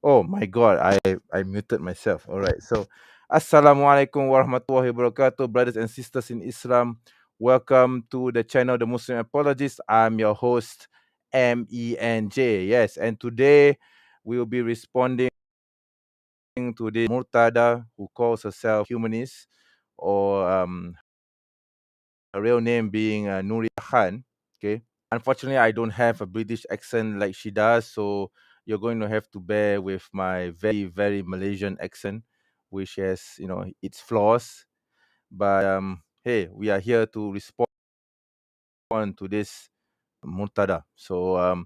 Oh my God, I muted myself. All right. So, Assalamualaikum warahmatullahi wabarakatuh, brothers and sisters in Islam. Welcome to the channel, The Muslim Apologist. I'm your host, MENJ. Yes, and today we will be responding to the Murtada who calls herself humanist, or her real name being Nuriyah Khan. Okay. Unfortunately, I don't have a British accent like she does, so you're going to have to bear with my very, very Malaysian accent, which has, its flaws. But hey, we are here to respond to this Murtada. So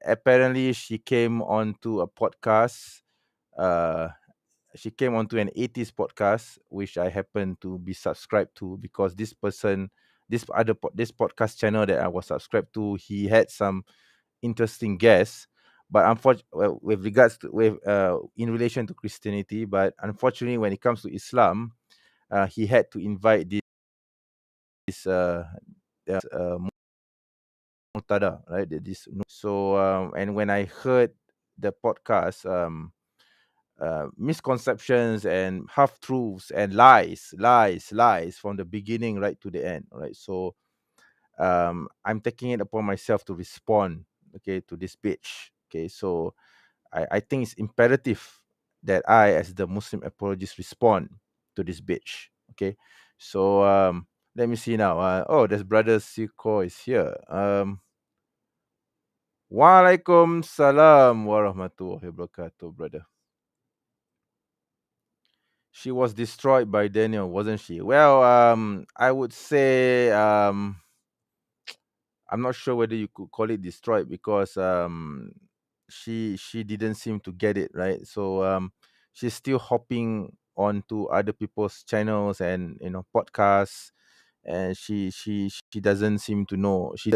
apparently, she came onto a podcast. Uh, she came onto an 80s podcast, which I happen to be subscribed to, because this podcast channel that I was subscribed to, he had some interesting guests. But unfortunately, with regards to in relation to Christianity, but unfortunately, when it comes to Islam, he had to invite this Murtada, right? So and when I heard the podcast, misconceptions and half truths and lies from the beginning right to the end. Right. So I'm taking it upon myself to respond, okay, to this pitch. Okay. So I think it's imperative that I, as the Muslim apologist, respond to this bitch. Okay. So let me see now. Oh, there's brother Siko is here. Walaikum salam warahmatullahi wabarakatuh, brother. She was destroyed by Daniel, wasn't she? Well, I would say I'm not sure whether you could call it destroyed, because she didn't seem to get it right. So she's still hopping onto other people's channels and podcasts, and she doesn't seem to know. She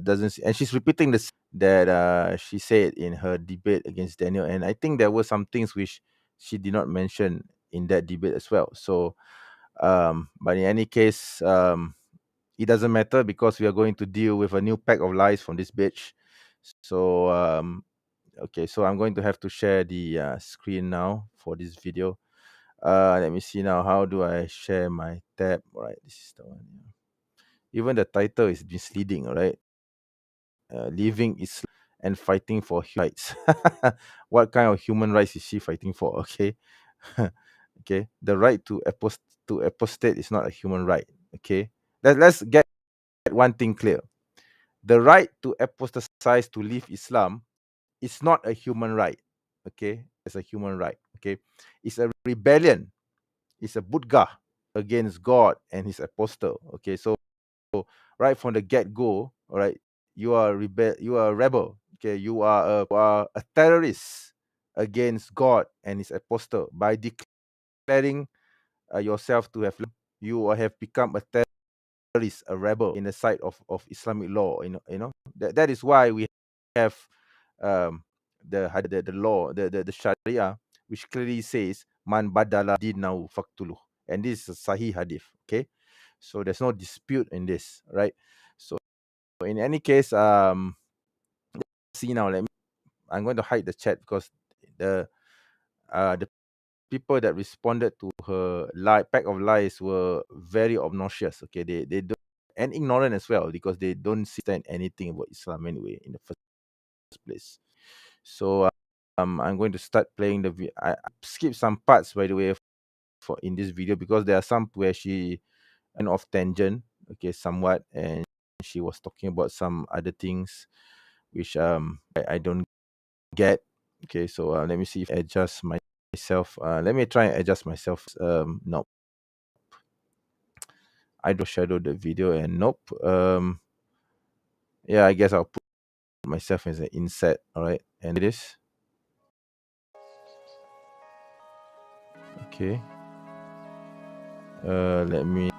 doesn't see, and she's repeating this that she said in her debate against Daniel, and I think there were some things which she did not mention in that debate as well. So but in any case, it doesn't matter, because we are going to deal with a new pack of lies from this bitch. So okay, so I'm going to have to share the screen now for this video. Let me see now. How do I share my tab? All right, this is the one. Even the title is misleading. All right, leaving Islam and fighting for human rights. What kind of human rights is she fighting for? Okay, okay. The right to apostate is not a human right. Okay, let's get one thing clear. The right to apostatize, to leave Islam, is not a human right. Okay, it's a human right. Okay, it's a rebellion. It's a budgah against God and His apostle. Okay, so right from the get go, all right, you are a rebel. Okay, you are a terrorist against God and His apostle by declaring yourself to have, you have become a terrorist, a rebel in the sight of Islamic law. That is why we have um, the law, the Sharia, which clearly says man badala dinahu faktuluh, and this is a Sahih hadith. Okay, so there's no dispute in this, right? So in any case, see now. I'm going to hide the chat, because the people that responded to her pack of lies were very obnoxious. Okay, they don't, and ignorant as well, because they don't understand anything about Islam anyway in the first place. So I'm going to start playing I skip some parts, by the way, for in this video, because there are some where she went off tangent, okay, somewhat, and she was talking about some other things which I don't get. Okay, so let me see if I adjust myself. Let me try and adjust myself. No, I do shadow the video, and nope. Yeah, I guess I'll put myself as an inset. All right, and it is okay. Let me.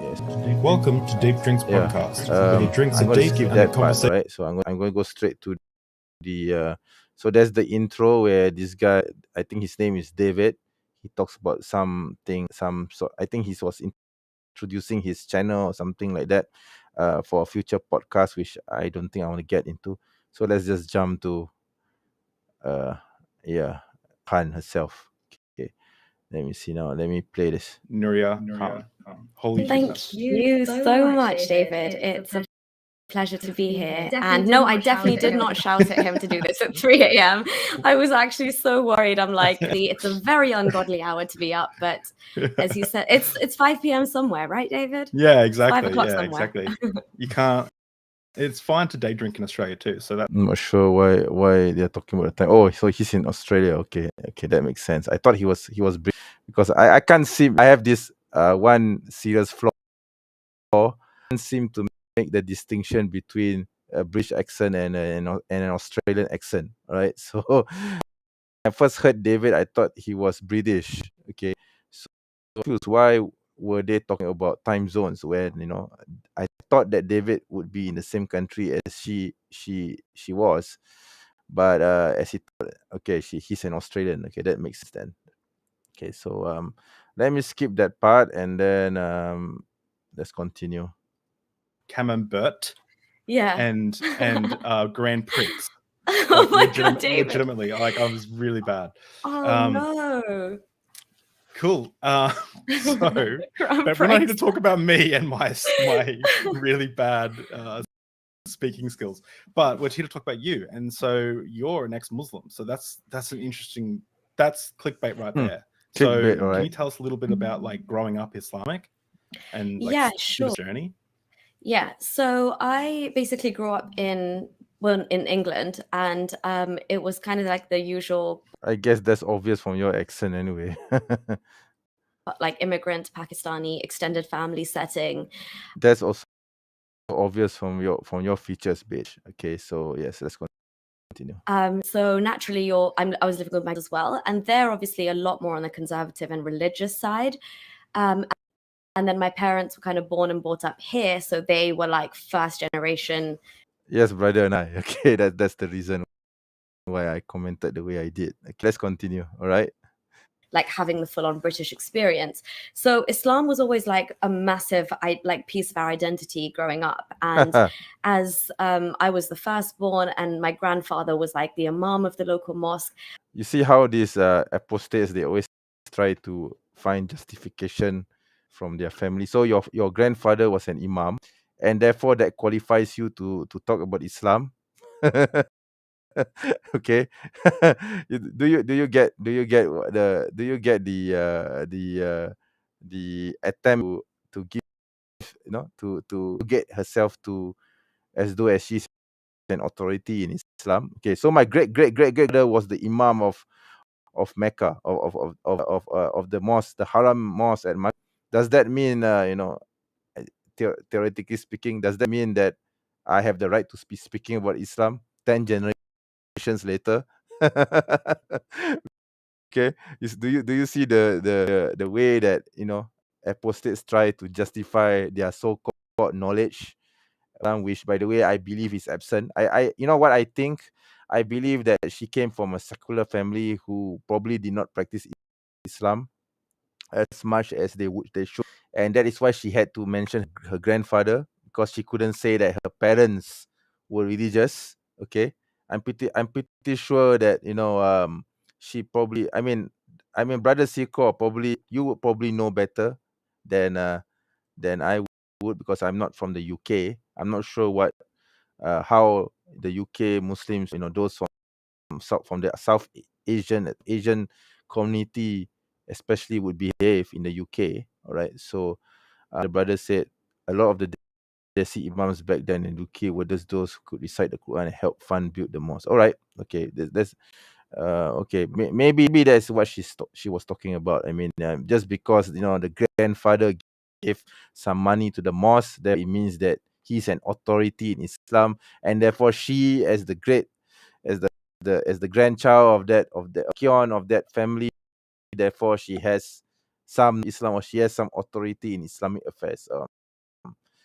Yes. Welcome to Deep Drinks Yeah. Podcast, where the drinks I'm are going to deep skip and the that part, conversation. right? So I'm going to go straight to the. So there's the intro where this guy, I think his name is David. He talks about something, I think he was introducing his channel or something like that, for a future podcast, which I don't think I want to get into. So let's just jump to yeah, Khan herself. Okay, let me see now. Let me play this. Nuriyah Khan. Holy Thank you so much, David. It's a pleasure to be here. And no, I definitely did not shout at him to do this at 3 a.m. I was actually so worried. I'm like, it's a very ungodly hour to be up. But as you said, it's 5 p.m. somewhere, right, David? Yeah, exactly. 5 o'clock yeah, somewhere. exactly. You can't. It's fine to day drink in Australia too. So that I'm not sure why they're talking about the time. Oh, so he's in Australia. Okay, that makes sense. I thought he was because I can't see. I have this one serious flaw. I can't seem to make the distinction between a British accent and an Australian accent. Right. So when I first heard David, I thought he was British. Okay. So why were they talking about time zones when I thought that David would be in the same country as she was, but as he thought, okay, he's an Australian. Okay, that makes sense then. Okay, so let me skip that part and then let's continue. Camembert Yeah. and Grand Prix. Oh Like my God, David. legitimately, like I was really bad. Oh no. Cool. So, Grand but we're not here to Prix. talk about me and my really bad speaking skills, but we're here to talk about you. And so you're an ex-Muslim. So that's an interesting. That's clickbait right there. So Clickbait, can alright. you tell us a little bit about like growing up Islamic and like Yeah, sure. journey? Yeah, so I basically grew up in England, and it was kind of like the usual, I guess that's obvious from your accent anyway. like immigrant Pakistani extended family setting. That's also obvious from your features, bitch. Okay, so yes, let's continue. So naturally, I was living with my as well, and they're obviously a lot more on the conservative and religious side. And then my parents were kind of born and brought up here, so they were like first generation. Yes, brother and I. Okay, that's the reason why I commented the way I did. Okay, let's continue. All right. Like having the full-on British experience. So Islam was always like a massive piece of our identity growing up. And as I was the firstborn and my grandfather was like the imam of the local mosque. You see how these apostates, they always try to find justification from their family. So your grandfather was an imam, and therefore that qualifies you to talk about Islam. Okay. Do you get the attempt to give to get herself to as though as she's an authority in Islam? Okay, so my great was the imam of Mecca, of the mosque, the Haram mosque at Mecca. Does that mean theoretically speaking, does that mean that I have the right to be speaking about Islam 10 generations later? Okay, do you see the way that apostates try to justify their so-called knowledge, which by the way I believe is absent. I you know what I think? I believe that she came from a secular family who probably did not practice Islam as much as they should, and that is why she had to mention her grandfather, because she couldn't say that her parents were religious. Okay, I'm pretty sure that she probably, I mean brother Siko, probably you would probably know better than I would, because I'm not from the UK. I'm not sure how the UK Muslims, those from the South Asian community especially, would behave in the UK. All right. So the brother said a lot of the Desi imams back then in UK were just those who could recite the Quran and help fund build the mosque. All right. Okay. That's okay. Maybe that's what she was talking about. I mean, just because the grandfather gave some money to the mosque, that it means that he's an authority in Islam, and therefore she, as the grandchild of the Kion of that family, therefore she has some Islam, or she has some authority in Islamic affairs.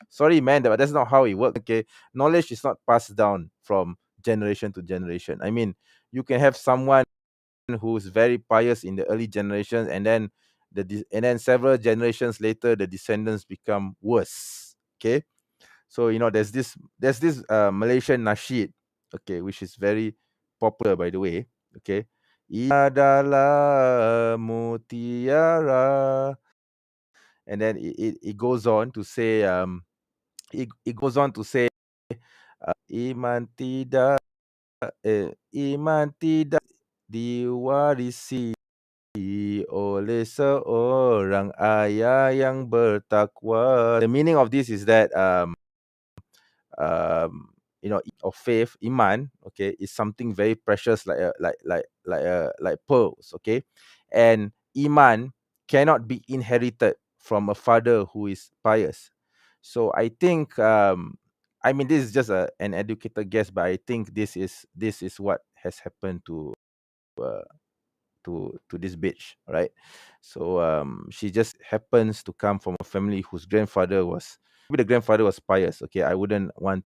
Sorry, man, but that's not how it works. Okay, knowledge is not passed down from generation to generation. I mean, you can have someone who's very pious in the early generations, and then several generations later, the descendants become worse. Okay, so there's this Malaysian nasheed. okay, which is very popular, by the way. Okay, adalah mutiara, and then it goes on to say it goes on to say iman tidak iman tidak diwarisi oleh seorang ayah yang bertakwa. The meaning of this is that of faith, iman, okay, is something very precious, like like pearls, okay, and iman cannot be inherited from a father who is pious. So I think, I mean, this is just an educated guess, but I think this is what has happened uh, to this bitch, right? So she just happens to come from a family whose grandfather was, maybe the grandfather was pious. Okay, I wouldn't want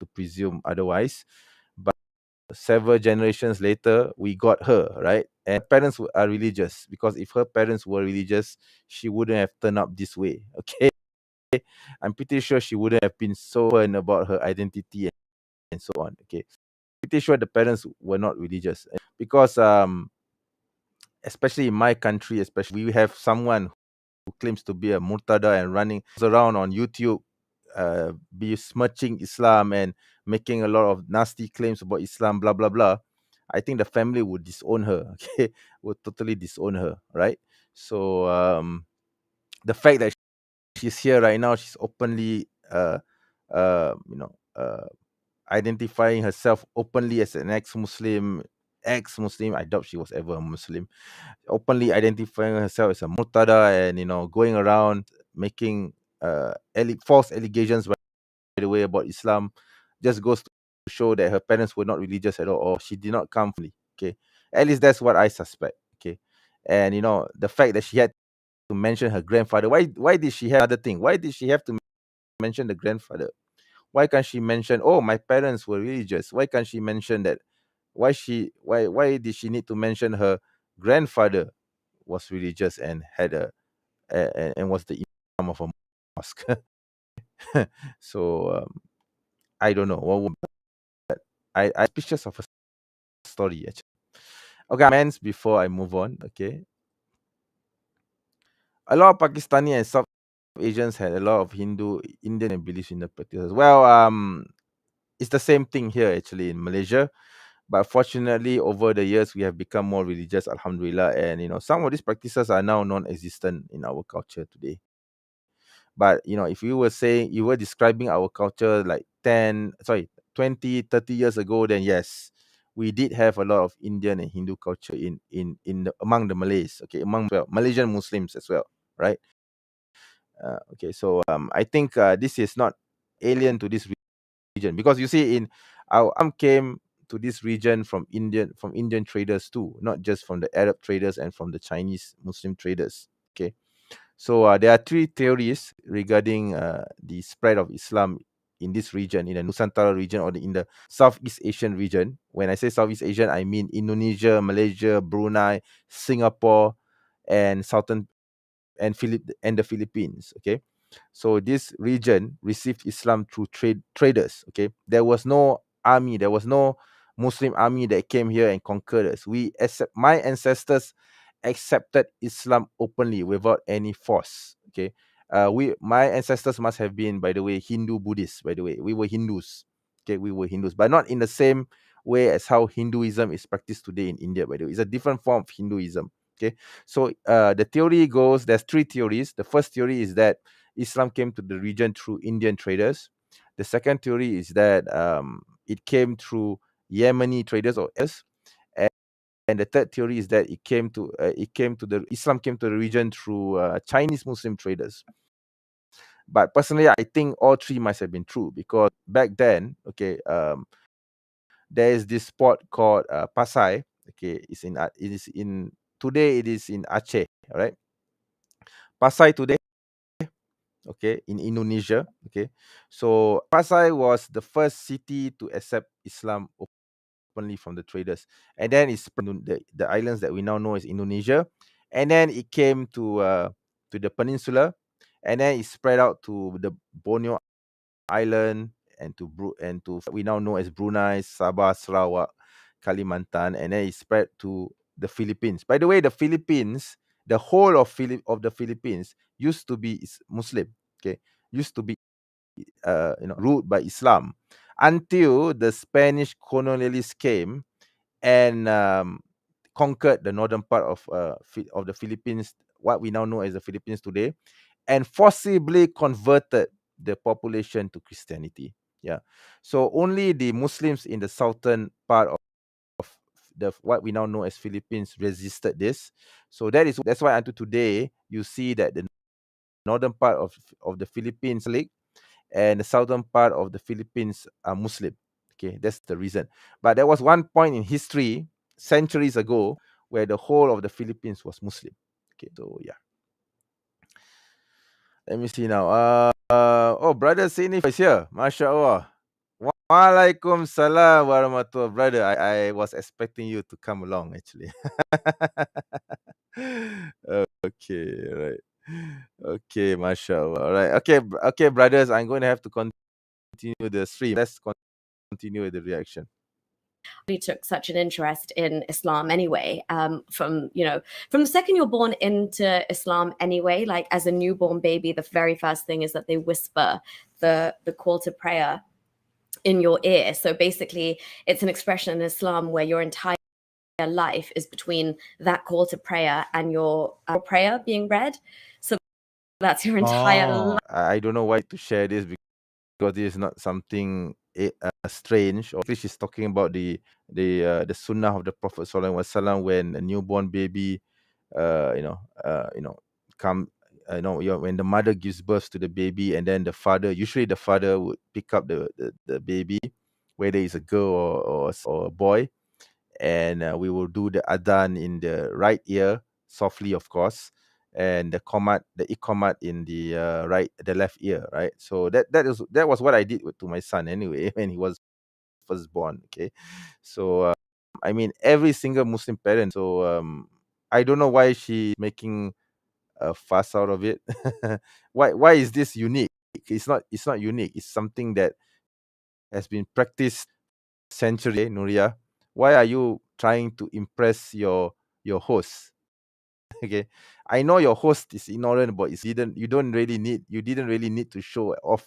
to presume otherwise, but several generations later we got her, right? And parents are religious, because if her parents were religious, she wouldn't have turned up this way. Okay, I'm pretty sure she wouldn't have been so open about her identity and so on. Okay, pretty sure the parents were not religious, because especially in my country, especially, we have someone who claims to be a murtada and running around on YouTube, besmirching Islam and making a lot of nasty claims about Islam, blah blah blah. I think the family would disown her. Okay, would totally disown her, right? So the fact that she's here right now, she's openly, you know, identifying herself openly as an ex-Muslim. Ex-Muslim, I doubt she was ever a Muslim. Openly identifying herself as a murtada, and going around making false allegations, by the way, about Islam, just goes to show that her parents were not religious at all, or she did not come from. Okay, at least that's what I suspect. Okay, and the fact that she had to mention her grandfather. Why did she have other thing? Why did she have to mention the grandfather? Why can't she mention, oh, my parents were religious? Why can't she mention that? Why did she need to mention her grandfather was religious and had and was the imam of a mosque? So I don't know what would, I suspicious of a story, actually. Okay, amends before I move on. Okay, a lot of Pakistani and South Asians had a lot of Hindu, Indian, and beliefs in the practices. Well, it's the same thing here, actually, in Malaysia. But fortunately, over the years, we have become more religious, alhamdulillah. And some of these practices are now non-existent in our culture today. But if you were saying, you were describing our culture like 20, 30 years ago, then yes, we did have a lot of Indian and Hindu culture among the Malays, okay, among Malaysian Muslims as well, right? Okay, so I think this is not alien to this region, because you see, in our came to this region from Indian traders too, not just from the Arab traders and from the Chinese Muslim traders. Okay, so there are three theories regarding the spread of Islam in this region, in the Nusantara region, or in the Southeast Asian region. When I say Southeast Asian, I mean Indonesia, Malaysia, Brunei, Singapore, and the Philippines. Okay, so this region received Islam through traders. Okay, there was no army, there was no Muslim army that came here and conquered us. My ancestors accepted Islam openly without any force. Okay, my ancestors must have been, by the way, Hindu Buddhists. By the way, we were Hindus. Okay, we were Hindus, but not in the same way as how Hinduism is practiced today in India. By the way, it's a different form of Hinduism. Okay, so the theory goes, there's three theories. The first theory is that Islam came to the region through Indian traders. The second theory is that it came through Yemeni traders or else. And the third theory is that Islam came to the region through Chinese Muslim traders. But personally, I think all three must have been true, because back then, okay, there is this spot called Pasai. Okay, today it is in Aceh. All right, Pasai today, okay, in Indonesia. Okay, so Pasai was the first city to accept Islam openly from the traders, and then it's the islands that we now know as Indonesia, and then it came to the peninsula, and then it spread out to the Borneo Island, to we now know as Brunei, Sabah, Sarawak, Kalimantan, and then it spread to the Philippines. By the way, the Philippines, the whole of the Philippines used to be Muslim. Okay, used to be ruled by Islam until the Spanish colonialists came and conquered the northern part of the Philippines, what we now know as the Philippines today, and forcibly converted the population to Christianity. Yeah, so only the Muslims in the southern part of the what we now know as Philippines resisted this. So that's why until today you see that the northern part of the Philippines Lake and the southern part of the Philippines are Muslim. Okay, that's the reason. But there was one point in history, centuries ago, where the whole of the Philippines was Muslim. Okay, so yeah. Let me see now. Oh, brother Sinif is here. Masya Allah. Waalaikum salam warahmatullah. Brother, I was expecting you to come along actually. Okay, right. Okay, Masya Allah. All right. Okay, brothers, I'm going to have to continue the stream. Let's continue with the reaction. He took such an interest in Islam anyway, from the second you're born into Islam anyway, like as a newborn baby, the very first thing is that they whisper the call to prayer in your ear. So basically it's an expression in Islam where your entire life is between that call to prayer and your prayer being read. So that's your entire life. I don't know why to share this because this is not something strange. Or she's talking about the sunnah of the Prophet Sallallahu Alaihi Wasallam when a newborn baby, come, when the mother gives birth to the baby, and then usually the father would pick up the baby, whether it's a girl or a boy, and we will do the adhan in the right ear, softly, of course, and the iqamat in the left ear, right? So that was what I did to my son anyway when he was first born. Okay, so I mean every single Muslim parent. So I don't know why she making a fuss out of it. Why is this unique? It's not unique. It's something that has been practiced century, Nuriyah. Why are you trying to impress your host? Okay, I know your host is ignorant, but you didn't really need to show off,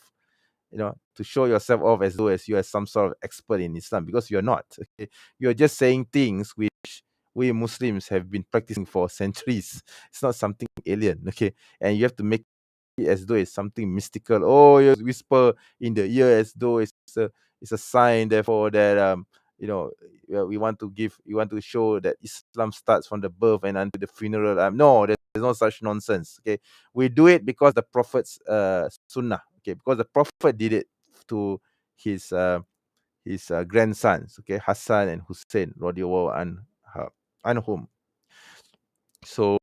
to show yourself off as though as you are some sort of expert in Islam, because you're not. Okay, you're just saying things which we Muslims have been practicing for centuries. It's not something alien. Okay, and you have to make it as though it's something mystical. Oh, you whisper in the ear as though it's a sign, therefore that we want to show that Islam starts from the birth and until the funeral. No, there's no such nonsense. Okay, we do it because the Prophet's sunnah. Okay, because the Prophet did it to his grandsons. Okay, Hassan and Hussein, radiyallahu anhum. So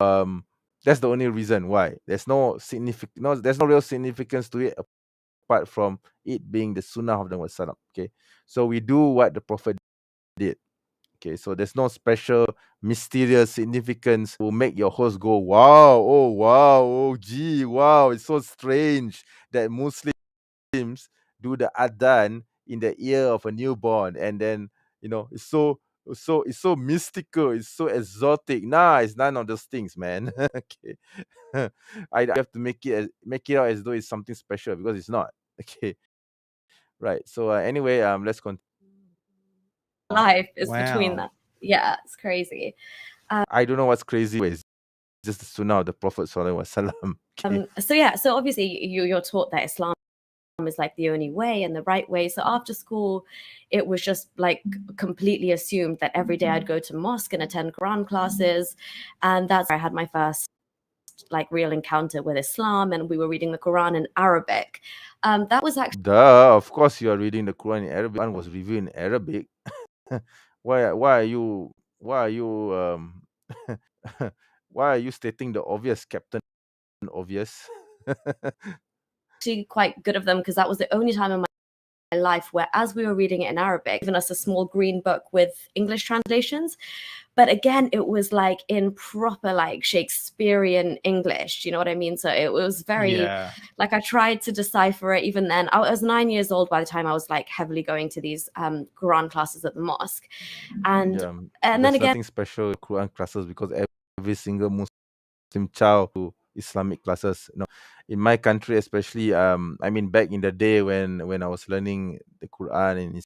that's the only reason why. There's no real significance to it apart from it being the sunnah of the Prophet. Okay, so we do what the Prophet did. Okay, so there's no special mysterious significance will make your host go, wow, oh wow, oh gee, wow, it's so strange that Muslims do the adhan in the ear of a newborn, and then it's so mystical, it's so exotic. Nah, it's none of those things, man. Okay. I have to make it out as though it's something special, because it's not. Okay, right. So anyway, let's continue. Life is between that. Yeah, it's crazy. I don't know what's crazy. It's just the sunnah of the Prophet Sallallahu Alaihi Wasallam. So obviously you're taught that Islam is like the only way and the right way. So after school, it was just like completely assumed that every day I'd go to mosque and attend Quran classes, and that's where I had my first like real encounter with Islam, and we were reading the Quran in Arabic. That was actually of course you are reading the Quran in Arabic. Quran was reviewed in Arabic. why are you why are you stating the obvious, Captain Obvious? quite good of them, because that was the only time in my life, where as we were reading it in Arabic, given us a small green book with English translations. But again, it was like in proper like Shakespearean English. You know what I mean? So it was very like I tried to decipher it even then. I was 9 years old by the time I was like heavily going to these Quran classes at the mosque. And then There's again, nothing special with Quran classes because every single Muslim child to Islamic classes. In my country, especially, I mean, back in the day when I was learning the Quran in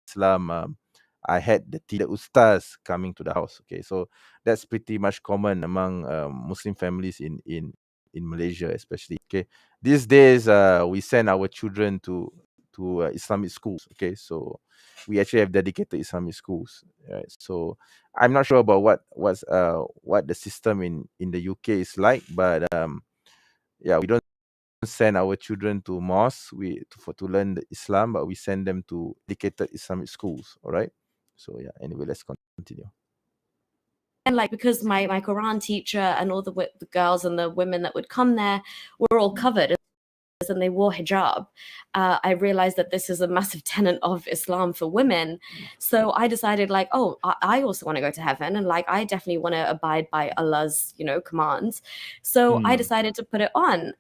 Islam, I had the ustaz coming to the house. Okay, so that's pretty much common among Muslim families in Malaysia, especially. Okay, these days we send our children to Islamic schools. Okay, so we actually have dedicated Islamic schools. Right? So I'm not sure about what the system in the UK is like, but yeah, we don't send our children to mosque to learn the Islam, but we send them to dedicated Islamic schools. All right. So yeah. Anyway, let's continue. and like because my Quran teacher and all the girls and the women that would come there were all covered and they wore hijab, I realized that this is a massive tenet of Islam for women. So I decided like, oh, I also want to go to heaven, and like I definitely want to abide by Allah's commands. So I decided to put it on,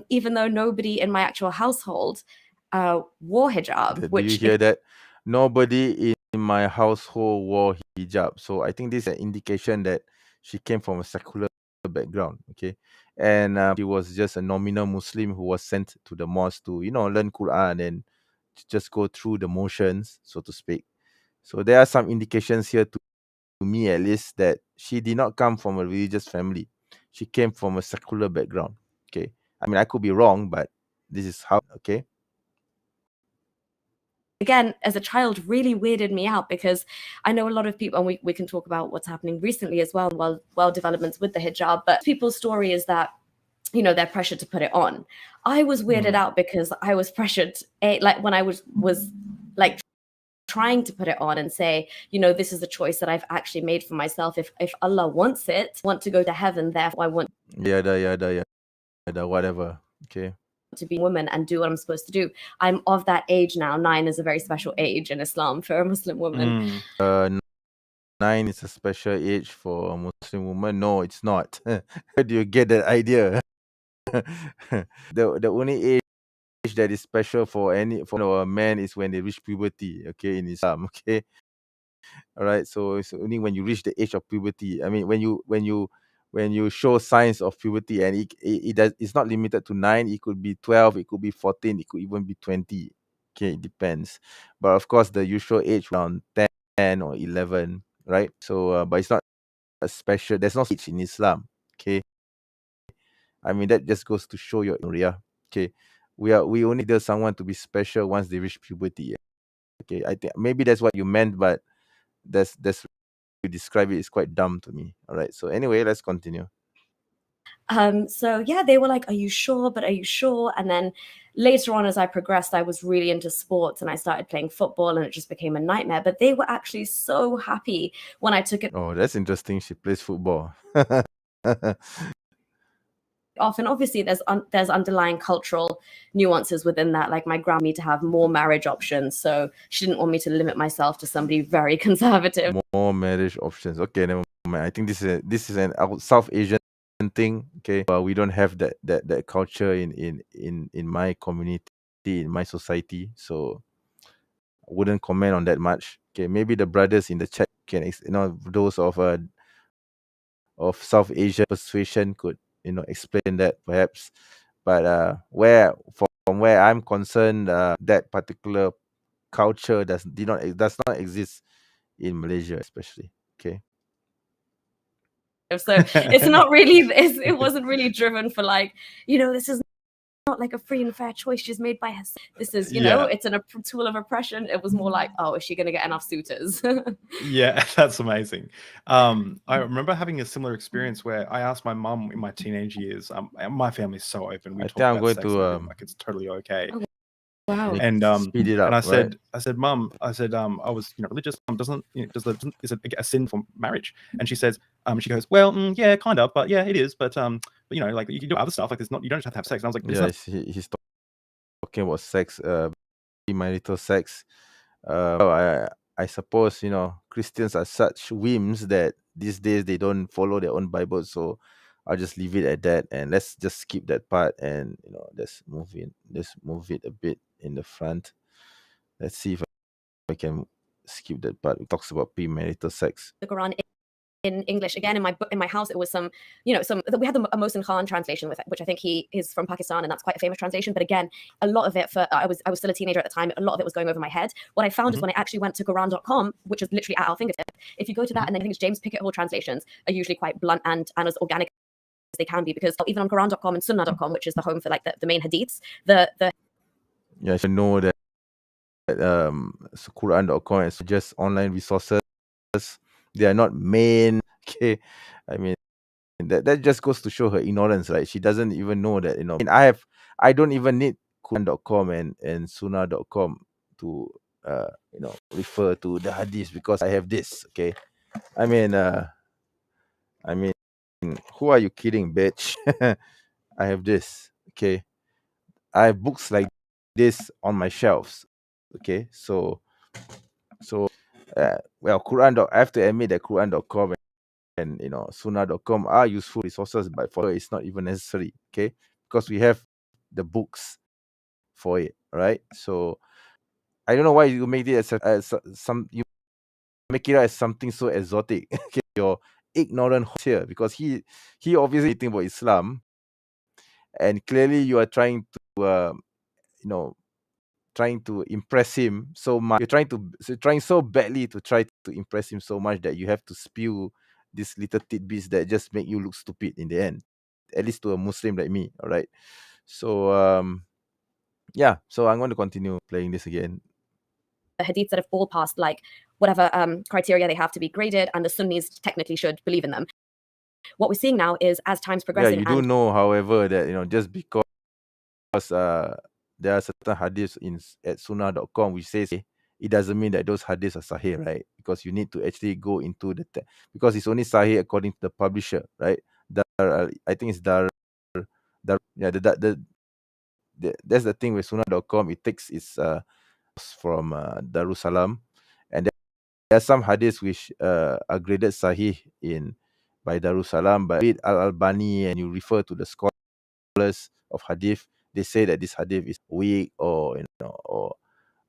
even though nobody in my actual household wore hijab. Do you hear that? Nobody in my household wore hijab. So I think this is an indication that she came from a secular background. Okay, and she was just a nominal Muslim who was sent to the mosque to learn Quran and just go through the motions, so to speak. So there are some indications here to me, at least, that she did not come from a religious family. She came from a secular background. Okay, I mean, I could be wrong, but this is how. Okay. Again, as a child, really weirded me out, because I know a lot of people, and we can talk about what's happening recently as well, developments with the hijab, but people's story is that they're pressured to put it on. I was weirded out because I was pressured, like when I was like trying to put it on and say, this is a choice that I've actually made for myself. If Allah wants it, want to go to heaven, therefore I want Yada, whatever. Okay. to be a woman and do what I'm supposed to do. I'm of that age now. 9 is a very special age in Islam for a Muslim woman. 9 is a special age for a Muslim woman. No, it's not. Where do you get that idea? The only age that is special for a man is when they reach puberty. Okay, in Islam. Okay. All right. So it's only when you reach the age of puberty. I mean, when you show signs of puberty, and it's not limited to 9. It could be 12. It could be 14. It could even be 20. Okay, it depends. But of course, the usual age around 10 or 11, right? So, but it's not a special. There's no age in Islam. Okay. I mean, that just goes to show your Nuriyah. Okay. We only consider someone to be special once they reach puberty. Okay. I think maybe that's what you meant, but that's you describe it is quite dumb to me. All right. So anyway, let's continue. So yeah, they were like, are you sure? But are you sure? And then later on, as I progressed, I was really into sports and I started playing football, and it just became a nightmare. But they were actually so happy when I took it Oh, that's interesting. She plays football. off. And obviously there's underlying cultural nuances within that. Like my grandma me to have more marriage options, so she didn't want me to limit myself to somebody very conservative. More marriage options. Okay, never mind. I think this is an South Asian thing. Okay, we don't have that culture in my community, in my society. So I wouldn't comment on that much. Okay, maybe the brothers in the chat can, those of South Asia persuasion could explain that perhaps. But from where I'm concerned, that particular culture does not exist in Malaysia, especially. Okay. So it's not really it wasn't really driven for like, this is not like a free and fair choice she's made by herself. This is, it's a tool of oppression. It was more like, oh, is she going to get enough suitors? Yeah, that's amazing. I remember having a similar experience where I asked my mum in my teenage years. My family's so open. We talk about sex and everything, like it's totally okay. Oh, wow. And speed it up. And I said, right? Mum, I was religious. Doesn't is it a sin for marriage? And she says, she goes, well, yeah, kind of, but yeah, it is. But like you can do other stuff. Like you don't just have to have sex. And I was like, yeah, he's talking about sex premarital sex. I suppose Christians are such whims that these days they don't follow their own Bible, so I'll just leave it at that, and let's just skip that part, and let's move it a bit in the front. Let's see if I can skip that part. It talks about premarital sex. The Quran in English. Again, in my house, it was some we had the Mohsin Khan translation with it, which I think he is from Pakistan, and that's quite a famous translation. But again, a lot of it I was still a teenager at the time. A lot of it was going over my head. What I found is when I actually went to Quran.com, which is literally at our fingertip, if you go to that, and then I think it's James Pickett Hall translations are usually quite blunt and as organic as they can be, because even on Quran.com and Sunnah.com, which is the home for like the main hadiths, the Yeah, you know that so Quran.com is just online resources. They are not main. Okay, I mean that just goes to show her ignorance, right? She doesn't even know that. I don't even need Quran.com and Sunnah.com to refer to the hadith, because I have this. Okay, I mean who are you kidding, bitch? I have this. Okay, I have books like this on my shelves. Okay, so I have to admit that Quran.com and Sunnah.com are useful resources, but for her it's not even necessary. Okay, because we have the books for it, right? So I don't know why you make it as some you make it as something so exotic. Okay, you're ignorant here, because he obviously thinking about Islam, and clearly you are trying to trying to impress him so much. You're trying so badly to try to impress him so much that you have to spew these little tidbits that just make you look stupid in the end, at least to a Muslim like me. All right. So yeah, so I'm going to continue playing this again. The hadiths that have all passed like whatever criteria they have to be graded, and the Sunnis technically should believe in them. What we're seeing now is, as time's progressing, Yeah, you do know, however, that just because there are certain hadiths at sunnah.com which says it doesn't mean that those hadiths are sahih, right? Because you need to actually go into because it's only sahih according to the publisher, right? I think it's yeah, that's the thing with sunnah.com. It takes its from Darussalam, and there are some hadiths which are graded sahih by Darussalam, but read Al-Albani and you refer to the scholars of hadith, they say that this hadith is weak or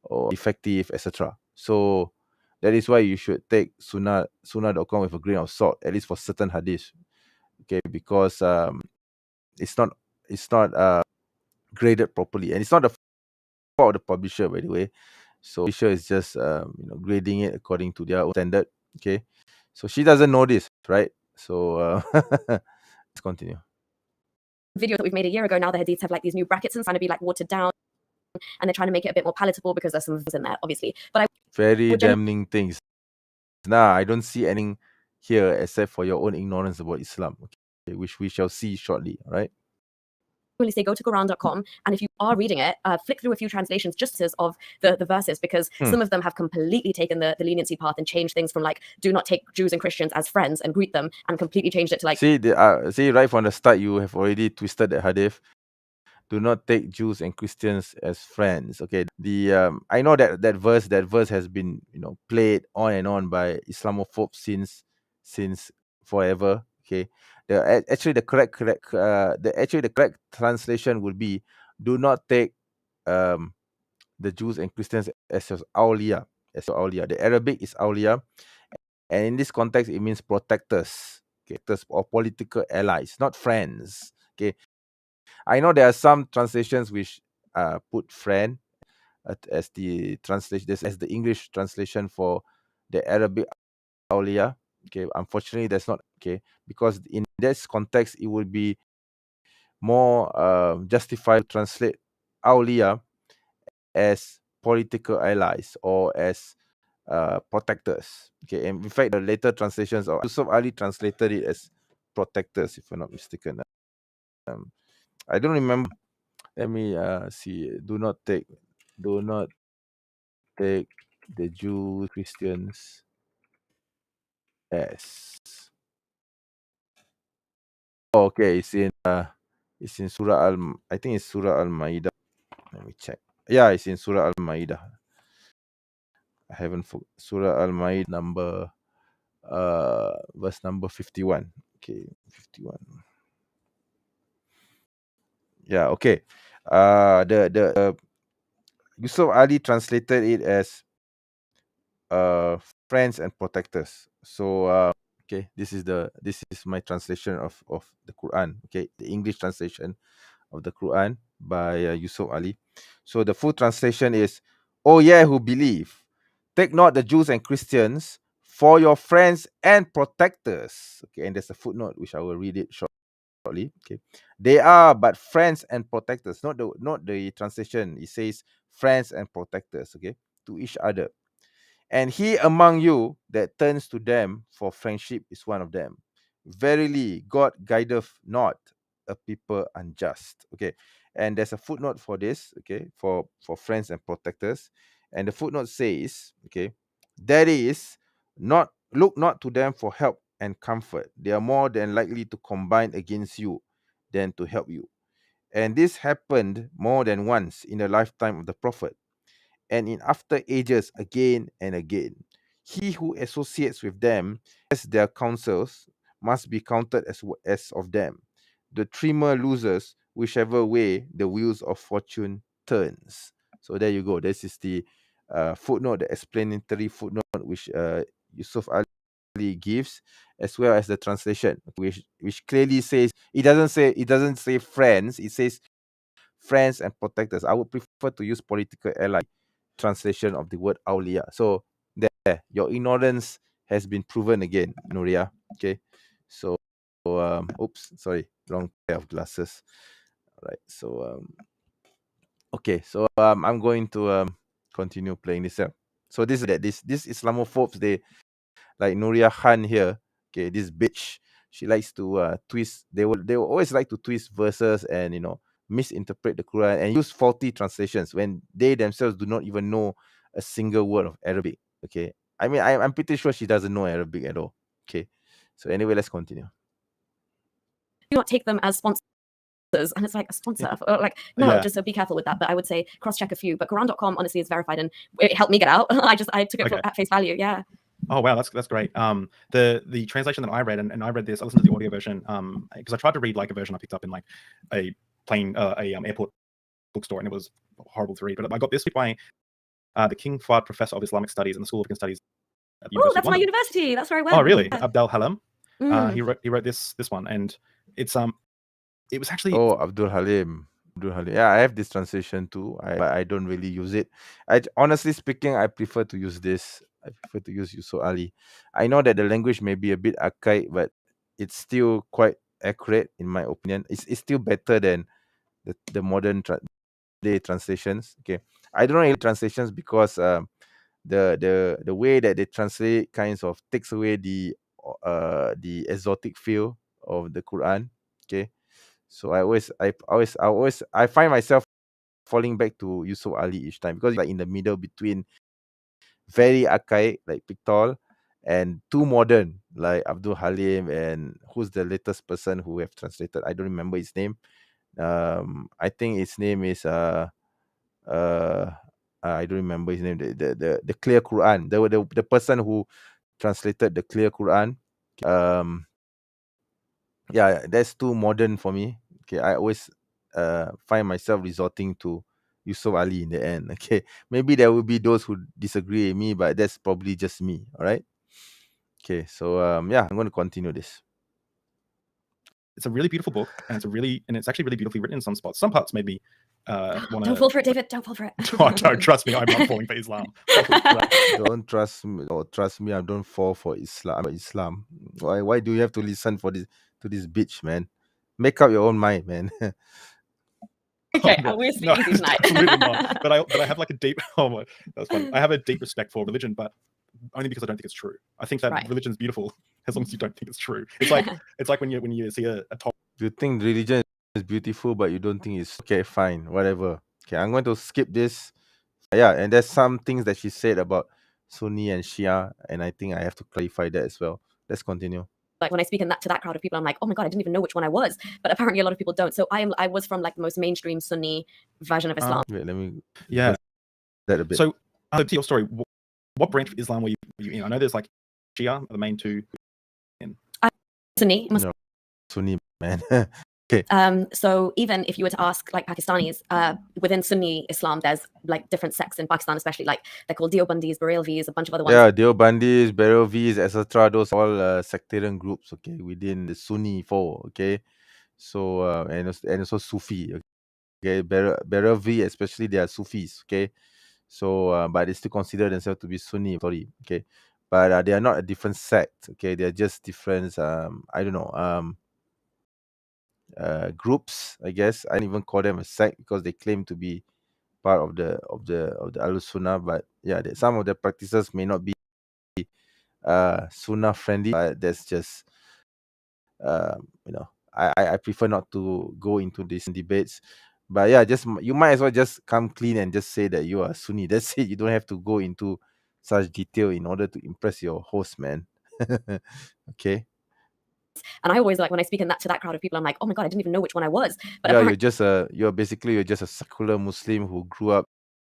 or effective, etc. So that is why you should take sunnah.com with a grain of salt, at least for certain hadiths. Okay, because it's not graded properly, and it's not the fault of the publisher, by the way. So publisher is just grading it according to their own standard. Okay, so she doesn't know this, right? So let's continue. Video that we've made a year ago, now the hadiths have like these new brackets and trying to be like watered down, and they're trying to make it a bit more palatable because there's some in there, obviously. But very damning things. Nah, I don't see anything here except for your own ignorance about Islam, okay, which we shall see shortly. All right. Really say go to Quran.com, and if you are reading it, flick through a few translations just of the verses, because some of them have completely taken the leniency path and changed things from like do not take Jews and Christians as friends and greet them, and completely changed it to like see right from the start you have already twisted the hadith. Do not take Jews and Christians as friends. Okay, I know that verse has been played on and on by Islamophobes since forever. Okay, the correct translation would be, do not take the Jews and Christians as your awliya, The Arabic is awliya, and in this context it means protectors, okay, or political allies, not friends. Okay, I know there are some translations which put friend as the translation, as the English translation for the Arabic awliya. Okay, unfortunately that's not okay, because in this context it would be more justified to translate awliya as political allies or as protectors. Okay, and in fact the later translations of Yusuf Ali translated it as protectors, if I'm not mistaken. I don't remember. Let me see. Do not take the Jews, Christians as. Oh, okay, it's in Surah I think it's Surah Al Ma'idah. Let me check. Yeah, it's in Surah Al-Ma'idah. I haven't Surah Al-Ma'idah number verse number 51. Okay, 51. Yeah, okay. The Yusuf Ali translated it as friends and protectors. So okay, this is my translation of the Quran. Okay, the English translation of the Quran by Yusuf Ali. So the full translation is, "Oh yeah, who believe, take not the Jews and Christians for your friends and protectors." Okay, and there's a footnote which I will read it shortly. Okay, they are but friends and protectors, not the translation. It says friends and protectors. Okay, to each other. And he among you that turns to them for friendship is one of them. Verily, God guideth not a people unjust. Okay, and there's a footnote for this. Okay, for friends and protectors, and the footnote says, okay, that is not look not to them for help and comfort. They are more than likely to combine against you than to help you. And this happened more than once in the lifetime of the prophet and in after ages again and again. He who associates with them as their counsels must be counted as of them. The trimmer loses whichever way the wheels of fortune turns. So there you go. This is the footnote, the explanatory footnote which Yusuf Ali gives, as well as the translation, which clearly says it doesn't say friends, it says friends and protectors. I would prefer to use political ally translation of the word awliya. So there, your ignorance has been proven again, Nuriyah. Okay. So oops, sorry, wrong pair of glasses. All right. So okay. So I'm going to continue playing this up. So this Islamophobes, they like Nuriyah Khan here. Okay, this bitch. She likes to twist. They will always like to twist verses and misinterpret the Quran and use faulty translations when they themselves do not even know a single word of Arabic. Okay, I mean I'm pretty sure she doesn't know Arabic at all. Okay, so anyway, let's continue. Do not take them as sponsors. And it's like a sponsor, like no, Yeah. just so be careful with that. But I would say cross-check a few. But Quran.com honestly is verified, and it helped me get out. I took it at face value. Yeah. Oh wow, that's great. The translation that I read, and I read this, I listened to the audio version, because I tried to read like a version I picked up in like a plane, airport bookstore, and it was horrible to read. But I got this by the King Fuad Professor of Islamic Studies in the School of African Studies at the Oh, University that's of my London. university. That's where I went. Oh really? Yeah. Abdel Halim. Mm. He wrote this one, and it's it was actually Oh, Abdul Halim. Yeah, I have this translation too. I don't really use it. Honestly speaking, I prefer to use this. I prefer to use Yusuf Ali. I know that the language may be a bit archaic, but it's still quite accurate in my opinion. It's still better than the modern day translations. Okay, I don't know any translations because the way that they translate kinds of takes away the exotic feel of the Quran. Okay, so I find myself falling back to Yusuf Ali each time because like in the middle between very archaic like Pictol and too modern like Abdul Halim, and who's the latest person who have translated? I don't remember his name. I think his name is I don't remember his name. The Clear Quran. The person who translated the Clear Quran. Yeah, that's too modern for me. Okay, I always find myself resorting to Yusuf Ali in the end. Okay, maybe there will be those who disagree with me, but that's probably just me. All right. Okay, so yeah, I'm going to continue this. It's a really beautiful book, and it's actually really beautifully written in some spots. Some parts made me want to. Don't fall for it, David. Don't fall for it. Don't trust me. I'm not falling for Islam. Don't trust me, or trust me, I don't fall for Islam. Why do you have to listen to this bitch, man? Make up your own mind, man. Okay, Oh, no. we're No, speaking tonight. absolutely not. But I have like a deep. Oh my, that's funny. I have a deep respect for religion, but only because I don't think it's true. I think that Right. religion is beautiful as long as you don't think it's true. It's like when you see a top. You think religion is beautiful, but you don't think it's okay. Fine, whatever. Okay, I'm going to skip this. Yeah, and there's some things that she said about Sunni and Shia, and I think I have to clarify that as well. Let's continue. like when I speak to that crowd of people, I'm like, oh my God, I didn't even know which one I was. But apparently a lot of people don't. So I was from like the most mainstream Sunni version of Islam. Wait, let me Yeah. that a bit. So to your story, what branch of Islam were you in? I know there's like Shia, the main two. Sunni. No, Sunni, man. So even if you were to ask like Pakistanis, within Sunni Islam, there's like different sects in Pakistan, especially like they're called Deobandis, Barelvis, a bunch of other ones. Yeah, Deobandis, Barelvis, etc. Those are all sectarian groups, okay, within the Sunni fold, okay. So and also Sufi, okay. Barelvi, especially they are Sufis, okay. So but they still consider themselves to be Sunni, sorry, okay. But they are not a different sect, okay. They are just different, I don't know, groups, I guess. I don't even call them a sect because they claim to be part of the Ahlus Sunnah. But yeah, some of the practices may not be Sunnah friendly. But that's just I prefer not to go into these debates. But yeah, you might as well just come clean and just say that you are Sunni. That's it. You don't have to go into such detail in order to impress your host, man. Okay. And I always like when I speak to that crowd of people, I'm like, oh my God, I didn't even know which one I was. But yeah, you're just a secular Muslim who grew up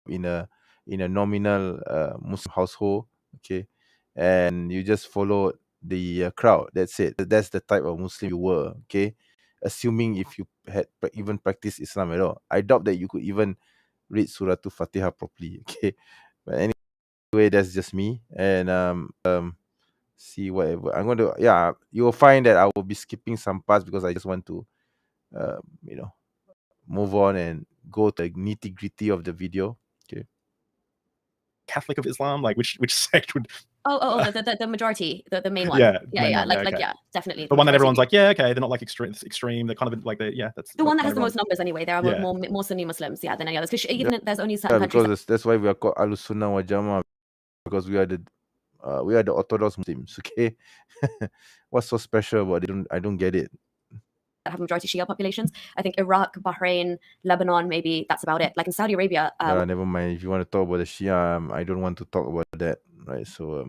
in a nominal Muslim household, okay, and you just follow the crowd. That's it. That's the type of Muslim you were, okay. Assuming if you had even practiced Islam at all, I doubt that you could even read Surah Fatiha properly, okay. But anyway, that's just me, and see whatever I'm going to. Yeah, you will find that I will be skipping some parts because I just want to, um, you know, move on and go to the nitty gritty of the video. Okay. Catholic of Islam, like which sect would? the majority, the main one. Yeah, Yeah, definitely. The one that everyone's like, yeah, okay, they're not like extreme. They're kind of like that's the one that has the most numbers anyway. There are more Sunni Muslims, than any others. Because even there's only certain countries. Because that's why we are called Ahlus Sunnah wal Jama'ah, because we are the Orthodox Muslims. Okay. What's so special about it? I don't get it. That have majority Shia populations. I think Iraq, Bahrain, Lebanon, maybe that's about it. Like in Saudi Arabia. Never mind. If you want to talk about the Shia, I don't want to talk about that. Right. So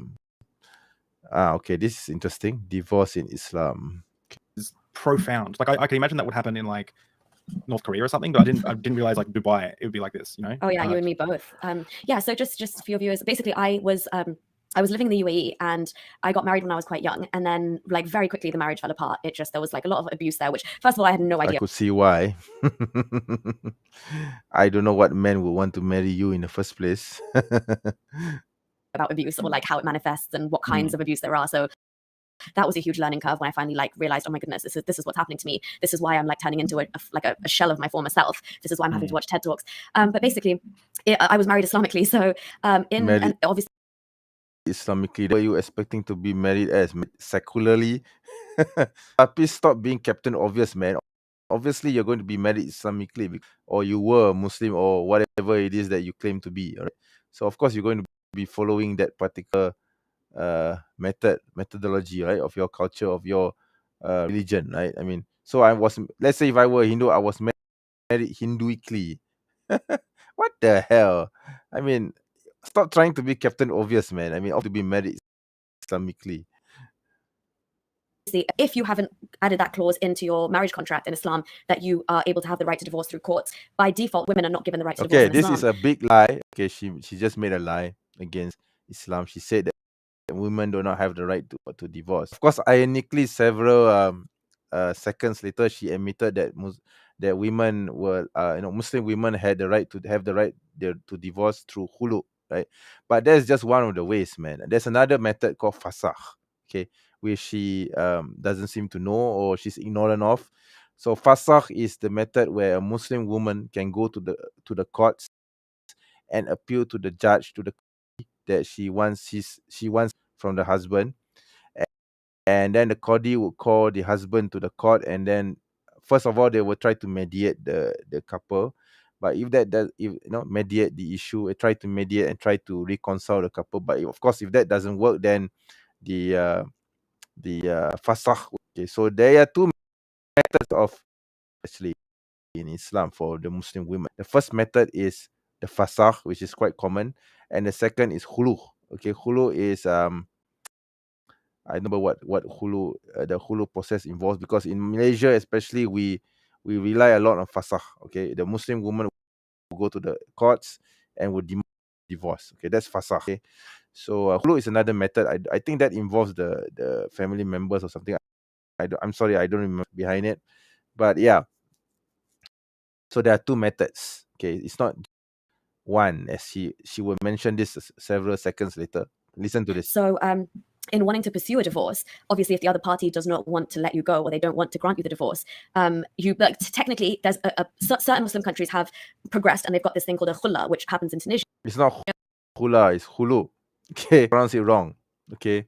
okay, this is interesting. Divorce in Islam is profound. Like I can imagine that would happen in like North Korea or something, but I didn't realize like Dubai it would be like this, you know. Oh yeah, you and me both. Yeah, so just for your viewers, basically I was living in the UAE and I got married when I was quite young, and then like very quickly the marriage fell apart. There was like a lot of abuse there, which first of all I had no idea. I could see why. I don't know what men would want to marry you in the first place. About abuse, or like how it manifests and what kinds of abuse there are. So that was a huge learning curve when I finally like realized, oh my goodness, this is what's happening to me. This is why I'm like turning into a shell of my former self. This is why I'm having to watch TED Talks. But basically, I was married Islamically. So and obviously Islamically, were you expecting to be married as secularly? Please stop being Captain Obvious, man. Obviously, you're going to be married Islamically, or you were a Muslim, or whatever it is that you claim to be. Right? So, of course, you're going to be following that particular methodology, right, of your culture, of your religion, right? I mean, so let's say if I were a Hindu, I was married Hinduically. What the hell? I mean, stop trying to be Captain Obvious, man. I mean, to be married Islamically. If you haven't added that clause into your marriage contract in Islam, that you are able to have the right to divorce through courts, by default, women are not given the right to divorce in Islam. Okay, this is a big lie. Okay, she just made a lie against Islam. She said that women do not have the right to divorce. Of course, ironically, several seconds later, she admitted that that women were, Muslim women had the right to to divorce through khulu, right? But that's just one of the ways, man. There's another method called fasakh, okay, which she doesn't seem to know, or she's ignorant of. So fasakh is the method where a Muslim woman can go to the courts and appeal to the judge, to the that she wants from the husband, and then the Qadi would call the husband to the court, and then first of all they will try to mediate the couple. But if mediate the issue, try to mediate and try to reconcile the couple. But of course, if that doesn't work, then the fasakh. Okay, so there are two methods of actually in Islam for the Muslim women. The first method is the fasakh, which is quite common, and the second is khulu. Okay, khulu is I don't know what hulu the hulu process involves, because in Malaysia especially we rely a lot on fasakh. Okay, the Muslim woman will go to the courts and would demand divorce. Okay, that's fasakh. Okay, so hulu is another method. I think that involves the family members or something. I'm sorry, I don't remember behind it, but yeah. So there are two methods. Okay, it's not one, as she will mention this several seconds later. Listen to this. So in wanting to pursue a divorce, obviously, if the other party does not want to let you go or they don't want to grant you the divorce, technically, there's certain Muslim countries have progressed and they've got this thing called a khulla, which happens in Tunisia. It's not hula, it's hulu. Okay, pronounce it wrong. Okay,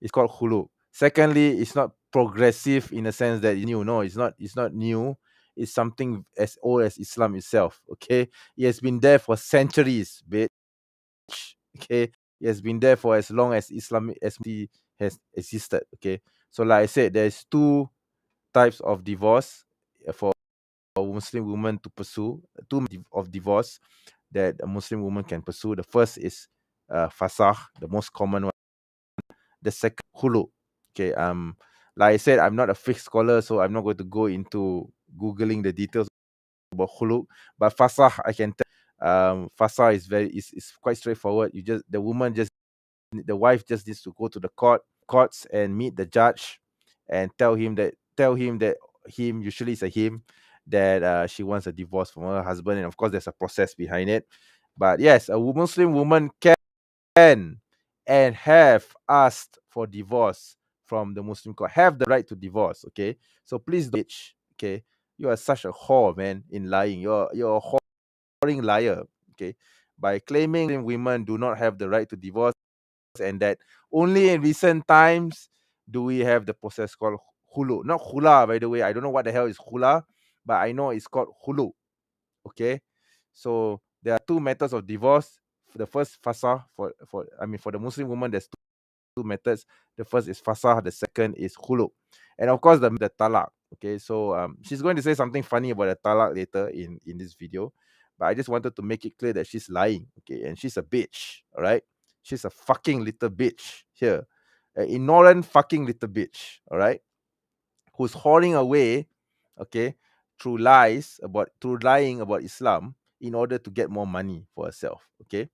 it's called hulu. Secondly, it's not progressive in a sense that it's new. No, it's not. It's not new. It's something as old as Islam itself. Okay, it has been there for centuries, bitch. Okay, it has been there for as long as Islam has existed. Okay, so like I said, there's two types of divorce for a Muslim woman to pursue. Two of divorce that a Muslim woman can pursue. The first is fasakh, the most common one. The second, hulu. Okay, like I said, I'm not a fiqh scholar, so I'm not going to go into googling the details about hulu. But fasakh, I can tell. Fasakh is quite straightforward. The wife just needs to go to the courts and meet the judge and tell him that usually it's a him, that she wants a divorce from her husband, and of course there's a process behind it. But yes, a Muslim woman can and have asked for divorce from the Muslim court, have the right to divorce. Okay, so please don't bitch. Okay, you are such a whore, man, in lying. You're a whoring liar. Okay, by claiming women do not have the right to divorce, and that only in recent times do we have the process called hulu, not hula, by the way. I don't know what the hell is hula, but I know it's called hulu. Okay, so there are two methods of divorce. The first, fasah, for the Muslim woman, there's two methods. The first is fasah, the second is hulu, and of course the talaq. Okay, so she's going to say something funny about the talaq later in this video, but I just wanted to make it clear that she's lying. Okay, and she's a bitch. All right, she's a fucking little bitch here, an ignorant fucking little bitch. All right, who's whoring away, okay, through lying about Islam in order to get more money for herself. Okay,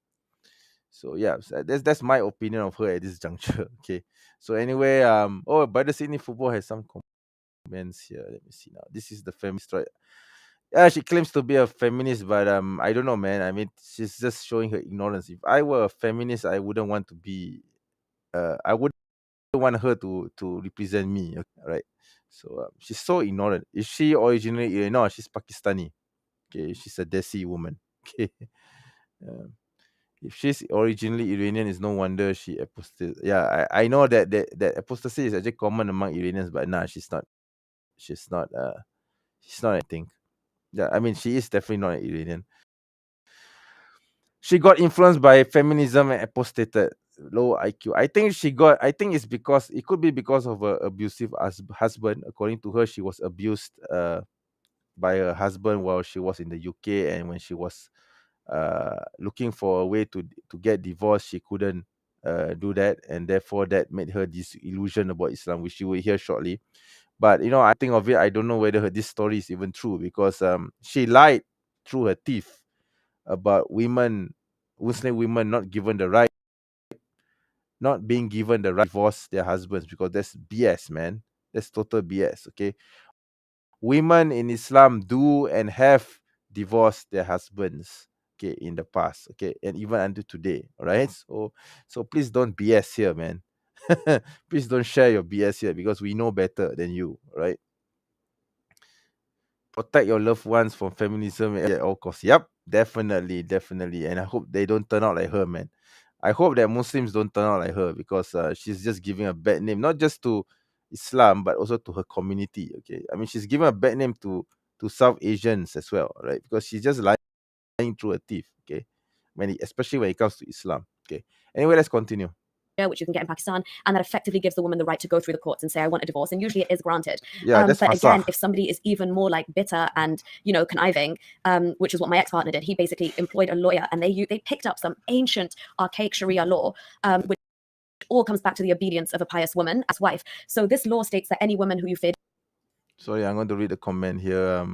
so yeah, so that's my opinion of her at this juncture. Okay, so anyway, but the Sydney Football has some comments here. Let me see now. This is the feminist, right? Yeah, she claims to be a feminist, but I don't know, man. I mean, she's just showing her ignorance. If I were a feminist, I wouldn't want to be. I wouldn't want her to represent me. Okay, right? So she's so ignorant. Is she originally? No, she's Pakistani. Okay, she's a Desi woman. Okay. Um, if she's originally Iranian, it's no wonder she apostate. Yeah, I know that apostasy is actually common among Iranians, but nah, she's not. She's not. She's not. I think. Yeah, I mean, she is definitely not an Iranian. She got influenced by feminism and apostated. Low IQ. I think it's because it could be because of her abusive husband. According to her, she was abused by her husband while she was in the UK, and when she was looking for a way to get divorced, she couldn't do that, and therefore that made her disillusioned about Islam, which you will hear shortly. But I think of it, I don't know whether this story is even true, because she lied through her teeth about Muslim women not being given the right to divorce their husbands, because that's BS, man. That's total BS. Okay, women in Islam do and have divorced their husbands, okay, in the past, okay, and even until today. All right, so please don't BS here, man. Please don't share your BS here, because we know better than you. All right, protect your loved ones from feminism at all costs. Yep, definitely, and I hope they don't turn out like her, man. I hope that Muslims don't turn out like her, because she's just giving a bad name, not just to Islam, but also to her community. Okay, I mean, she's giving a bad name to South Asians as well, right? Because she's just lying through her teeth. Okay, especially when it comes to Islam. Okay. Anyway, let's continue. Which you can get in Pakistan, and that effectively gives the woman the right to go through the courts and say, I want a divorce, and usually it is granted. Yeah, that's but fasakh. again, if somebody is even more like bitter and conniving, which is what my ex-partner did, he basically employed a lawyer, and they picked up some ancient archaic Sharia law, which all comes back to the obedience of a pious woman as wife. So this law states that any woman who you fear. Sorry, I'm going to read a comment here.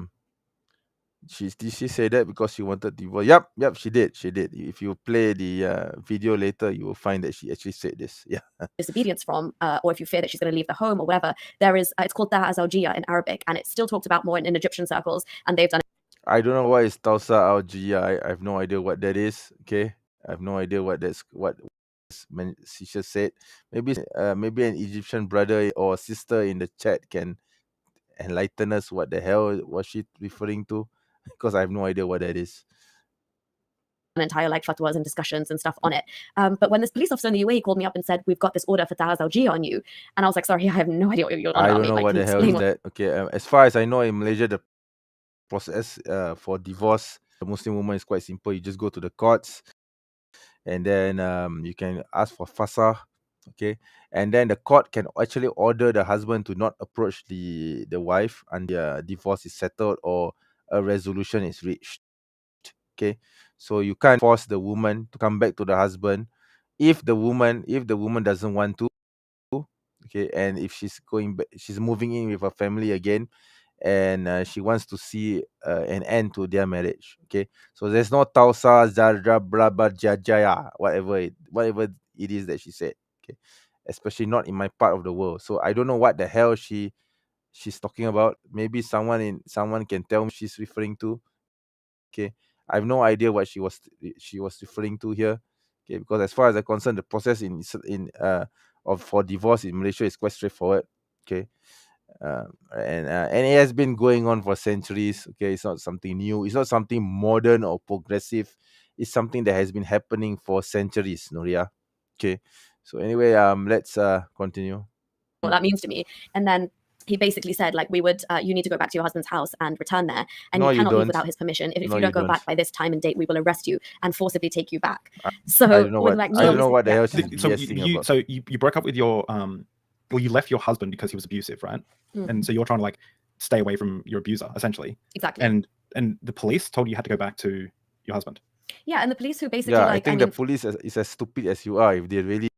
Did she say that because she wanted divorce? Yep, she did. If you play the video later, you will find that she actually said this. Yeah. Disobedience from, or if you fear that she's going to leave the home or whatever, there is, it's called ta'a zawjiyya in Arabic, and it's still talked about more in Egyptian circles, and they've done I don't know what is Tausa al-Jiyya. I have no idea what that is. Okay, I have no idea what Sisha said. Maybe an Egyptian brother or sister in the chat can enlighten us what the hell was she referring to, because I have no idea what that is. an entire like fatwas and discussions and stuff on it. But when this police officer in the UAE called me up and said, "We've got this order for ta'a zawjiyya on you," and I was like, "Sorry, I have no idea what you're on I about." don't know Like, what can the you hell explain is that. Okay, as far as I know, in Malaysia, the process for divorce, the Muslim woman is quite simple. You just go to the courts, and then you can ask for fasah. Okay, and then the court can actually order the husband to not approach the wife, and the divorce is settled or a resolution is reached. Okay, so you can't force the woman to come back to the husband if the woman doesn't want to. Okay, and if she's moving in with her family again, and she wants to see an end to their marriage. Okay, so there's no tausa zarra braba jajaya, whatever it is that she said. Okay, especially not in my part of the world. So I don't know what the hell she's talking about. Maybe someone can tell me she's referring to. Okay, I have no idea what she was referring to here. Okay, because as far as I'm concerned, the process for divorce in Malaysia is quite straightforward. Okay, and it has been going on for centuries. Okay, it's not something new. It's not something modern or progressive. It's something that has been happening for centuries, Nuriyah. Okay, so anyway, let's continue. what that means to me. And then he basically said, like, we would, you need to go back to your husband's house and return there, and No, you you cannot leave don't. without his permission. If No, you you don't go don't. back by this time and date, we will arrest you and forcibly take you back. I So don't know with what like I don't know what the yeah. hell she's So BSing about. you broke up with your well, you left your husband because he was abusive, right? And so you're trying to like stay away from your abuser, essentially. Exactly. And the police told you had to go back to your husband. Yeah, and the police who basically Yeah, like, I think the police is as stupid as you are if they really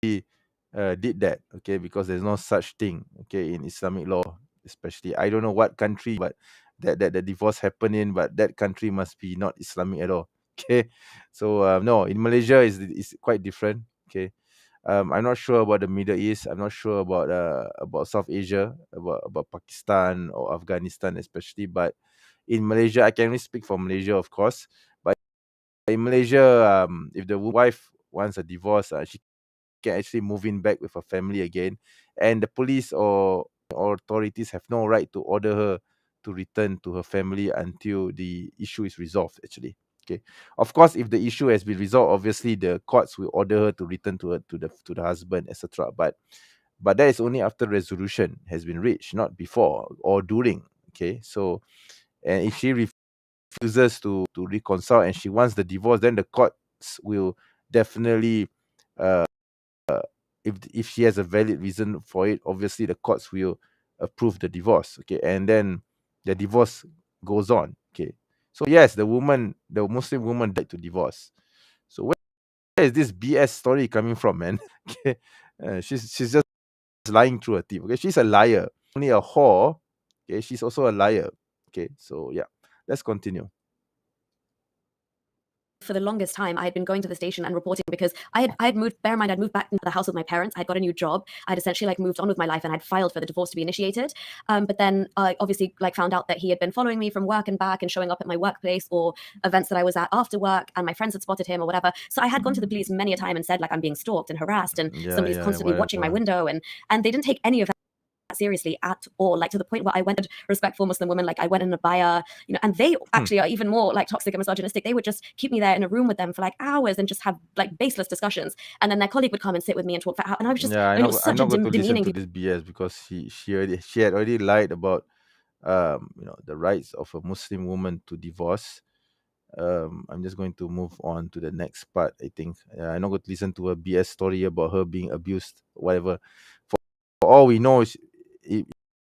did that. Okay, because there's no such thing. Okay, in Islamic law, especially. I don't know what country, but that the divorce happened in, but that country must be not Islamic at all. Okay, so no, in Malaysia is quite different. Okay, I'm not sure about the Middle East. I'm not sure about South Asia, about Pakistan or Afghanistan especially. But in Malaysia, I can only speak for Malaysia, of course. But in Malaysia, if the wife wants a divorce, she can actually move in back with her family again, and the police or authorities have no right to order her to return to her family until the issue is resolved. Actually, okay. Of course, if the issue has been resolved, obviously the courts will order her to return to the husband, etc. But that is only after resolution has been reached, not before or during. Okay, so and if she refuses to reconcile and she wants the divorce, then the courts will definitely if she has a valid reason for it, obviously the courts will approve the divorce. Okay, and then the divorce goes on. Okay, so yes, the Muslim woman died to divorce. So where is this BS story coming from, man? Okay, she's just lying through her teeth. Okay, she's a liar. Only a whore. Okay, she's also a liar. Okay, so yeah, let's continue. For the longest time, I had been going to the station and reporting because I had moved. Bear in mind, I'd moved back into the house with my parents. I'd got a new job. I'd essentially like moved on with my life, and I'd filed for the divorce to be initiated. But then I obviously like found out that he had been following me from work and back and showing up at my workplace or events that I was at after work, and my friends had spotted him or whatever. So I had gone to the police many a time and said like I'm being stalked and harassed, and somebody's constantly watching my window, and they didn't take any of that seriously at all, like to the point where I went respectful Muslim women, like I went in a abaya, and they actually are even more like toxic and misogynistic. They would just keep me there in a room with them for like hours and just have like baseless discussions, and then their colleague would come and sit with me and talk for hours, and I was just, I'm it was not such a going to listen demeaning to this BS because she had already lied about the rights of a Muslim woman to divorce. I'm just going to move on to the next part. I think I'm not going to listen to a BS story about her being abused, whatever. For all we know, it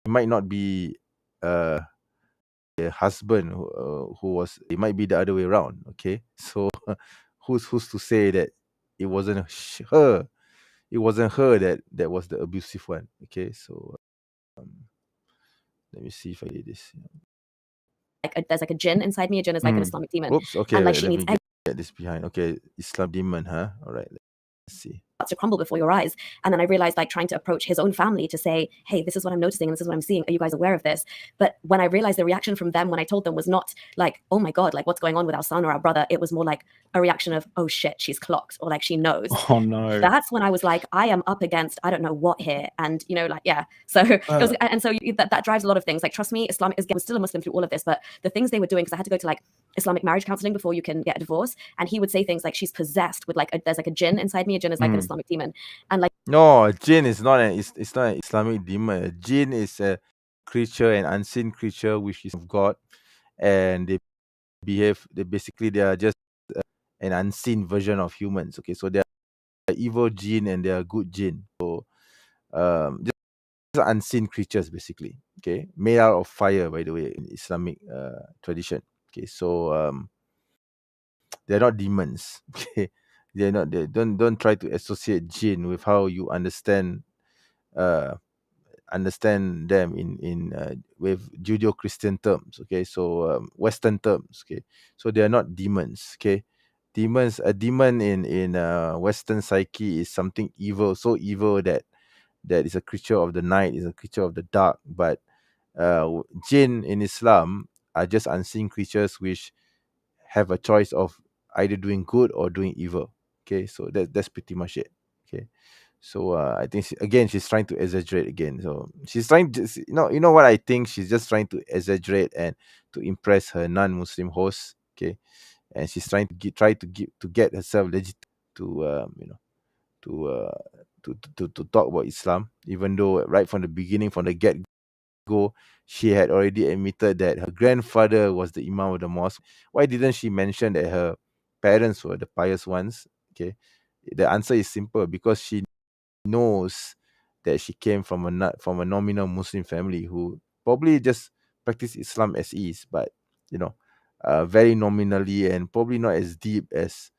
might not be a husband who was. It might be the other way around. Okay, so who's to say that it wasn't her? it wasn't her that was the abusive one. Okay, so let me see if I did this. There's like a jinn inside me. A jinn is like an Islamic demon. Oops. Okay, and like let she me needs get this behind. Okay, Islam demon, huh? All right, let's see. to crumble before your eyes. And then I realized, like, trying to approach his own family to say, hey, this is what I'm noticing and this is what I'm seeing. Are you guys aware of this? But when I realized the reaction from them when I told them was not like, oh my God, like what's going on with our son or our brother? It was more like a reaction of, oh shit, she's clocked, or like she knows. Oh no. That's when I was like, I am up against I don't know what here. And you know, like, yeah. So it was, and so that drives a lot of things. Like, trust me, Islam was still a Muslim through all of this, but the things they were doing, because I had to go to like Islamic marriage counseling before you can get a divorce, and he would say things like she's possessed with like there's like a jinn inside me. A jinn is like an Islamic demon, and like no, a jinn is not it's not an Islamic demon. A jinn is a creature, an unseen creature which is of God, and they basically they are just an unseen version of humans. Okay, so they are evil jinn and they are good jinn. So just unseen creatures basically. Okay, made out of fire, by the way, in Islamic tradition. Okay, so they're not demons. Okay, they're not. They don't try to associate jinn with how you understand them in with Judeo-Christian terms. Okay, so Western terms. Okay, so they are not demons. Okay, a demon in Western psyche is something evil, so evil that is a creature of the night, is a creature of the dark. But jinn in Islam are just unseen creatures which have a choice of either doing good or doing evil. Okay, so that's pretty much it. Okay, so I think she's trying to exaggerate again. So she's trying to, you know what I think, she's just trying to exaggerate and to impress her non-Muslim hosts. Okay, and she's trying to get herself legit to to talk about Islam, even though right from the beginning, from the get go, she had already admitted that her grandfather was the imam of the mosque. Why didn't she mention that her parents were the pious ones? Okay, the answer is simple, because she knows that she came from from a nominal Muslim family who probably just practice Islam as is, but you know, very nominally, and probably not as deep as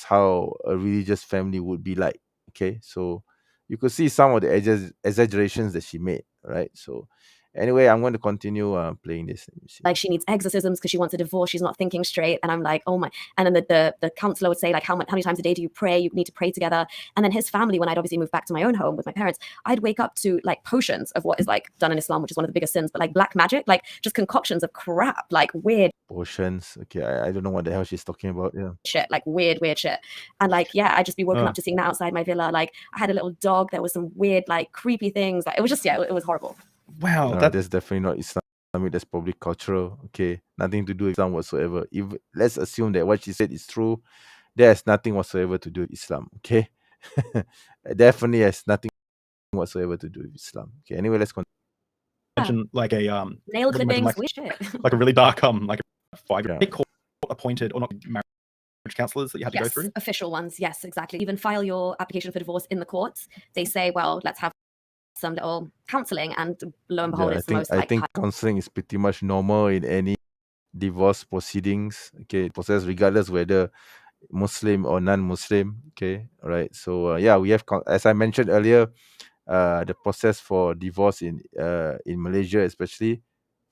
how a religious family would be like. Okay, so you could see some of the exaggerations that she made, right? So anyway, I'm going to continue playing this. Let me see. like she needs exorcisms because she wants a divorce, she's not thinking straight. And I'm like, oh my. And then the counselor would say, like, how many times a day do you pray? You need to pray together. And then his family, when I'd obviously moved back to my own home with my parents, I'd wake up to like potions of what is like done in Islam, which is one of the biggest sins, but like black magic, like just concoctions of crap, like weird Potions. Okay, I don't know what the hell she's talking about. Yeah, shit, like weird shit. And like, yeah, I'd just be woken up to seeing that outside my villa. Like, I had a little dog. There was some weird, like, creepy things. Like, it was just, yeah, it was horrible. Wow, that's definitely not Islamic. That's probably cultural. Okay, nothing to do with Islam whatsoever. If let's assume that what she said is true, there's nothing whatsoever to do with Islam. Okay, definitely has nothing whatsoever to do with Islam. Okay, anyway, let's continue. Imagine like a nail clippings, like, weird shit. like a really dark like a 5 Yeah. court appointed or not marriage counselors that you had to go through. Official ones, yes, exactly. Even file your application for divorce in the courts. They say, well, let's have some little counseling, and lo and behold, Yeah, it's the most I like think counseling is pretty much normal in any divorce proceedings. Okay, process regardless whether Muslim or non-Muslim. Okay, all right. So yeah, we have as I mentioned earlier, the process for divorce in Malaysia, especially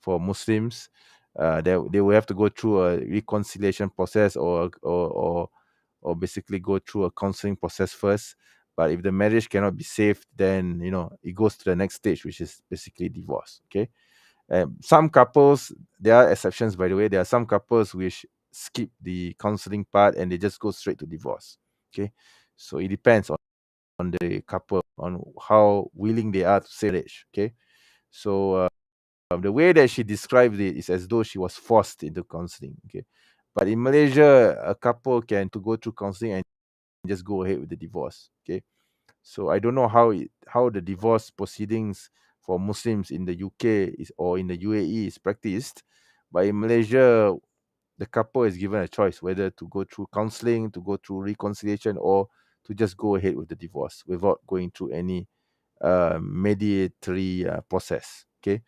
for Muslims, they will have to go through a reconciliation process or basically go through a counseling process first. But if the marriage cannot be saved, then it goes to the next stage, which is basically divorce. Okay. Some couples, there are exceptions, by the way. There are some couples which skip the counseling part and they just go straight to divorce. Okay, so it depends on the couple, on how willing they are to save marriage. Okay, so the way that she described it is as though she was forced into counseling. Okay, but in Malaysia, a couple can to go through counseling and just go ahead with the divorce. Okay, so I don't know how the divorce proceedings for Muslims in the UK or in the UAE is practiced, but in Malaysia, the couple is given a choice whether to go through counseling, to go through reconciliation, or to just go ahead with the divorce without going through any mediatory process. Okay,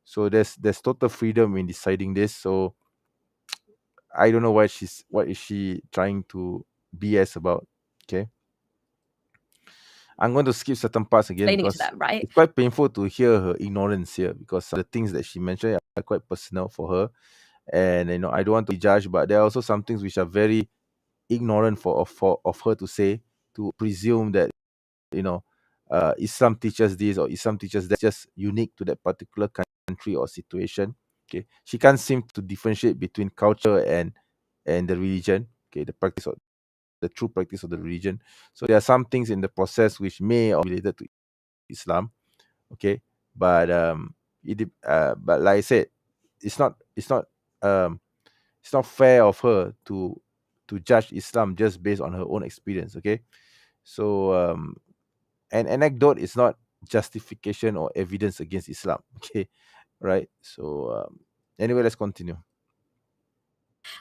so there's total freedom in deciding this. So I don't know what is she trying to BS about. Okay. I'm going to skip certain parts again explaining it to because them, right? it's quite painful to hear her ignorance here, because the things that she mentioned are quite personal for her. And I don't want to judge, but there are also some things which are very ignorant of her to say, to presume that Islam teaches this or Islam teaches that, just unique to that particular country or situation. Okay, she can't seem to differentiate between culture and the religion. Okay, the true practice of the religion. So there are some things in the process which may or related to Islam. Okay, but but like I said, it's not um it's not fair of her to judge Islam just based on her own experience. Okay, so an anecdote is not justification or evidence against Islam. Okay, right? So anyway, let's continue.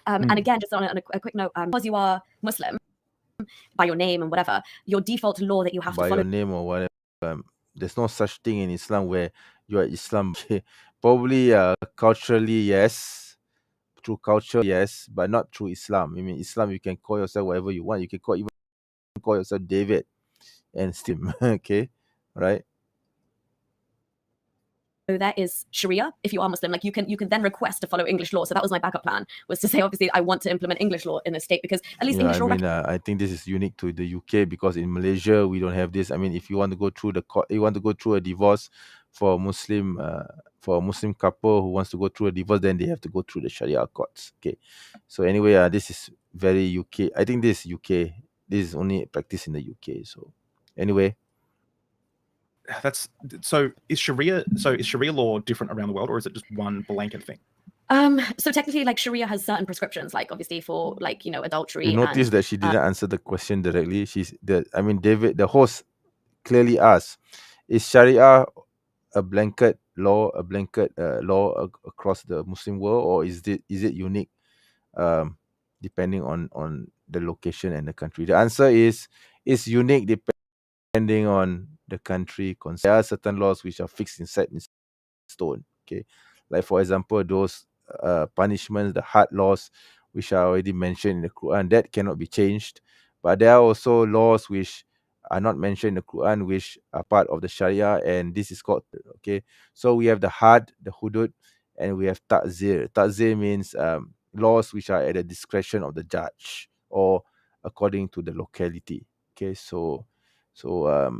And again, just on a quick note, because you are Muslim by your name and whatever, your default law that you have to By follow your name or whatever, there's no such thing in Islam where you are Islam. Okay, probably culturally, yes. Through culture, yes, but not through Islam. I mean, Islam, you can call yourself whatever you want. You can even call yourself David and still okay, right? that is Sharia. If you are Muslim, like you can then request to follow English law. So that was my backup plan, was to say, obviously, I want to implement English law in this state, because at least Yeah, English I law mean, I think this is unique to the UK, because in Malaysia we don't have this. I mean, if you want to go through you want to go through a divorce for a Muslim couple who wants to go through a divorce, then they have to go through the Sharia courts. Okay, so anyway, this is very UK. I think this is UK. This is only practiced in the UK. So anyway, That's so. Is Sharia law different around the world, or is it just one blanket thing? So technically, like, Sharia has certain prescriptions, like obviously for, like, adultery. you notice that she didn't answer the question directly. David, the host, clearly asked, is Sharia a blanket law, across the Muslim world, or is it unique, um, depending on the location and the country? The answer is unique depending on the country. There are certain laws which are fixed in stone. Okay, like for example, those punishments, the hard laws, which are already mentioned in the Quran, that cannot be changed. But there are also laws which are not mentioned in the Quran, which are part of the Sharia, and this is called, okay. So we have the had, the hudud, and we have ta'zir. Ta'zir means laws which are at the discretion of the judge or according to the locality. Okay, so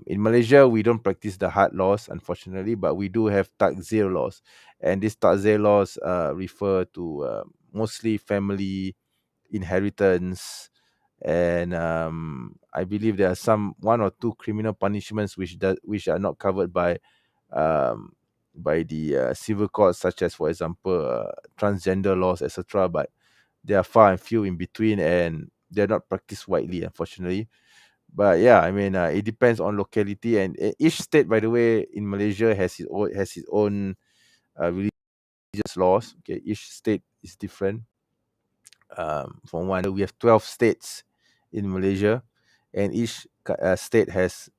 in Malaysia, we don't practice the hard laws, unfortunately, but we do have takzir laws, and these takzir laws refer to mostly family inheritance, and I believe there are one or two criminal punishments which are not covered um, by the civil courts, such as, for example, transgender laws, etc. But they are far and few in between, and they're not practiced widely, unfortunately. But yeah, I mean, it depends on locality, and each state, by the way, in Malaysia has its own religious laws. Okay, each state is different. For one, we have 12 states in Malaysia, and each state has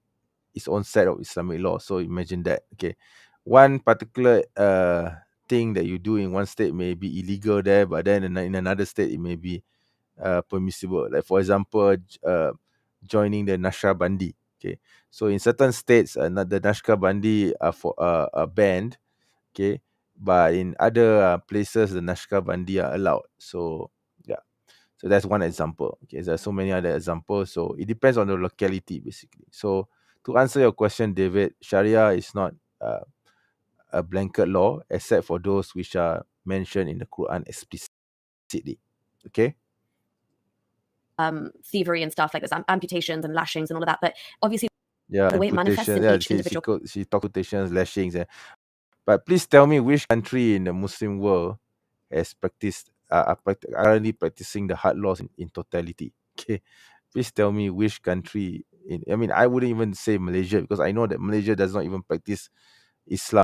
its own set of Islamic law. So imagine that. Okay, one particular thing that you do in one state may be illegal there, but then in another state it may be permissible. Like for example, joining the Naqshbandi. Okay, so in certain states, the Naqshbandi are banned. Okay, but in other places, the Naqshbandi are allowed. So yeah, so that's one example. Okay, there are so many other examples. So it depends on the locality, basically. So to answer your question, David, Sharia is not a blanket law, except for those which are mentioned in the Quran explicitly. Okay. Thievery and stuff like this, amputations and lashings and all of that. But obviously, Yeah, the way it manifests amputation. in Yeah, each individual she talked amputations, lashings. But please tell me which country in the Muslim world has currently practicing the hard laws in totality. Okay, please tell me which country. I mean, I wouldn't even say Malaysia, because I know that Malaysia does not even practice Islam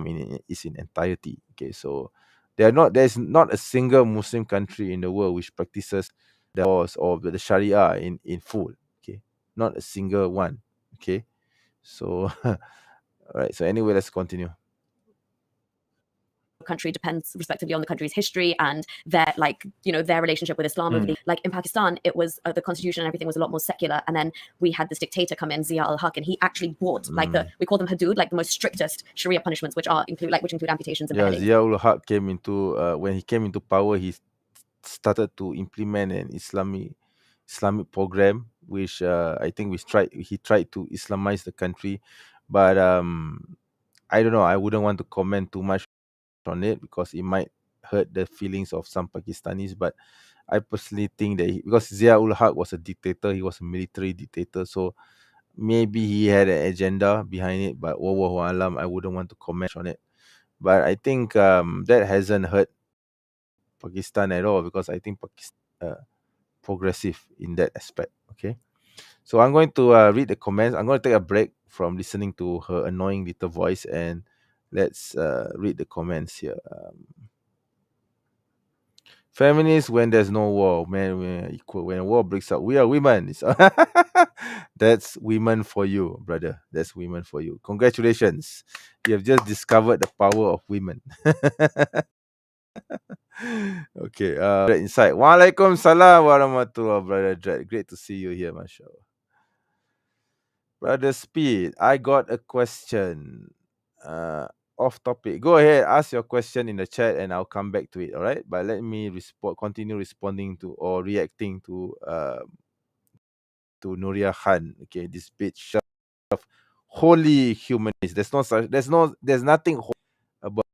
in its entirety. Okay, so there's not a single Muslim country in the world which practices the laws or the Sharia in full. Okay, not a single one. Okay, so all right. So anyway, let's continue. country depends respectively on the country's history and their their relationship with Islam. Like in Pakistan, it was the constitution and everything was a lot more secular, and then we had this dictator come in, Zia al-Haq, and he actually brought we call them hudud, like the most strictest Sharia punishments, which include amputations and beheadings. Zia ul-Haq came into when he came into power, he started to implement an Islamic program, which I think he tried to Islamize the country, but I don't know. I wouldn't want to comment too much on it because it might hurt the feelings of some Pakistanis. But I personally think that because Zia ul Haq was a dictator, he was a military dictator, so maybe he had an agenda behind it. But wallahu alam, I wouldn't want to comment on it. But I think that hasn't hurt Pakistan at all because I think Pakistan progressive in that aspect. Okay. So I'm going to read the comments. I'm going to take a break from listening to her annoying little voice and let's read the comments here. Feminists when there's no war, man, we're equal. When a war breaks out, we are women. That's women for you, brother. That's women for you. Congratulations. You have just discovered the power of women. Okay. Inside. Waalaikum salam warahmatullah, brother Dread. Great to see you here, mashallah. Brother Speed, I got a question. Off topic. Go ahead, ask your question in the chat and I'll come back to it, all right? But let me continue responding to or reacting to Nuriyah Khan. Okay, this bitch of holy humanist. There's nothing about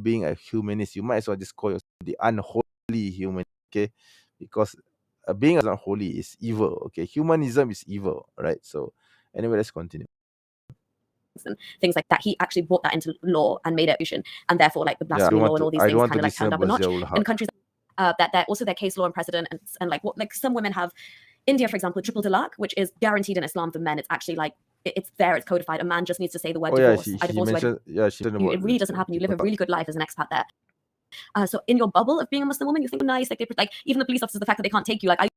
being a humanist. You might as well just call yourself the unholy humanist, okay? Because being unholy is evil, okay? Humanism is evil, right? So anyway, let's continue. And things like that. He actually brought that into law and made it, and therefore like the blasphemy law and all these things kind of like turned up a notch in countries that they're also their case law and precedent and like what like some women have. India, for example, triple talaq, which is guaranteed in Islam for men. It's actually like it's there, it's codified. A man just needs to say the word divorce. I divorce you. It really doesn't happen. You live a really good life as an expat there. So in your bubble of being a Muslim woman, you think nice, like even the police officers, the fact that they can't take you, like I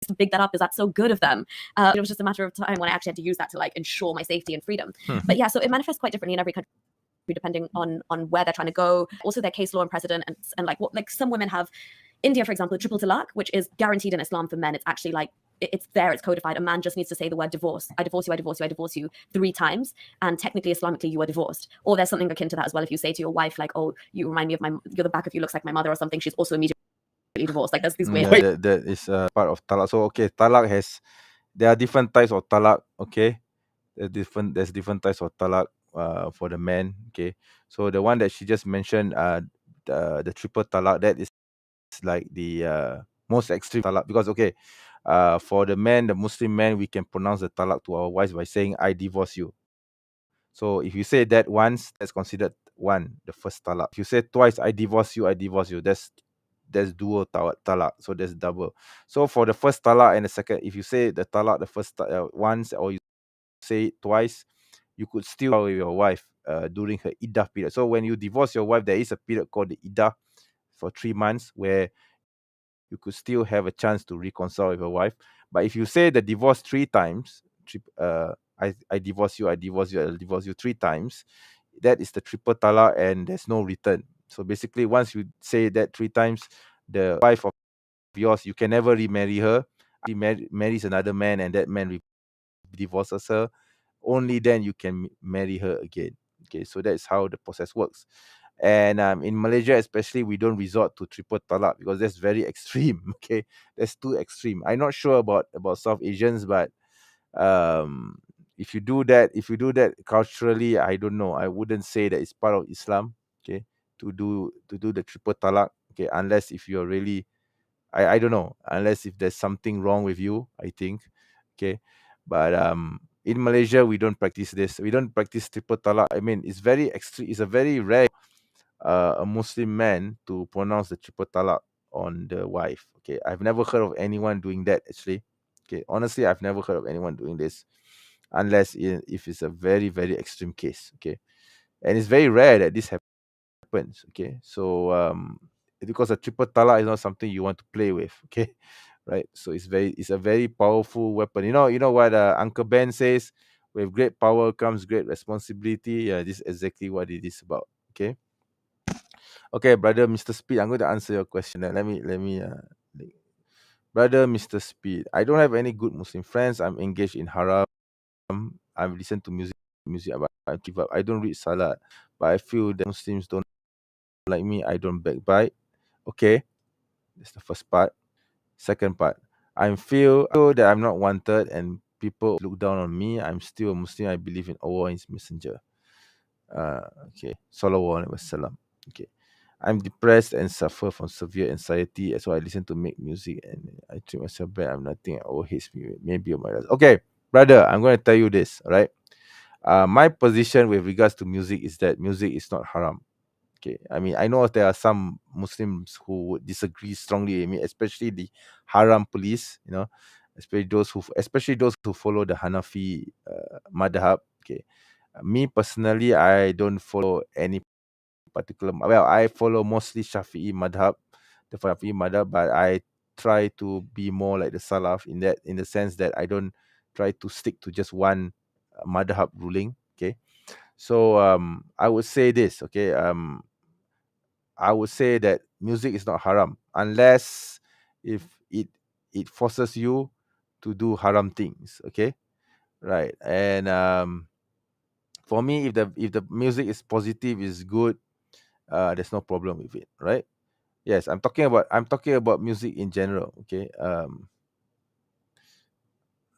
to big that up is that so good of them. It was just a matter of time when I actually had to use that to like ensure my safety and freedom. But yeah, so it manifests quite differently in every country depending on where they're trying to go. Also their case law and precedent and like what like some women have. India, for example, triple talaq, which is guaranteed in Islam for men. It's actually like it's there, it's codified. A man just needs to say the word divorce. I divorce you, I divorce you, I divorce you 3 times, and technically, Islamically, you are divorced. Or there's something akin to that as well. If you say to your wife, like, "Oh, you remind me of you're the back of you looks like my mother" or something, she's also immediately divorced. Like there's these weird. Yeah, that is part of talaq. So okay, talaq there are different types of talaq. Okay, there's different types of talaq for the men. Okay, so the one that she just mentioned, the triple talaq, that is like the most extreme talaq because okay, for the men, the Muslim men, we can pronounce the talaq to our wives by saying "I divorce you." So if you say that once, that's considered the first talaq. If you say twice, "I divorce you," that's dual talaq. So that's double. So for the first talaq and the second, if you say the talaq the first once or you say it twice, you could still with your wife during her iddah period. So when you divorce your wife, there is a period called the iddah for 3 months where you could still have a chance to reconcile with your wife. But if you say the divorce 3 times, I divorce you, I divorce you, I divorce you 3 times, that is the triple talaq and there's no return. So basically, once you say that 3 times, the wife of yours, you can never remarry her. She marries another man and that man divorces her. Only then you can marry her again. Okay, so that's how the process works. And in Malaysia, especially, we don't resort to triple talaq because that's very extreme. Okay, that's too extreme. I'm not sure about South Asians, but if you do that culturally, I don't know. I wouldn't say that it's part of Islam. Okay, to do the triple talaq. Okay, unless if you're really, I don't know. Unless if there's something wrong with you, I think. Okay, but in Malaysia, we don't practice this. We don't practice triple talaq. I mean, it's very extreme. It's a very rare a Muslim man to pronounce the triple talaq on the wife. Okay, I've never heard of anyone doing that actually. Okay, honestly, I've never heard of anyone doing this, unless if it's a very very extreme case. Okay, and it's very rare that this happens. Okay, so because a triple talaq is not something you want to play with. Okay, right? So it's a very powerful weapon. You know what Uncle Ben says: with great power comes great responsibility. Yeah, this is exactly what it is about. Okay. Okay, brother, Mr. Speed, I'm going to answer your question. Let me brother, Mr. Speed, I don't have any good Muslim friends. I'm engaged in haram. I've listened to music, but I give up. I don't read Salat, but I feel that Muslims don't like me. I don't backbite. Okay, that's the first part. Second part, I feel that I'm not wanted and people look down on me. I'm still a Muslim. I believe in Allah and His Messenger. Okay, Sallallahu Alaihi Wasallam. Okay, I'm depressed and suffer from severe anxiety. So I listen to make music and I treat myself bad. I'm nothing. Allah hates me. Maybe on my life. Okay, brother, I'm going to tell you this. All right. My position with regards to music is that music is not haram. Okay, I mean, I know there are some Muslims who would disagree strongly with me, especially the haram police. Especially those who follow the Hanafi madhab. Okay, me personally, I don't follow any particular. Well, I follow mostly Shafi'i madhab, the Shafi'i madhab, but I try to be more like the Salaf in the sense that I don't try to stick to just one madhab ruling. Okay, so I would say this. Okay, I would say that music is not haram unless if it forces you to do haram things. Okay, right. And for me, if the music is positive, is good, there's no problem with it, right? Yes, I'm talking about music in general. Okay.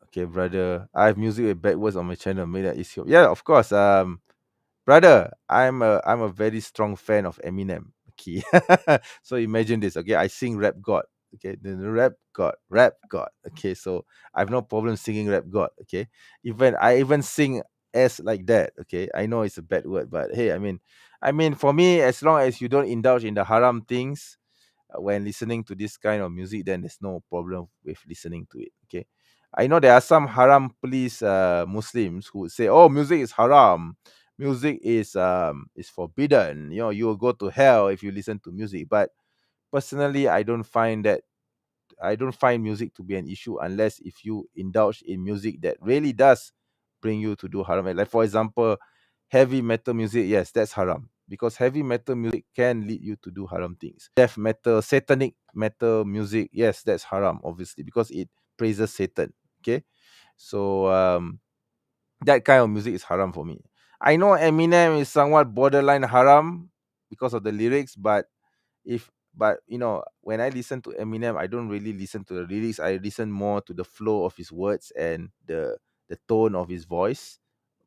Okay, brother. I have music with bad words on my channel. Made that issue. Yeah, of course. Brother, I'm a very strong fan of Eminem. Okay. So imagine this. Okay, I sing Rap God. Okay, the Rap God. Okay, so I have no problem singing Rap God. Okay, I even sing S like that. Okay, I know it's a bad word, but hey, I mean, for me, as long as you don't indulge in the haram things when listening to this kind of music, then there's no problem with listening to it. Okay, I know there are some haram police Muslims who would say, "Oh, music is haram. Music is forbidden. You will go to hell if you listen to music." But personally, I don't find music to be an issue unless if you indulge in music that really does bring you to do haram. Like for example, heavy metal music, yes, that's haram because heavy metal music can lead you to do haram things. Death metal, satanic metal music, yes, that's haram, obviously, because it praises Satan. Okay, so that kind of music is haram for me. I know Eminem is somewhat borderline haram because of the lyrics, if but when I listen to Eminem, I don't really listen to the lyrics. I listen more to the flow of his words and the tone of his voice,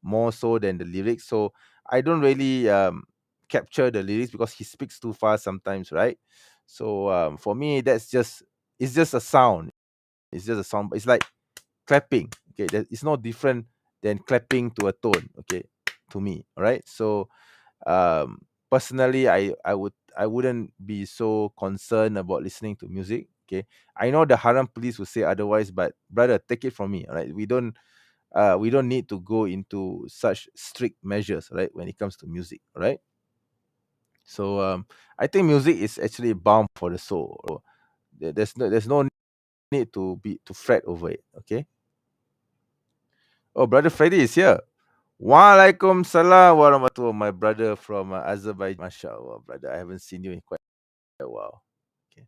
more so than the lyrics. So I don't really capture the lyrics because he speaks too fast sometimes, right? So for me, it's just a sound. It's just a sound. It's like clapping. Okay, it's no different than clapping to a tone. Okay, to me, all right. So personally, I wouldn't be so concerned about listening to music. Okay, I know the haram police will say otherwise, but brother, take it from me. All right, we don't need to go into such strict measures, right, when it comes to music. All right. So I think music is actually balm for the soul. There's no need to fret over it. Okay. Oh, brother Freddy is here. Walaikum salam warahmatullah, my brother from Azerbaijan. MashaAllah, brother. I haven't seen you in quite a while. Okay.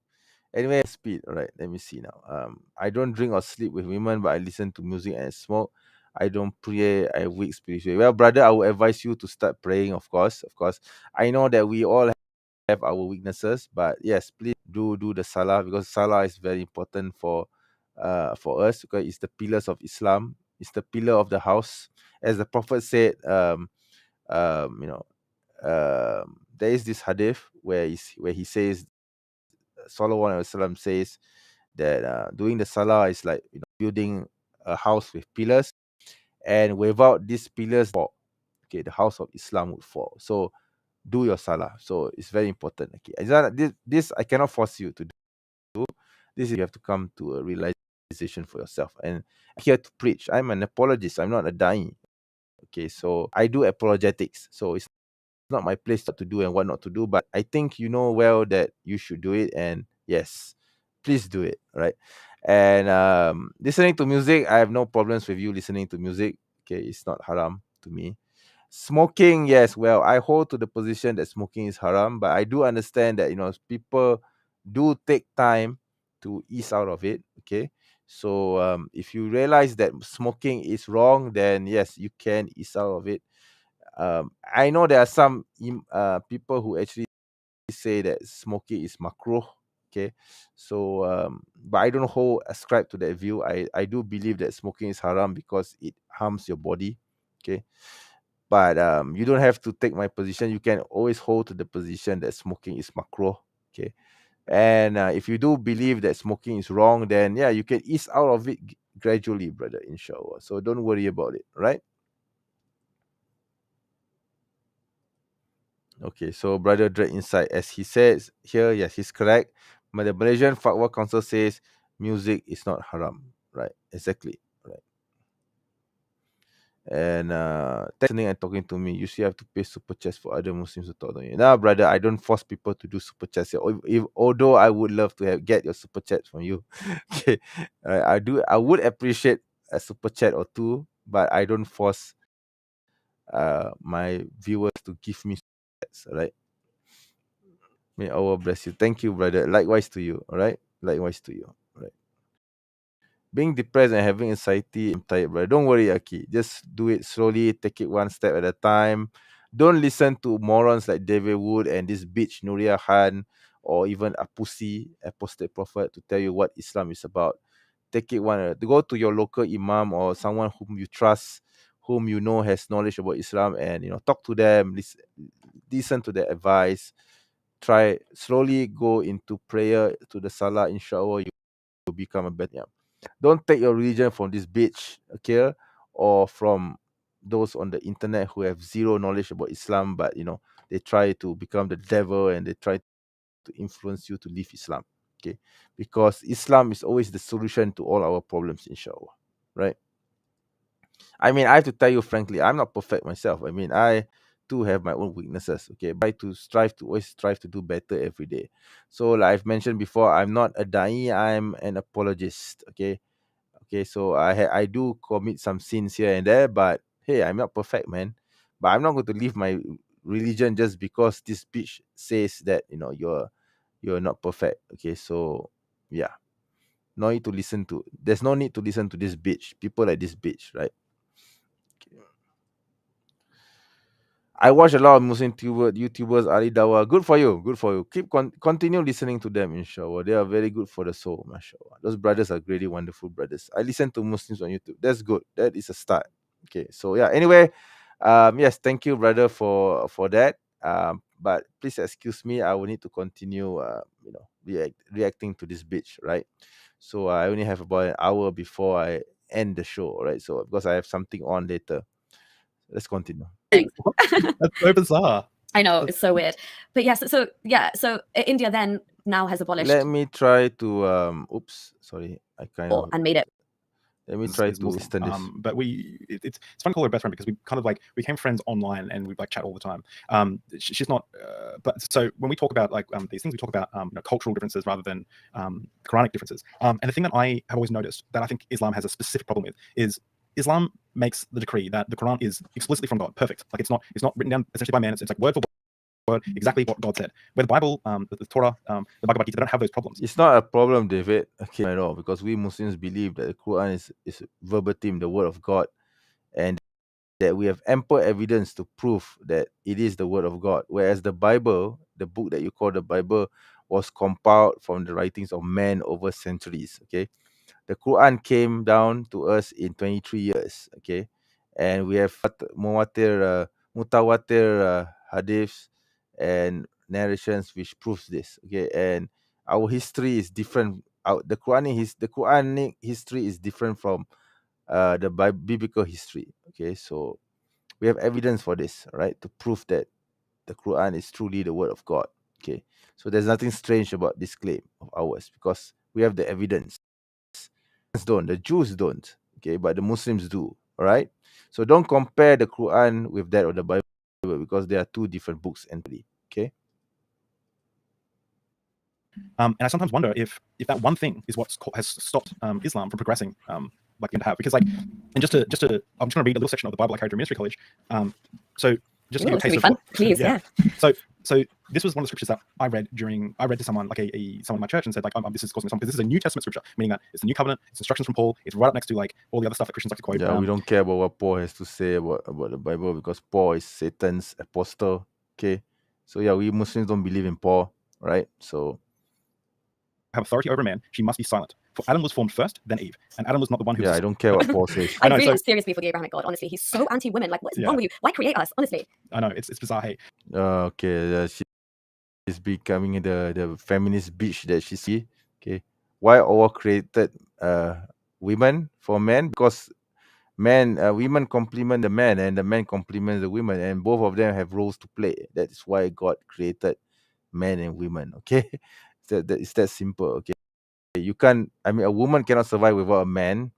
Anyway, speed. All right. Let me see now. I don't drink or sleep with women, but I listen to music and smoke. I don't pray. I weak spiritually. Well, brother, I would advise you to start praying. Of course, of course. I know that we all have our weaknesses, but yes, please do the salah because salah is very important for us because it's the pillars of Islam. It's the pillar of the house, as the Prophet said. Um, you know, there is this hadith where he says, Sallallahu Alaihi Wasallam says that doing the salah is like building a house with pillars, and without these pillars, okay, the house of Islam would fall. So do your salah. So it's very important. Okay, this I cannot force you to do. This you have to come to a realization for yourself. And I'm here to preach. I'm an apologist. I'm not a da'i. Okay, so I do apologetics. So it's not my place what to do and what not to do, but I think you know well that you should do it, and yes, please do it, right? And listening to music, I have no problems with you listening to music. Okay, it's not haram to me. Smoking, yes. Well, I hold to the position that smoking is haram, but I do understand that people do take time to ease out of it. Okay, so if you realize that smoking is wrong, then yes, you can ease out of it. I know there are some people who actually say that smoking is makruh. Okay, so but I don't ascribe to that view. I do believe that smoking is haram because it harms your body. Okay, but you don't have to take my position. You can always hold to the position that smoking is makruh. Okay, and if you do believe that smoking is wrong, then yeah, you can ease out of it gradually, brother, inshallah. So don't worry about it, right? Okay, so brother Dread Insight, as he says here, yes, he's correct. But the Malaysian Fatwa Council says music is not haram, right? Exactly, right. And listening and talking to me, you still have to pay super chats for other Muslims to talk to you. Nah, brother, I don't force people to do super chats here. Although I would love to get your super chats from you. Okay, I would appreciate a super chat or two, but I don't force my viewers to give me super chats. All right. May Allah bless you. Thank you, brother. Likewise to you. All right. Likewise to you. All right. Being depressed and having anxiety, I'm tired, brother. Don't worry, Aki. Just do it slowly. Take it one step at a time. Don't listen to morons like David Wood and this bitch Nuriyah Khan, or even a pussy apostate prophet to tell you what Islam is about. Take it one. Go to your local imam or someone whom you trust, whom you know has knowledge about Islam, and talk to them. Listen to their advice. Try slowly go into prayer to the salah. Inshallah, you will become a better. Don't take your religion from this bitch, okay, or from those on the internet who have zero knowledge about Islam, but they try to become the devil and they try to influence you to leave Islam, okay, because Islam is always the solution to all our problems, inshallah, right? I mean, I have to tell you frankly, I'm not perfect myself. I mean, I too have my own weaknesses. Okay, but I to always strive to do better every day. So, like I've mentioned before, I'm not a da'i, I'm an apologist. Okay. So I do commit some sins here and there, but hey, I'm not perfect, man. But I'm not going to leave my religion just because this bitch says that you're not perfect. Okay, so yeah, no need to listen to. There's no need to listen to this bitch. People like this bitch, right? I watch a lot of Muslim YouTubers, Ali Dawa. Good for you. Good for you. Continue listening to them, inshallah. They are very good for the soul, mashallah. Those brothers are really wonderful brothers. I listen to Muslims on YouTube. That's good. That is a start. Okay. So yeah. Anyway, yes, thank you, brother, for that. But please excuse me. I will need to continue. Reacting to this bitch, right? So I only have about an hour before I end the show, right? So because I have something on later. Let's continue. Thanks. That's so bizarre. I know, it's so weird. But yes, so India then now has abolished Let me try to oops, sorry. I kind of and made it. let me try Is to Muslim. extend this. But it's fun to call her best friend because we kind of like we became friends online and we like chat all the time. She's not, but so when we talk about like these things, we talk about cultural differences rather than Quranic differences. And the thing that I have always noticed that I think Islam has a specific problem with is Islam makes the decree that the Quran is explicitly from God, perfect. Like it's not written down essentially by man. It's like word for word, exactly what God said. Where the Bible, the Torah, the Bhagavad Gita, they don't have those problems. It's not a problem, David, okay, at all, because we Muslims believe that the Quran is verbatim the word of God, and that we have ample evidence to prove that it is the word of God. Whereas the Bible, the book that you call the Bible, was compiled from the writings of men over centuries. Okay. The Quran came down to us in 23 years, okay, and we have mutawatir hadiths and narrations which proves this, okay, and our history is different. The Quranic history is different from the biblical history, okay, so we have evidence for this, right, to prove that the Quran is truly the word of God, okay, so there's nothing strange about this claim of ours because we have the evidence. Don't, the Jews don't, okay, but the Muslims do. All right, so don't compare the Quran with that of the Bible because they are two different books entirely. Okay. And I sometimes wonder if that one thing is what has stopped Islam from progressing like them to have, because like, and just to I'm just going to read a little section of the Bible I carried through ministry college. So just to give a taste of fun. Please, yeah. So this was one of the scriptures that I read to someone, like someone in my church, and said like, this is causing me some, because this is a New Testament scripture, meaning that it's the New Covenant, it's instructions from Paul, it's right up next to like all the other stuff that Christians like to quote. Yeah, we don't care about what Paul has to say about the Bible, because Paul is Satan's apostle. Okay, so yeah, we Muslims don't believe in Paul, right? So have authority over man, she must be silent. For Adam was formed first, then Eve, and Adam was not the one who. Yeah, I don't care what Paul says. I really seriously for the Abrahamic God. Honestly, he's so anti-women. Like, what's wrong with you? Why create us? Honestly, I know it's bizarre. Hey, okay, she's becoming the feminist bitch that she see. Okay, why Allah created women for men? Because women complement the man, and the man complements the women, and both of them have roles to play. That is why God created men and women. Okay, it's that simple. Okay, you can't. I mean, a woman cannot survive without a man,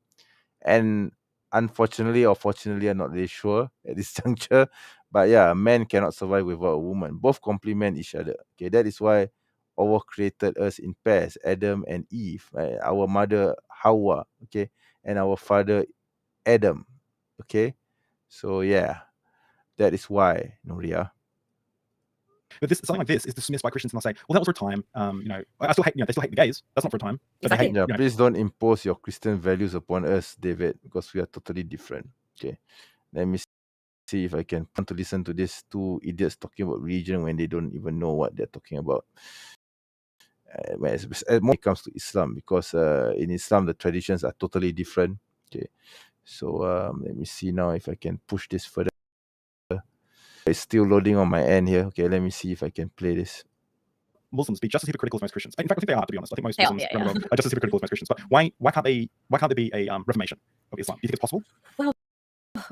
and unfortunately or fortunately, I'm not really sure at this juncture. But yeah, a man cannot survive without a woman. Both complement each other. Okay, that is why Allah created us in pairs, Adam and Eve. Right? Our mother Hawa, okay, and our father Adam. Okay, so yeah, that is why, Nuriyah. But something like this is dismissed by Christians, and they'll say, "Well, that was for a time. I still hate. They still hate the gays. That's not for a time." But exactly. they hate, Yeah, please don't impose your Christian values upon us, David, because we are totally different. Okay, let me see if I can want to listen to these two idiots talking about religion when they don't even know what they're talking about. When it comes to Islam, because in Islam the traditions are totally different. Okay, so let me see now if I can push this further. It's still loading on my end here. Okay, let me see if I can play this. Muslims be just as hypocritical as most Christians. In fact, I think they are, to be honest. I think most They are, Muslims yeah, around the world are just as hypocritical as most Christians. But why can't there be a reformation of Islam? Do you think it's possible? Well,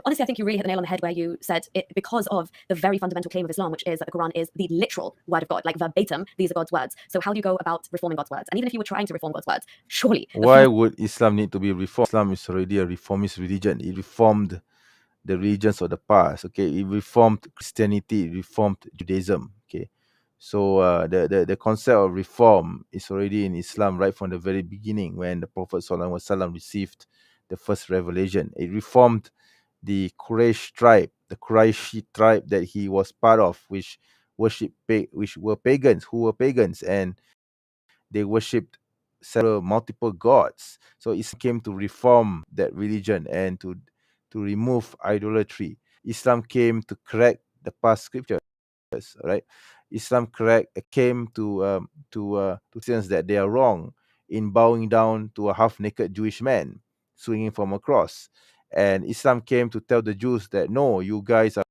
honestly, I think you really hit the nail on the head where you said it, because of the very fundamental claim of Islam, which is that the Quran is the literal word of God, like verbatim, these are God's words. So how do you go about reforming God's words? And even if you were trying to reform God's words, surely why would Islam need to be reformed? Islam is already a reformist religion. It reformed the religions of the past. Okay, it reformed Christianity, it reformed Judaism. Okay, so the concept of reform is already in Islam right from the very beginning, when the Prophet Sallallahu Alaihi Wasallam received the first revelation. It reformed the Quraysh tribe, the Qurayshi tribe that he was part of, which were pagans, and they worshipped multiple gods. So it came to reform that religion and to remove idolatry. Islam came to correct the past scriptures. Right? Islam came to sense that they are wrong in bowing down to a half-naked Jewish man swinging from a cross. And Islam came to tell the Jews that no, you guys are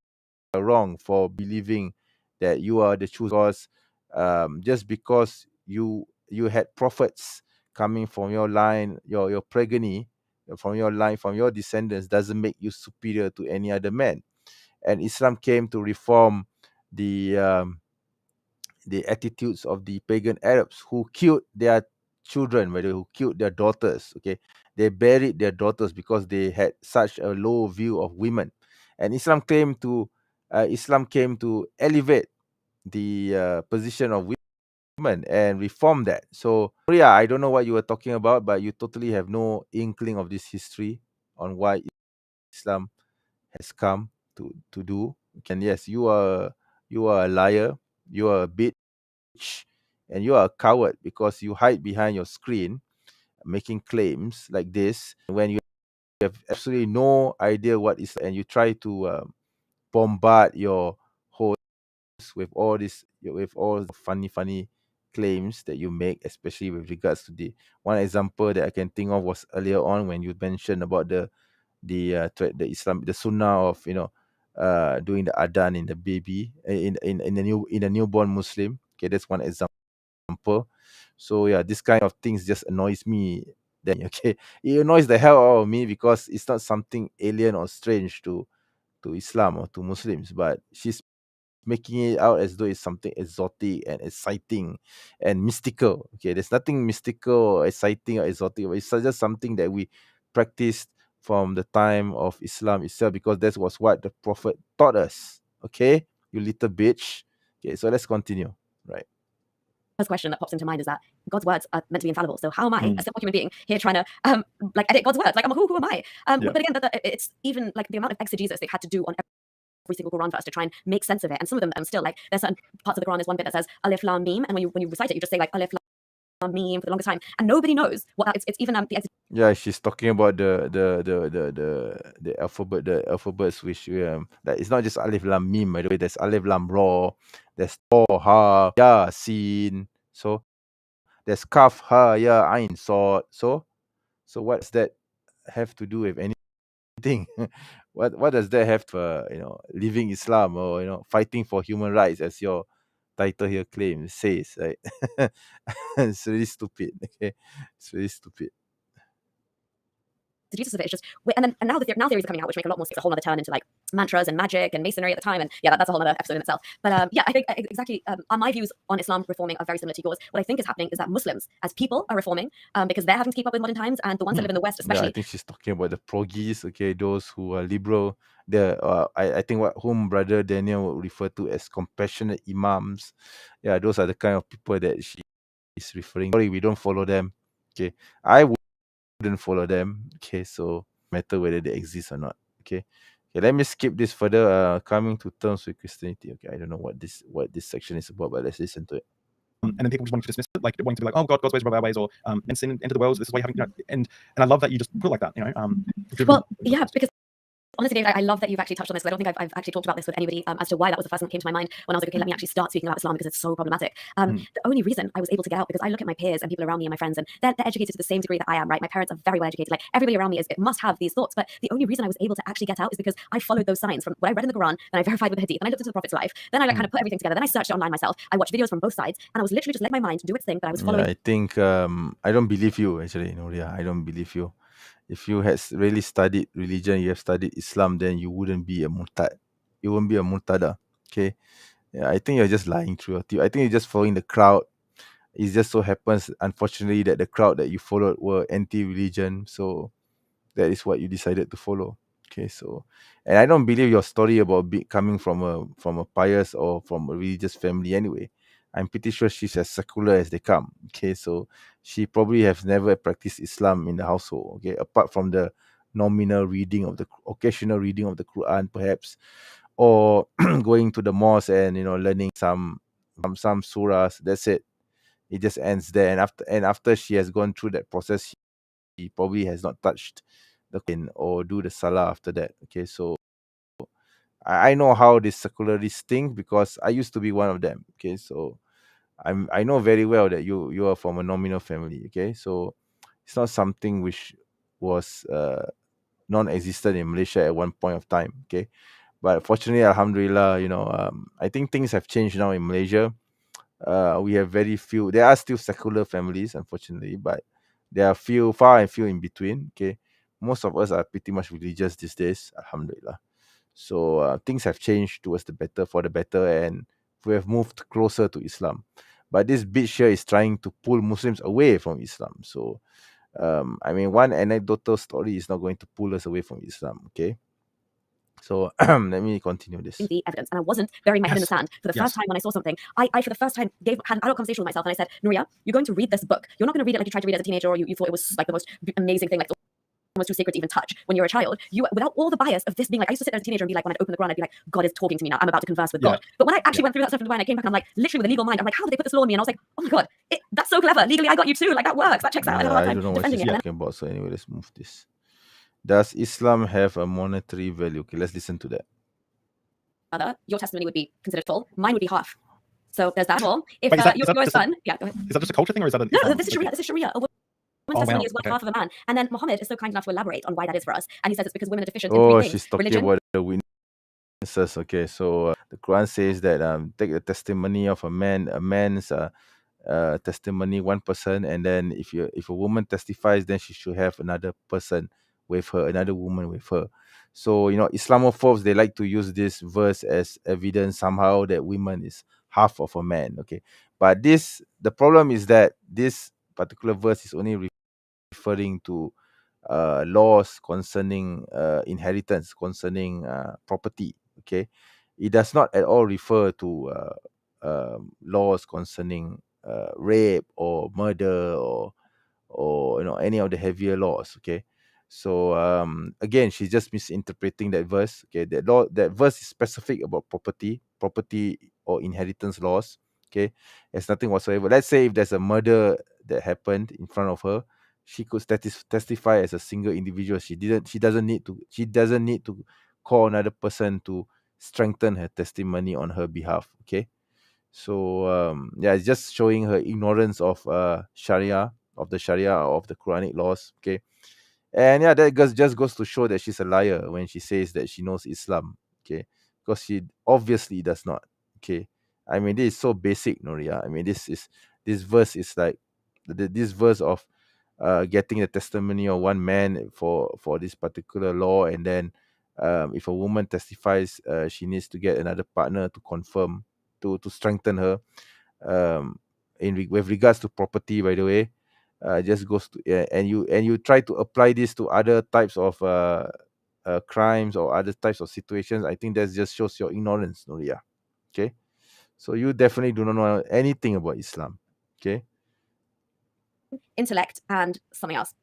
wrong for believing that you are the true, because just because you had prophets coming from your line, your progeny, from your line, from your descendants, doesn't make you superior to any other man. And Islam came to reform the attitudes of the pagan Arabs who killed their children, who killed their daughters. Okay, they buried their daughters because they had such a low view of women. And Islam came to elevate the position of women and reform that. So yeah, I don't know what you were talking about, but you totally have no inkling of this history on why Islam has come to do. And yes, you are a liar, you are a bitch, and you are a coward, because you hide behind your screen making claims like this when you have absolutely no idea what is, and you try to bombard your host with all the funny claims that you make, especially with regards to the one example that I can think of was earlier on when you mentioned about the Islam, the sunnah of doing the adhan in the baby, in a newborn Muslim. Okay, that's one example. So yeah, this kind of things just annoys me. Then okay, it annoys the hell out of me because it's not something alien or strange to Islam or to Muslims, but she's making it out as though it's something exotic and exciting and mystical. Okay, there's nothing mystical or exciting or exotic. It's just something that we practiced from the time of Islam itself, because that was what the Prophet taught us. Okay, you little bitch. Okay, so let's continue. Right. first question that pops into mind is that God's words are meant to be infallible. So how am I, a simple human being, here trying to like edit God's words? Like, who am I? But again, it's even like the amount of exegesis they've had to do on every single Quran verse to try and make sense of it. And some of them still, like, there's certain parts of the Quran, there's one bit that says Alif Lam Mim, and when you recite it, you just say like Alif Lam Mim for the longest time, and nobody knows what that is. It's even the Yeah, she's talking about the alphabets which that it's not just Alif Lam Mim, by the way. There's Alif Lam Ra, there's To Ha Ya Sin, so there's Kaf Ha Ya Ain Sod. So what does that have to do with anything? What does that have to living Islam, or fighting for human rights, as your title here claims says, right? It's really stupid. Okay, it's really stupid. exegesis of it is just, and now theories are coming out which make a lot more sense. A whole other turn into like mantras and magic and masonry at the time, and yeah, that's a whole other episode in itself. But yeah, I think exactly my views on Islam reforming are very similar to yours. What I think is happening is that Muslims as people are reforming because they're having to keep up with modern times, and the ones that live in the West especially. Yeah, I think she's talking about the proggies, okay, those who are liberal. I think whom Brother Daniel would refer to as compassionate imams. Yeah, those are the kind of people that she is referring. Sorry, we don't follow them. Okay, I wouldn't follow them. Okay, so matter whether they exist or not. Okay, let me skip this further. Coming to terms with Christianity. Okay, I don't know what this section is about, but let's listen to it. And then people just wanting to dismiss it, like wanting to be like, oh, God's ways are above our ways, or and sin enter the world. This is why you haven't, and I love that you just put it like that, Well, yeah, because honestly, David, I love that you've actually touched on this. I don't think I've actually talked about this with anybody as to why that was the first thing that came to my mind when I was like, okay, let me actually start speaking about Islam because it's so problematic. The only reason I was able to get out, because I look at my peers and people around me and my friends, and they're educated to the same degree that I am, right? My parents are very well educated. Like, everybody around me must have these thoughts. But the only reason I was able to actually get out is because I followed those signs from what I read in the Quran, then I verified with the Hadith, then I looked into the Prophet's life, then I kind of put everything together, then I searched it online myself, I watched videos from both sides, and I was literally just letting my mind do its thing, but I was following. Yeah, I think I don't believe you, actually, Nuriyah. I don't believe you. If you had really studied religion, you have studied Islam, then you wouldn't be a murtad. You wouldn't be a murtada. Okay. Yeah, I think you're just lying through your teeth. I think you're just following the crowd. It just so happens, unfortunately, that the crowd that you followed were anti-religion. So that is what you decided to follow. Okay, so, and I don't believe your story about coming from a pious or from a religious family anyway. I'm pretty sure she's as secular as they come. Okay, so she probably has never practiced Islam in the household. Okay, apart from the occasional reading of the Quran, perhaps, or going to the mosque and learning some surahs. That's it. It just ends there. And after she has gone through that process, he probably has not touched the Quran or do the salah after that. Okay, so I know how this secularists think because I used to be one of them. Okay, so I know very well that you are from a nominal family. Okay, so it's not something which was non-existent in Malaysia at one point of time. Okay, but fortunately, Alhamdulillah, I think things have changed now in Malaysia. We have very few. There are still secular families, unfortunately, but there are far and few in between. Okay, most of us are pretty much religious these days, Alhamdulillah. So things have changed towards for the better, and we have moved closer to Islam. But this bitch here is trying to pull Muslims away from Islam. So, I mean, one anecdotal story is not going to pull us away from Islam. Okay. So let me continue this. The evidence, and I wasn't burying my head in the sand. For the first time when I saw something, I for the first time had an adult conversation with myself, and I said, Nuriyah, you're going to read this book. You're not going to read it like you tried to read it as a teenager, or you thought it was like the most amazing thing, like almost too sacred to even touch when you're a child. You, without all the bias of this being like, I used to sit there as a teenager and be like, when I'd open the Quran, I'd be like, God is talking to me now. I'm about to converse with God. But when I actually went through that stuff in the Quran, I came back and I'm like, literally with a legal mind, I'm like, how did they put this law on me? And I was like, oh my God, that's so clever. Legally, I got you too. Like, that works. That checks out. Yeah, I don't know what she's talking about. So anyway, let's move this. Does Islam have a monetary value? Okay, let's listen to that. Your testimony would be considered full. Mine would be half. So there's that all. If your son, yeah, go ahead. Is that just a culture thing, or is that no? This is Sharia. This is Sharia. Women's testimony is worth half of a man. And then Muhammad is so kind enough to elaborate on why that is for us. And he says it's because women are deficient in three things. She's talking about the witnesses. Okay, so the Quran says that take the testimony of a man's testimony, one person, and then if a woman testifies, then she should have another person with her, another woman with her. So Islamophobes, they like to use this verse as evidence somehow that women is half of a man. Okay, but the problem is that this particular verse is only referring to laws concerning inheritance, concerning property. Okay, it does not at all refer to laws concerning rape or murder or any of the heavier laws. Okay, so again, she's just misinterpreting that verse. Okay, that verse is specific about property or inheritance laws. Okay, there's nothing whatsoever. Let's say if there's a murder that happened in front of her, she could testify as a single individual. She doesn't need to call another person to strengthen her testimony on her behalf. Okay, so yeah, it's just showing her ignorance of Sharia, of the Quranic laws. Okay, and yeah, that just goes to show that she's a liar when she says that she knows Islam. Okay, because she obviously does not. Okay, I mean, this is so basic, Nuriyah. I mean, this verse is like this verse of getting the testimony of one man for this particular law, and then if a woman testifies, she needs to get another partner to confirm, to strengthen her. With regards to property, by the way, just goes to and you try to apply this to other types of crimes or other types of situations. I think that just shows your ignorance, Nuriyah. Okay, so you definitely do not know anything about Islam. Okay. Intellect and something else.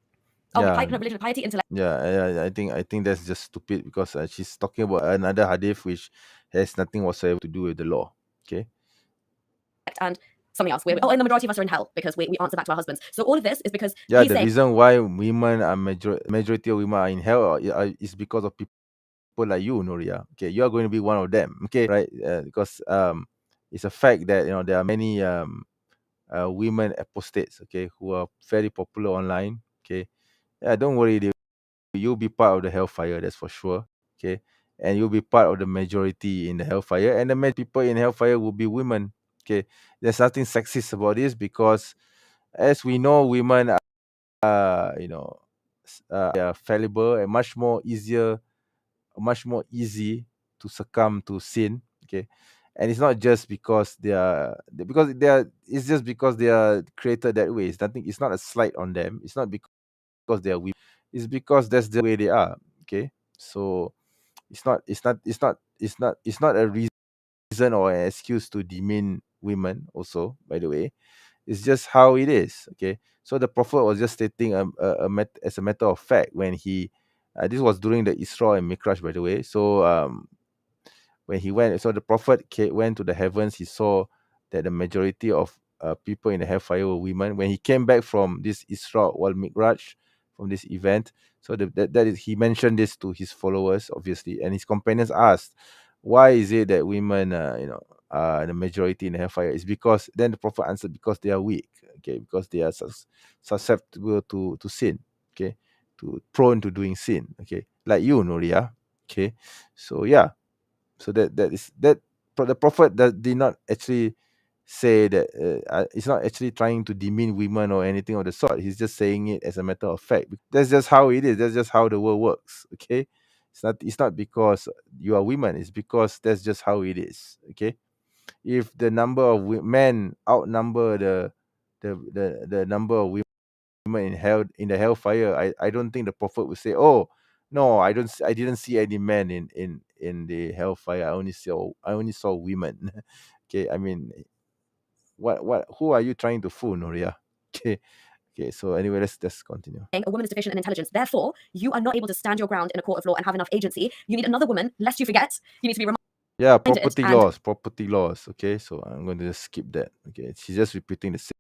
Religion, piety, intellect. Yeah, I think that's just stupid because she's talking about another hadith which has nothing whatsoever to do with the law. Okay. And something else. And the majority of us are in hell because we answer back to our husbands. So all of this is because the reason why women are majority of women are in hell is because of people like you, Nuriyah. Okay, you are going to be one of them. Okay, right? Because it's a fact that there are many women apostates. Okay, who are very popular online. Okay, yeah, don't worry, you'll be part of the hellfire. That's for sure. Okay, and you'll be part of the majority in the hellfire, and the majority people in hellfire will be women. Okay, there's nothing sexist about this because, as we know, women are they are fallible and much more easy to succumb to sin. Okay, and it's not just because it's just because they are created that way. It's not a slight on them. It's not because they are weak. It's because that's the way they are. Okay, so it's not a reason or an excuse to demean women. Also, by the way, it's just how it is. Okay, so the prophet was just stating as a matter of fact when he this was during the Isra and Mikraj, by the way. So when he went, so the prophet went to the heavens, he saw that the majority of people in the hellfire were women. When he came back from this Isra wal Mikraj, from this event, so that is, he mentioned this to his followers, obviously, and his companions asked, why is it that women, the majority in the hellfire? Is because then the prophet answered, because they are weak. Okay, because they are susceptible to sin. Okay, prone to doing sin. Okay, like you, Nuriyah. Okay, so yeah, so the prophet did not actually say that it's not actually trying to demean women or anything of the sort. He's just saying it as a matter of fact. That's just how it is. That's just how the world works. Okay, it's not because you are women. It's because that's just how it is. Okay, if the number of men outnumber the number of women in the hellfire, I don't think the prophet would say, oh no, I didn't see any men in the hellfire. I only saw women. Okay, I mean, who are you trying to fool, Nuriyah? Okay, so anyway, let's continue. A woman is deficient in intelligence, therefore you are not able to stand your ground in a court of law and have enough agency. You need another woman, lest you forget. You need to be reminded. Yeah, property laws. Okay, so I'm going to just skip that. Okay, she's just repeating the same.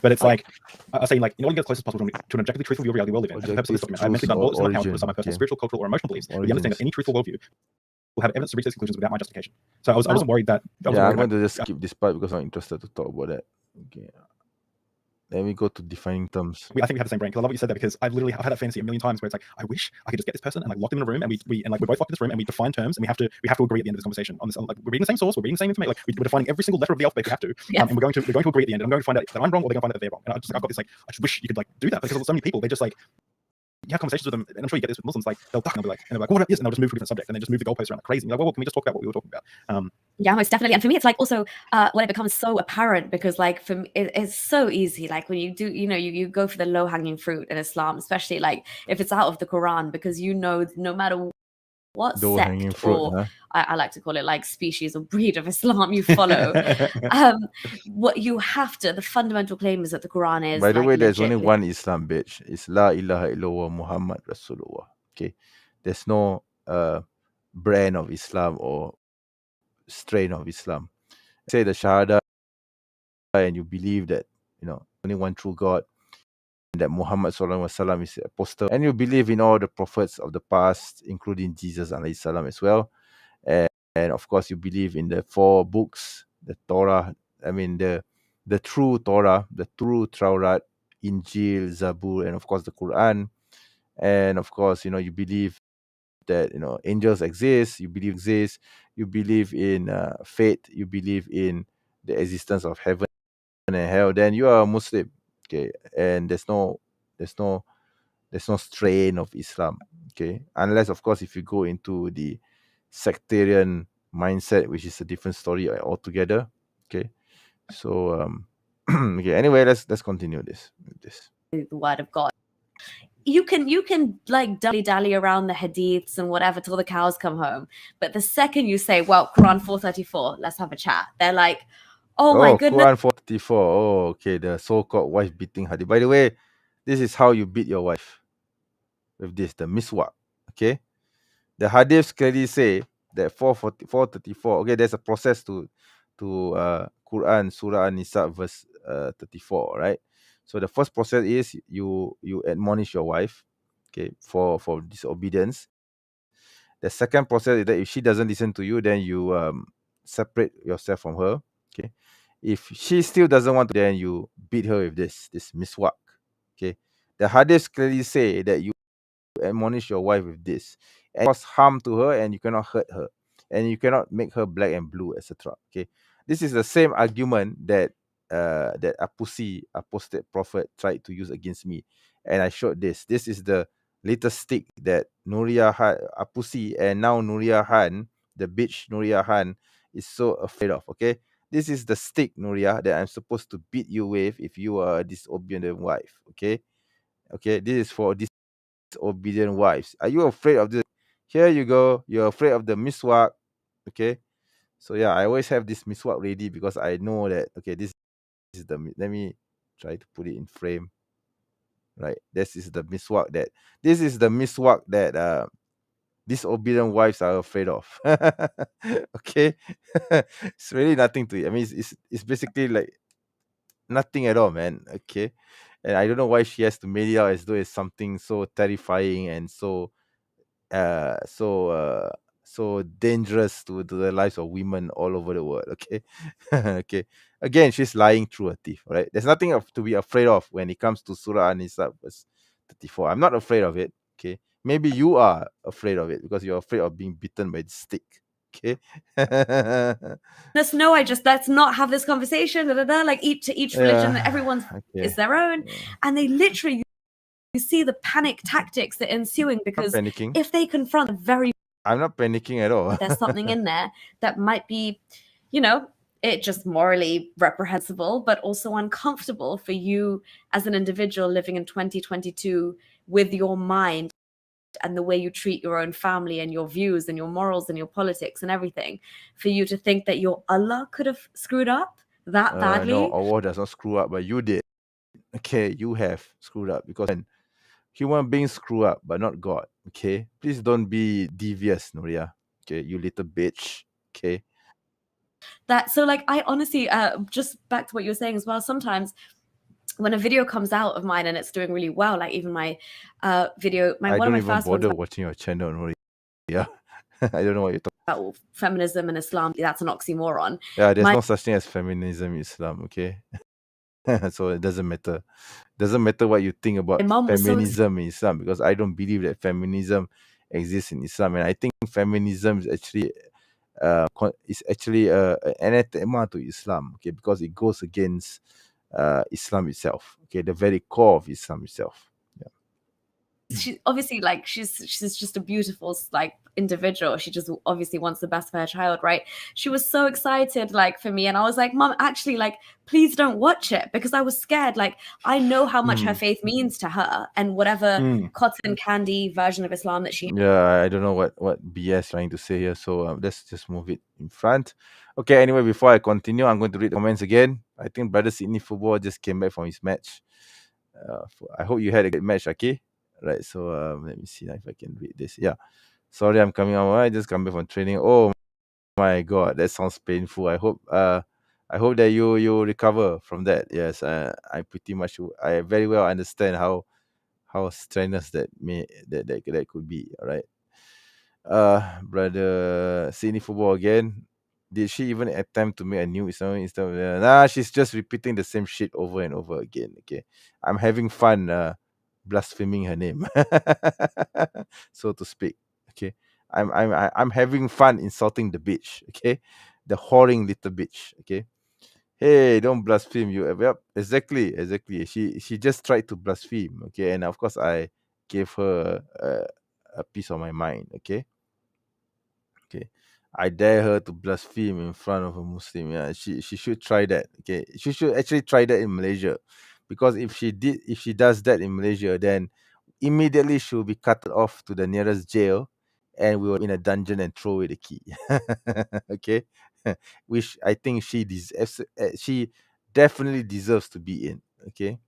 But it's like I was saying, like, in order to get as close as possible to an objectively truthful view of reality we live in, for the purpose of this document, I mentally done bullets in my account to decide my personal, spiritual, cultural, or emotional beliefs. With the understanding that any truthful worldview will have evidence to reach those conclusions without my justification. So I wasn't worried that. I'm going to just skip this part because I'm not interested to talk about that. Okay. Then we go to defining terms. I think we have the same brain, because I love what you said there, because I've literally had that fantasy a million times where it's like, I wish I could just get this person and like lock them in a room, and we're both locked in this room and we define terms, and we have to agree at the end of this conversation on this. Like, we're reading the same source, we're reading the same information, like we're defining every single letter of the alphabet we have to, and we're going to agree at the end. And I'm going to find out that I'm wrong, or they're going to find out that they're wrong. And I've got this like, I just wish you could like do that, because there's so many people, they just like, you have conversations with them, and I'm sure you get this with Muslims, like they'll duck and they'll be like, well, what is? And they'll just move to a different subject, and then just move the goalposts around like crazy. And you're like, well, can we just talk about what we were talking about? Yeah, most definitely. And for me, it's like also when it becomes so apparent, because like for me, it's so easy. Like when you do, you go for the low hanging fruit in Islam, especially like if it's out of the Quran, because no matter what Low hanging sect, fruit, or huh? I like to call it like species or breed of Islam you follow. What you have to, the fundamental claim is that the Quran is By the like way, there's only legit. one Islam, bitch. It's La ilaha illallah Muhammad Rasulullah. Okay. There's no brand of Islam or strain of Islam. Say the Shahada and you believe that, only one true God, and that Muhammad Sallallahu Alaihi Wasallam is the apostle, and you believe in all the prophets of the past, including Jesus Alayhi Salam as well. And of course, you believe in the 4 books, the Torah, the true Torah, the true Taurat, Injil, Zabur, and of course the Quran. And of course, you believe that angels exist, you believe in fate, you believe in the existence of heaven and hell, then you are a Muslim. Okay. And there's no strain of Islam. Okay. Unless of course if you go into the sectarian mindset, which is a different story altogether. Okay. So okay, anyway, let's continue this. The word of God. You can like dally around the hadiths and whatever till the cows come home. But the second you say, well, Quran 434, let's have a chat, they're like, oh my goodness. Quran 434. Oh, okay, the so-called wife beating hadith. By the way, this is how you beat your wife. With this, the miswak. Okay. The hadiths clearly say that 434. Okay, there's a process to Quran Surah An-Nisa verse 34, right? So the first process is you admonish your wife, okay, for disobedience. The second process is that if she doesn't listen to you, then you separate yourself from her. Okay. If she still doesn't want to, then you beat her with this miswak. Okay. The hadiths clearly say that you admonish your wife with this and cause harm to her, and you cannot hurt her, and you cannot make her black and blue, etc. Okay. This is the same argument that apostate prophet tried to use against me, and I showed this. This is the latest stick that Nuriyah Apusi and now Nuriyah Khan, the bitch Nuriyah Khan, is so afraid of. Okay. This is the stick, Nuriyah, that I'm supposed to beat you with if you are a disobedient wife. Okay. Okay. This is for disobedient wives. Are you afraid of this? Here you go. You're afraid of the miswak. Okay. So yeah, I always have this miswak ready because I know that okay, this is let me try to put it in frame. Right. This is the miswak that disobedient wives are afraid of. Okay. It's really nothing to it. I mean it's basically like nothing at all, man. Okay. And I don't know why she has to make it out as though it's something so terrifying and so uh so uh so dangerous to the lives of women all over the world. Okay. Okay. Again, she's lying through her teeth. Right. There's nothing to be afraid of when it comes to Surah An-Nisa verse 34. I'm not afraid of it. Okay. Maybe you are afraid of it because you're afraid of being bitten by the stick. Okay. No, let's not have this conversation. Like each religion, everyone's is their own. Yeah. And they literally, you see the panic tactics that are ensuing because panicking. if they confront the very, I'm not panicking at all. there's something in there that might be, it just morally reprehensible, but also uncomfortable for you as an individual living in 2022 with your mind and the way you treat your own family and your views and your morals and your politics and everything, for you to think that your Allah could have screwed up that badly. No, Allah does not screw up, but you did. Okay, you have screwed up because human beings screw up, but not God. Okay, please don't be devious, Nuriyah. Okay, you little bitch. Okay. So like I honestly, just back to what you were saying as well, sometimes when a video comes out of mine and it's doing really well, like even my video, I one of don't my even first ones bother watching your channel, Nuriyah. I don't know what you're talking about feminism and Islam, that's an oxymoron. Yeah, there's no such thing as feminism in Islam, okay? So it doesn't matter. Doesn't matter what you think about feminism in Islam, because I don't believe that feminism exists in Islam, and I think feminism is actually anathema to Islam, okay, because it goes against Islam itself, okay, the very core of Islam itself. Yeah. she obviously like she's just a beautiful like individual. She just obviously wants the best for her child, right? She was so excited like for me, and I was like, Mom, actually, like, please don't watch it, because I was scared. Like, I know how much her faith means to her, and whatever cotton candy version of Islam that she Yeah, I don't know what BS trying to say here, so let's just move it in front. Okay, anyway, before I continue, I'm going to read the comments again. I think brother Sydney Football just came back from his match. I hope you had a good match, okay? Right, so let me see if I can read this. Yeah, sorry, I'm coming out. I just come back from training. Oh my God, that sounds painful. I hope that you recover from that. Yes, I pretty much I very well understand how strenuous that could be. All right. Brother Sydney Football again. Did she even attempt to make a new Islamic instead of nah, she's just repeating the same shit over and over again. Okay. I'm having fun blaspheming her name. So to speak. Okay. I'm having fun insulting the bitch. Okay. The whoring little bitch. Okay. Hey, don't blaspheme you. Yep, exactly. She just tried to blaspheme. Okay. And of course I gave her a piece of my mind. Okay. I dare her to blaspheme in front of a Muslim. Yeah, she should try that. Okay, she should actually try that in Malaysia, because if she does that in Malaysia, then immediately she'll be cut off to the nearest jail, and we will in a dungeon and throw away the key. Okay, which I think she definitely deserves to be in. Okay.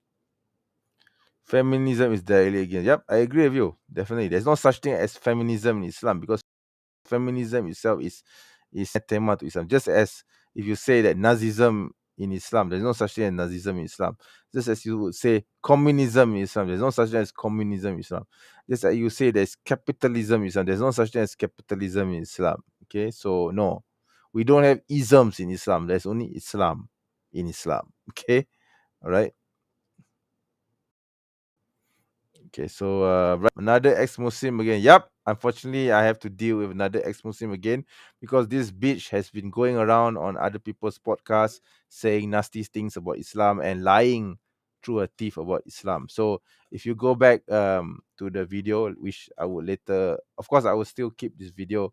Feminism is directly against. Yep, I agree with you. Definitely. There's no such thing as feminism in Islam, because feminism itself is anathema to Islam. Just as if you say that Nazism in Islam, there's no such thing as Nazism in Islam. Just as you would say communism in Islam, there's no such thing as communism in Islam. Just as you say there's capitalism in Islam, there's no such thing as capitalism in Islam. Okay, so no, we don't have isms in Islam. There's only Islam in Islam. Okay, all right. Okay, so another ex-Muslim again. Yup, unfortunately, I have to deal with another ex-Muslim again, because this bitch has been going around on other people's podcasts saying nasty things about Islam and lying through her teeth about Islam. So if you go back to the video, which I would later, of course, I will still keep this video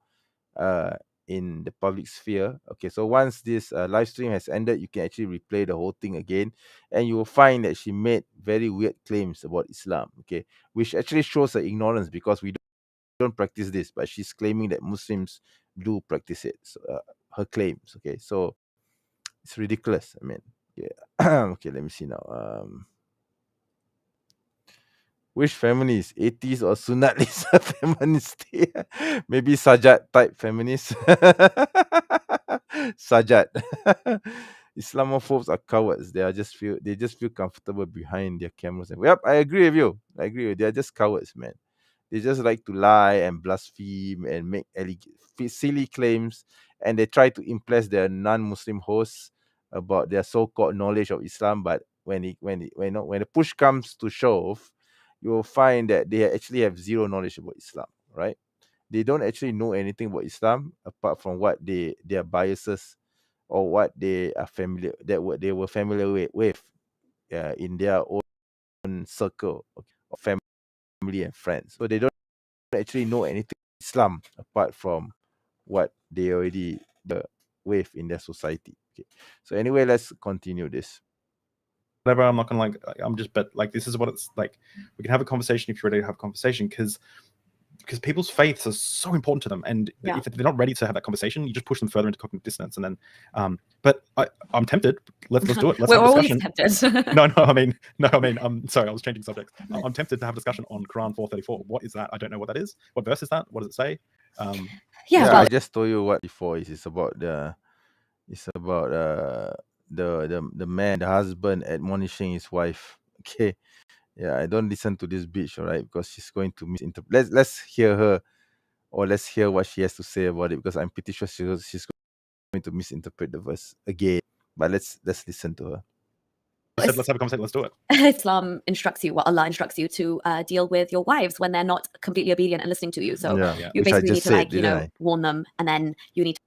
uh in the public sphere. Okay, so once this live stream has ended, you can actually replay the whole thing again, and you will find that she made very weird claims about Islam. Okay, which actually shows her ignorance, because we don't practice this, but she's claiming that Muslims do practice it. So, her claims. Okay, so it's ridiculous. I mean, yeah. Okay, let me see now. Which feminist? 80s or Sunnatlist feminist? Maybe Sajat type feminist. Sajat. Islamophobes are cowards. They just feel comfortable behind their cameras. Yep, I agree with you. They are just cowards, man. They just like to lie and blaspheme and make silly claims, and they try to impress their non-Muslim hosts about their so-called knowledge of Islam. But when the push comes to shove, you will find that they actually have zero knowledge about Islam, right? They don't actually know anything about Islam apart from what their biases or what they are familiar what they were familiar with in their own circle of family and friends. So they don't actually know anything about Islam apart from what they already with in their society. Okay. So anyway, let's continue this. Whatever, I'm not gonna I'm just, but this is what it's like. We can have a conversation if you're ready to have a conversation, because people's faiths are so important to them, and if they're not ready to have that conversation, you just push them further into cognitive dissonance. And then but I'm tempted. Let's do it. Let's have a discussion. No, I'm sorry, I was changing subjects. I'm tempted to have a discussion on Quran 434. What is that? I don't know what that is. What verse is that? What does it say? I just told you what before is about the man, the husband admonishing his wife. Okay. Yeah, I don't listen to this bitch, all right, because she's going to misinterpret. Let's hear her, or let's hear what she has to say about it, because I'm pretty sure she's going to misinterpret the verse again. But let's listen to her. I said, let's have a conversation. Let's do it. Islam instructs you, Allah instructs you to deal with your wives when they're not completely obedient and listening to you. So you basically need to warn them, and then you need to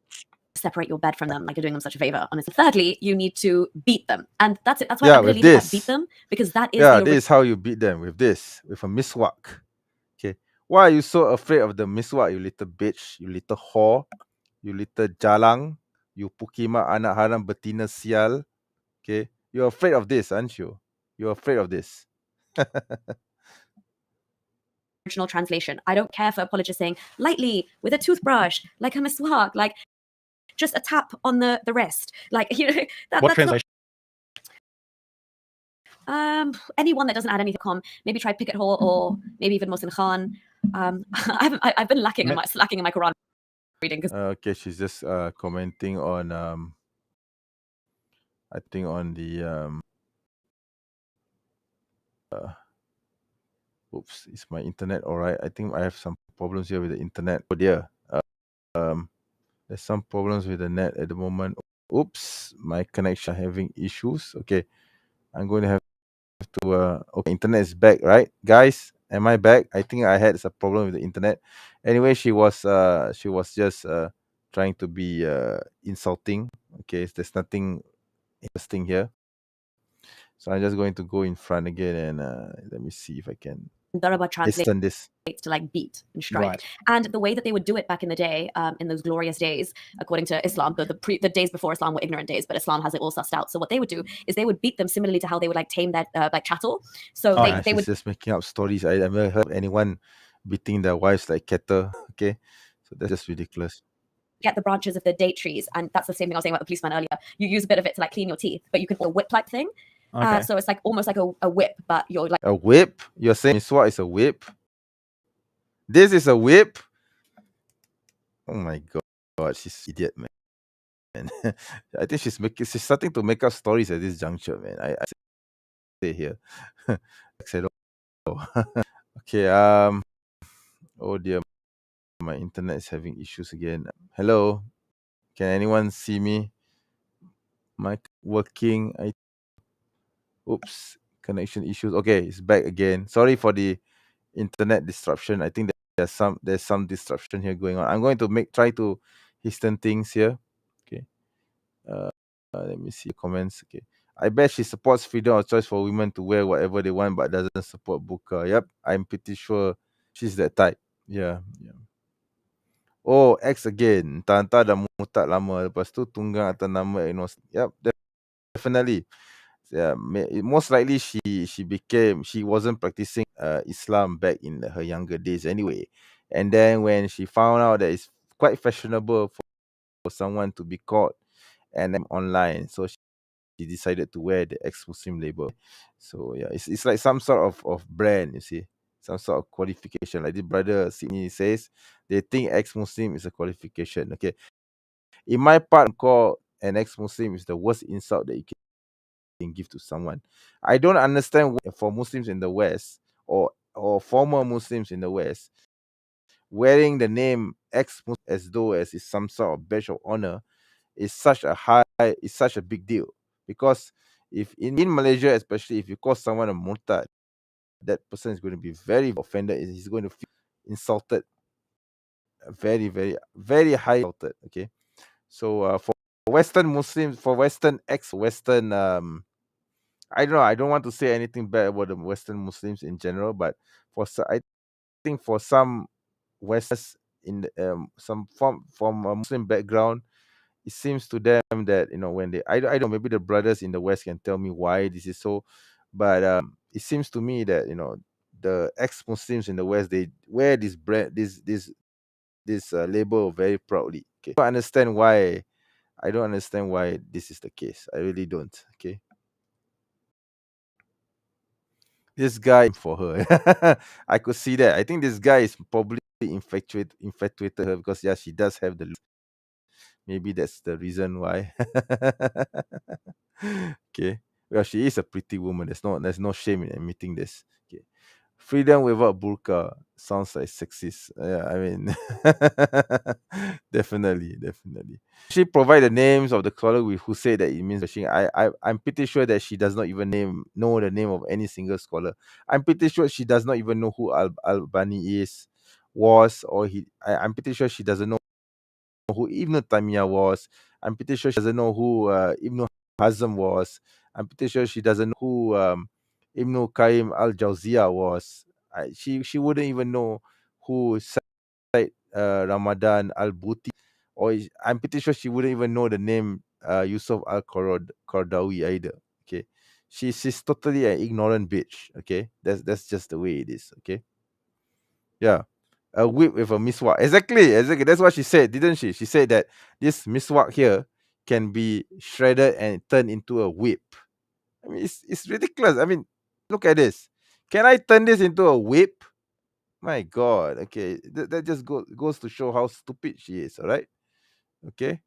separate your bed from them, like you're doing them such a favor. Honestly, thirdly, you need to beat them, and that's it. That's why I really beat them, because that is this is how you beat them, with a miswak. Why are you so afraid of the miswak, you little bitch, you little whore, you little jalang, you pukima anak haram betina sial? Okay, you're afraid of this, aren't you? You're afraid of this. Original translation. I don't care for apologists saying lightly with a toothbrush, like a miswak, like just a tap on the wrist, like What that's translation? anyone that doesn't add anything. Maybe try Picket Hole or maybe even Misinformation Khan. I've been slacking in my Quran reading. Okay, she's just commenting on I think on the oops, is my internet all right? I think I have some problems here with the internet. Oh dear. There's some problems with the net at the moment. Oops, my connection having issues. Okay, I'm going to have to okay, internet is back, right? Guys, am I back? I think I had a problem with the internet. Anyway, she was just trying to be insulting. Okay, there's nothing interesting here. So I'm just going to go in front again and let me see if I can Daraba translates listen this. to like beat and strike. Right. And the way that they would do it back in the day, in those glorious days, according to Islam, the days before Islam were ignorant days, but Islam has it all sussed out. So what they would do is they would beat them similarly to how they would like tame that like cattle. So they She's would just making up stories. I never heard anyone beating their wives like cattle. Okay, so that's just ridiculous. get the branches of the date trees, and that's the same thing I was saying about the policeman earlier. You use a bit of it to like clean your teeth, but you can a whip like thing. Okay. So it's like almost like a whip, but you're like A whip? You're saying miswak is a whip? This is a whip? Oh my god, she's an idiot, man. I think she's starting to make up stories at this juncture, man. I say here. Okay, oh dear, my internet is having issues again. Hello, can anyone see me? Mic working? Oops, connection issues. Okay, it's back again. Sorry for the internet disruption. I think there's some disruption here going on. I'm going to try to hasten things here. Okay. Let me see the comments. Okay. I bet she supports freedom of choice for women to wear whatever they want, but doesn't support burqa. Yep, I'm pretty sure she's that type. Yeah. Oh, X again. Entah dah mutat lama. Lepas tu tunggang atas nama Agnostic. Yep, definitely. Yeah, most likely she wasn't practicing Islam back in her younger days anyway. And then when she found out that it's quite fashionable for someone to be caught and then online, so she decided to wear the ex-Muslim label. So yeah, it's like some sort of brand, you see, some sort of qualification. Like the brother Sydney says, they think ex-Muslim is a qualification. Okay, in my part, call an ex-Muslim is the worst insult that you can give to someone. I don't understand for Muslims in the West or former Muslims in the West wearing the name ex-Muslim as though as is some sort of badge of honor is such a big deal. Because if in Malaysia, especially if you call someone a murtad, that person is going to be very offended. He's going to feel insulted, very, very, very high insulted. Okay, so for Western Muslims, for Western ex-Western, I don't know. I don't want to say anything bad about the Western Muslims in general, but I think for some Westerners in some from a Muslim background, it seems to them that when they I don't know, maybe the brothers in the West can tell me why this is so, but it seems to me that the ex-Muslims in the West, they wear this brand this label very proudly. Okay, I don't understand why this is the case. I really don't. Okay, this guy for her. I could see that. I think this guy is probably infatuated her because yeah, she does have the look. Maybe that's the reason why. Okay. Well, she is a pretty woman. There's no shame in admitting this. Okay. Freedom without burqa sounds like sexist. Yeah, I mean, definitely. She provide the names of the scholar who say that it means washing. I'm pretty sure that she does not even know the name of any single scholar. I'm pretty sure she does not even know who Albani was, or I'm pretty sure she doesn't know who Ibn Taymiyyah was. I'm pretty sure she doesn't know who Ibn Hazm was. I'm pretty sure she doesn't know who Ibn Qayyim al-Jawziyah was. She wouldn't even know who said Ramadan al-Buti, I'm pretty sure she wouldn't even know the name Yusuf al-Qaradawi either. Okay, she's totally an ignorant bitch. Okay, that's just the way it is. Okay, yeah. A whip with a miswak. Exactly. That's what she said, didn't she? She said that this miswak here can be shredded and turned into a whip. I mean, it's ridiculous. I mean, look at this. Can I turn this into a whip? My God. Okay, that just goes to show how stupid she is. All right. Okay.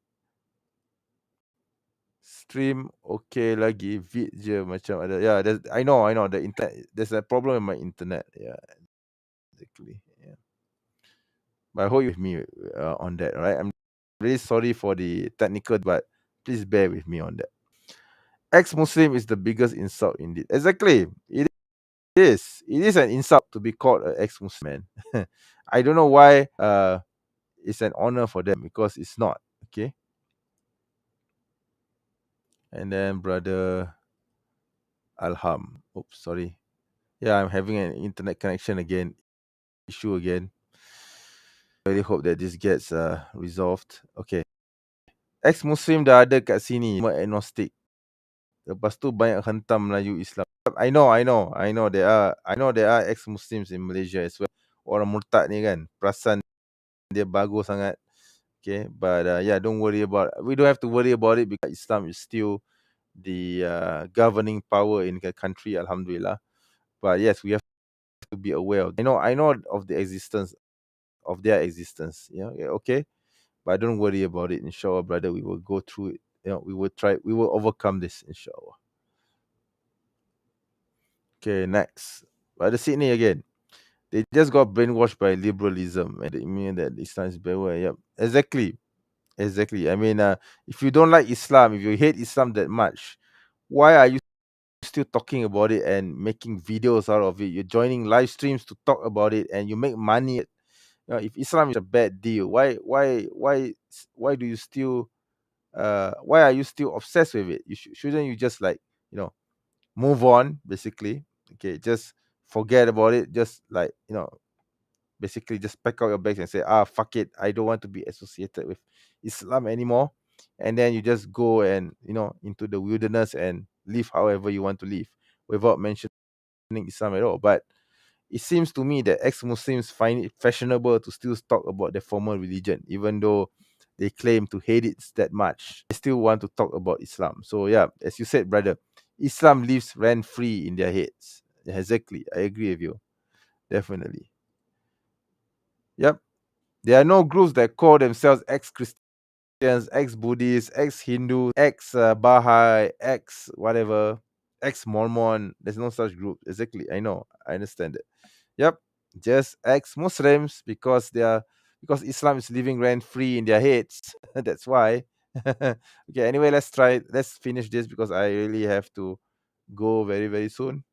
Stream okay lagi vid je macam ada. Yeah, I know the internet. There's a problem with my internet. Yeah, exactly. Yeah. But I hope you with me on that. All right. I'm really sorry for the technical, but please bear with me on that. Ex-Muslim is the biggest insult indeed. Exactly. It is an insult to be called an ex-Muslim. I don't know why it's an honor for them, because it's not. Okay. And then brother Alham. Oops, sorry. Yeah, I'm having an internet connection issue again. I really hope that this gets resolved. Okay. Ex-Muslim dah ada kat sini, semua agnostic. Lepas tu banyak hentam Melayu Islam. I know there are ex-Muslims in Malaysia as well. Orang murtad ni kan, perasan dia bagus sangat. Okay, but yeah, we don't have to worry about it, because Islam is still the governing power in the country, alhamdulillah. But yes, we have to be aware of. I know of the existence of their existence. Okay, but don't worry about it. Inshallah, brother, we will go through it. We will overcome this, inshallah. Okay, next. Brother Sydney again. They just got brainwashed by liberalism, and they mean that Islam is better. Yep, exactly. I mean, if you don't like Islam, if you hate Islam that much, why are you still talking about it and making videos out of it? You're joining live streams to talk about it, and you make money. If Islam is a bad deal, why do you still why are you still obsessed with it? Shouldn't you just move on, basically? Okay, just forget about it. Just basically just pack out your bags and say, fuck it, I don't want to be associated with Islam anymore. And then you just go and into the wilderness and live however you want to live, without mentioning Islam at all. But it seems to me that ex-Muslims find it fashionable to still talk about their former religion, even though they claim to hate it that much. They still want to talk about Islam. So yeah, as you said, brother, Islam lives rent-free in their heads. Exactly. I agree with you. Definitely. Yep. There are no groups that call themselves ex-Christians, ex-Buddhists, ex-Hindu, ex-Baha'i, ex-whatever, ex-Mormon. There's no such group. Exactly. I know. I understand it. Yep. Just ex-Muslims, because Islam is living rent-free in their heads. That's why. Okay, anyway, let's finish this, because I really have to go very, very soon.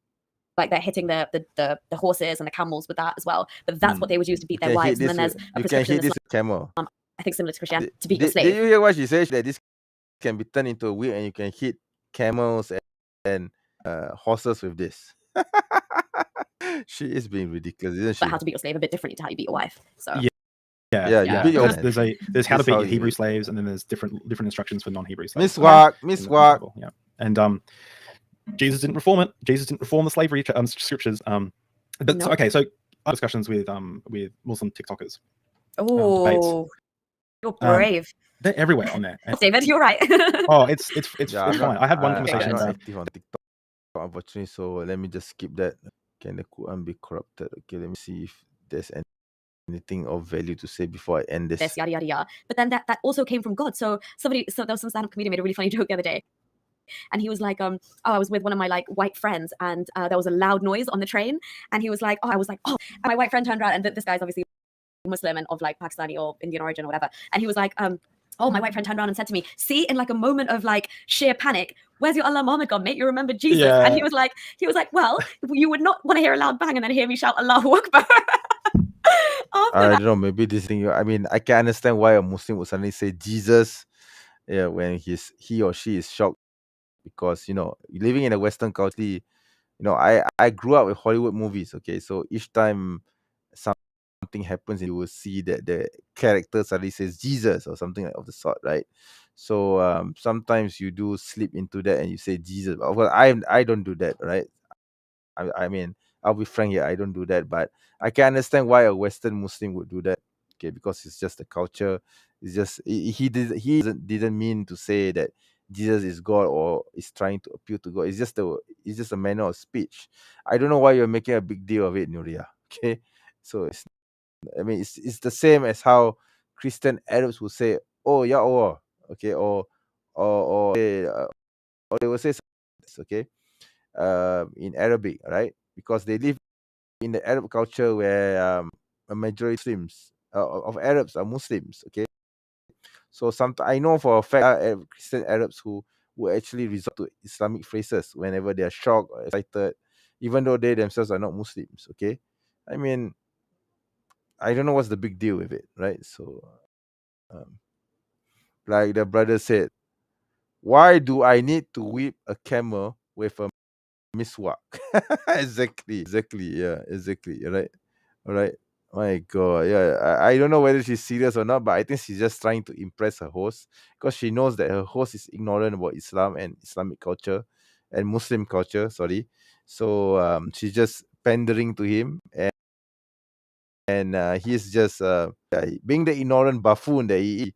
Like they're hitting the horses and the camels with that as well. But that's what they would use to beat their wives. And then there's a prescription in Islam, camel. I think similar to Christianity, to beat your Did slave. you hear what she said? That this can be turned into a whip, and you can hit camels and horses with this. She is being ridiculous, isn't she? But how to beat your slave a bit differently to how you beat your wife. So Yeah. You beat your There's how to This beat how your you- Hebrew slaves, and then there's different instructions for non-Hebrew slaves. Miswak. in the Bible, yeah. And Jesus didn't reform it. Jesus didn't reform the slavery scriptures. But No. so I have discussions with Muslim TikTokers. oh, you're brave. They're everywhere on there. And, David, you're right. oh, it's Yeah, fine. I had one conversation. I'm not where- active on TikTok, unfortunately, so let me just skip that. Can the Quran be corrupted? Okay, let me see if there's anything of value to say before I end this. Yada yada yada. But then that also came from God. So there was some stand-up comedian made a really funny joke the other day. And he was like, I was with one of my white friends, and there was a loud noise on the train. And he was like, I was like, and my white friend turned around, and this guy's obviously Muslim and of Pakistani or Indian origin or whatever. And he was like, my white friend turned around and said to me, see, in a moment of sheer panic, where's your Allah Muhammad gone, mate? You remember Jesus. Yeah. And he was like, well, you would not want to hear a loud bang and then hear me shout Allahu Akbar. I don't know, maybe this thing, I mean, I can understand why a Muslim would suddenly say Jesus, when he or she is shocked, because living in a Western culture, I grew up with Hollywood movies. Okay, so each time something happens, and you will see that the character suddenly says Jesus or something of the sort, right? So sometimes you do slip into that and you say Jesus. Well, I don't do that, right? I mean, I'll be frank here, I don't do that, but I can understand why a Western Muslim would do that. Okay, because it's just the culture. It's just he didn't mean to say that Jesus is God or is trying to appeal to God. It's just a manner of speech. I don't know why you're making a big deal of it, Nuriyah. Okay, so it's the same as how Christian Arabs will say, "Oh yeah, oh," okay, or they will say, okay, in Arabic, right? Because they live in the Arab culture where a majority Muslims of Arabs are Muslims. Okay, so sometimes I know for a fact Christian Arabs who actually resort to Islamic phrases whenever they are shocked or excited, even though they themselves are not Muslims. Okay, I mean, I don't know what's the big deal with it, right? So, um, like the brother said, why do I need to whip a camel with a miswak? Exactly, yeah, exactly, right, all right. My God, yeah, I don't know whether she's serious or not, but I think she's just trying to impress her host because she knows that her host is ignorant about Islam and Islamic culture and Muslim culture. Sorry, so she's just pandering to him, and he's just being the ignorant buffoon that he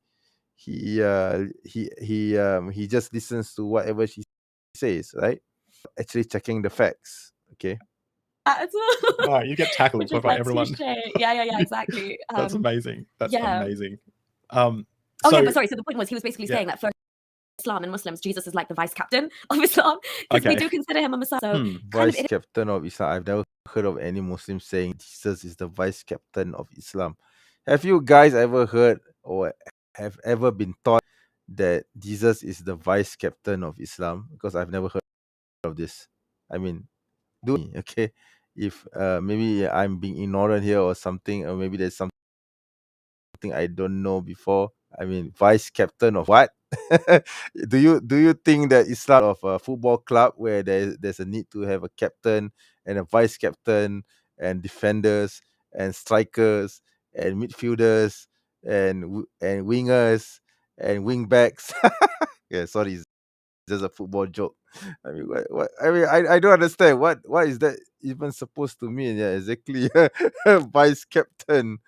just listens to whatever she says, right? Actually checking the facts. Okay. Oh, you get tackled Which is by like everyone. touche. Yeah, exactly. That's amazing. That's yeah. amazing. Oh So, yeah, but sorry. So the point was, he was basically saying that for Islam and Muslims, Jesus is like the vice captain of Islam because we Okay. do consider him a Messiah. So kind of Vice captain of Islam. I've never heard of any Muslim saying Jesus is the vice captain of Islam. Have you guys ever heard or have ever been taught that Jesus is the vice captain of Islam? Because I've never heard of this. I mean, do me, okay? If maybe I'm being ignorant here or something, or maybe there's something I don't know before. I mean, vice captain of what? Do you think that Islam of a football club where there's a need to have a captain and a vice captain and defenders and strikers and midfielders and wingers and wing backs? Yeah, sorry, it's just a football joke. I mean, what I mean, I don't understand what is that even supposed to mean? Yeah, exactly. Vice captain,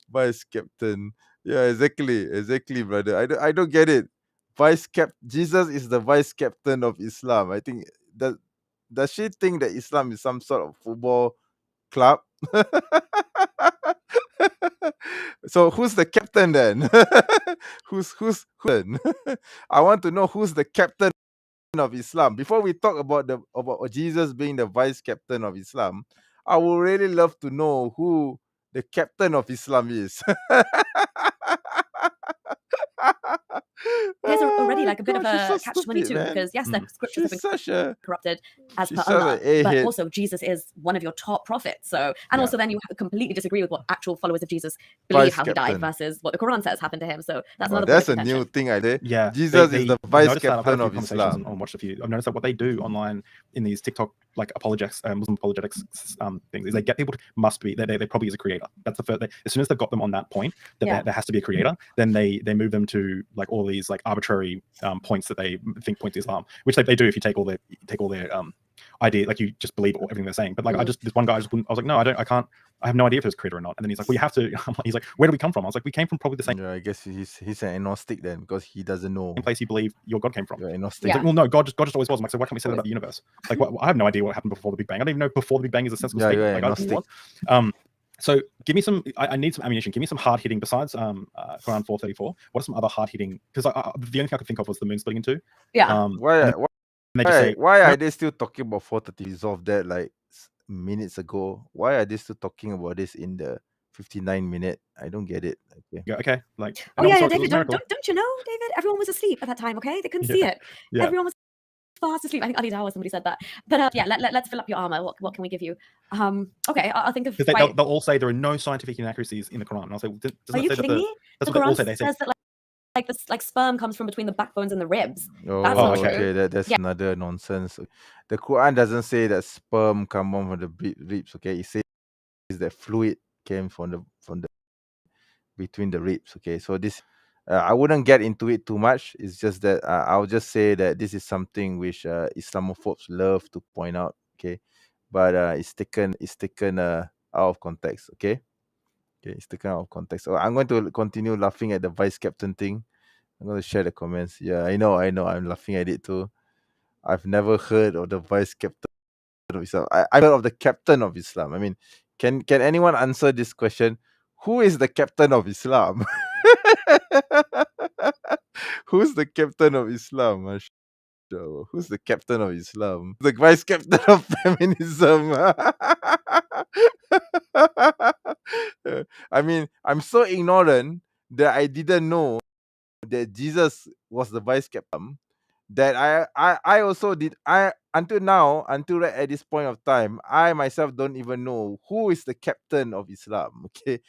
vice captain. Yeah, exactly, brother. I don't get it. Jesus is the vice captain of Islam. I think that does she think that Islam is some sort of football club? So who's the captain then? who's then? I want to know who's the captain of Islam. Before we talk about Jesus being the vice captain of Islam, I would really love to know who the captain of Islam is. there's already Oh like a bit of gosh, she's so a catch-22 stupid, man. because yes, the scriptures have She's been such a corrupted as she's per such Allah, an but A-head. also Jesus is one of your top prophets. So, and Yeah. also then you completely disagree with what actual followers of Jesus believe Vice how he died captain. versus what the Quran says happened to him. So that's Oh, another point that's of a contention. new thing I say. Yeah, Jesus is the vice noticed that. I've had a captain few of conversations Islam. and watched a few. I've noticed that what they do online in these TikTok like apologetics, Muslim apologetics things is they get people to must be there probably is a creator. That's the first. As soon as they've got them on that point that there has to be a creator, then they move them to like all these like arbitrary points that they think point to Islam, which they do if you take all their idea, like you just believe everything they're saying. But like this one guy just wouldn't. I was like, no, I have no idea if there's a creator or not. And then he's like, well, you have to. He's like, where do we come from? I was like, we came from probably the same Yeah, I guess he's an agnostic then because he doesn't know. place you believe your God came from. You're agnostic. He's like, well, no, God just always was. I'm like, so why can't we say that about the universe? Like, I have no idea what happened before the Big Bang. I don't even know before the Big Bang is a sensible Yeah, statement. you're Like, I don't know agnostic. so give me some. I need some ammunition. Give me some hard hitting besides Quran 434. What are some other hard hitting? Because the only thing I could think of was the moon splitting in two. Yeah. Why are they still talking about 430? Resolve that like minutes ago. Why are they still talking about this in the 59-minute? I don't get it. Okay. Like, oh yeah, David, don't you know, David? Everyone was asleep at that time. Okay, they couldn't see it. Yeah. Everyone was fast asleep. I think Ali Dawah somebody said that. But yeah, let's fill up your armor. What can we give you? Okay, I'll think of. Because they'll all say there are no scientific inaccuracies in the Quran. And I'll say, well, are you kidding me? That's the what they all say. Quran They say says that like sperm comes from between the backbones and the ribs. Oh, that's not okay. true. That's another nonsense. The Quran doesn't say that sperm come from the ribs. Okay, it says that fluid came from the between the ribs. Okay, so this I wouldn't get into it too much. It's just that I'll just say that this is something which Islamophobes love to point out. Okay, but it's taken out of context. Okay, it's taken out of context. So I'm going to continue laughing at the vice captain thing. I'm going to share the comments. Yeah, I know. I'm laughing at it too. I've never heard of the vice captain of Islam. I've heard of the captain of Islam. I mean, can anyone answer this question? Who is the captain of Islam? Who's the captain of Islam? Who's the captain of Islam? The vice captain of feminism. I mean, I'm so ignorant that I didn't know that Jesus was the vice captain. That I also did. Until now, until right at this point of time, I myself don't even know who is the captain of Islam. Okay,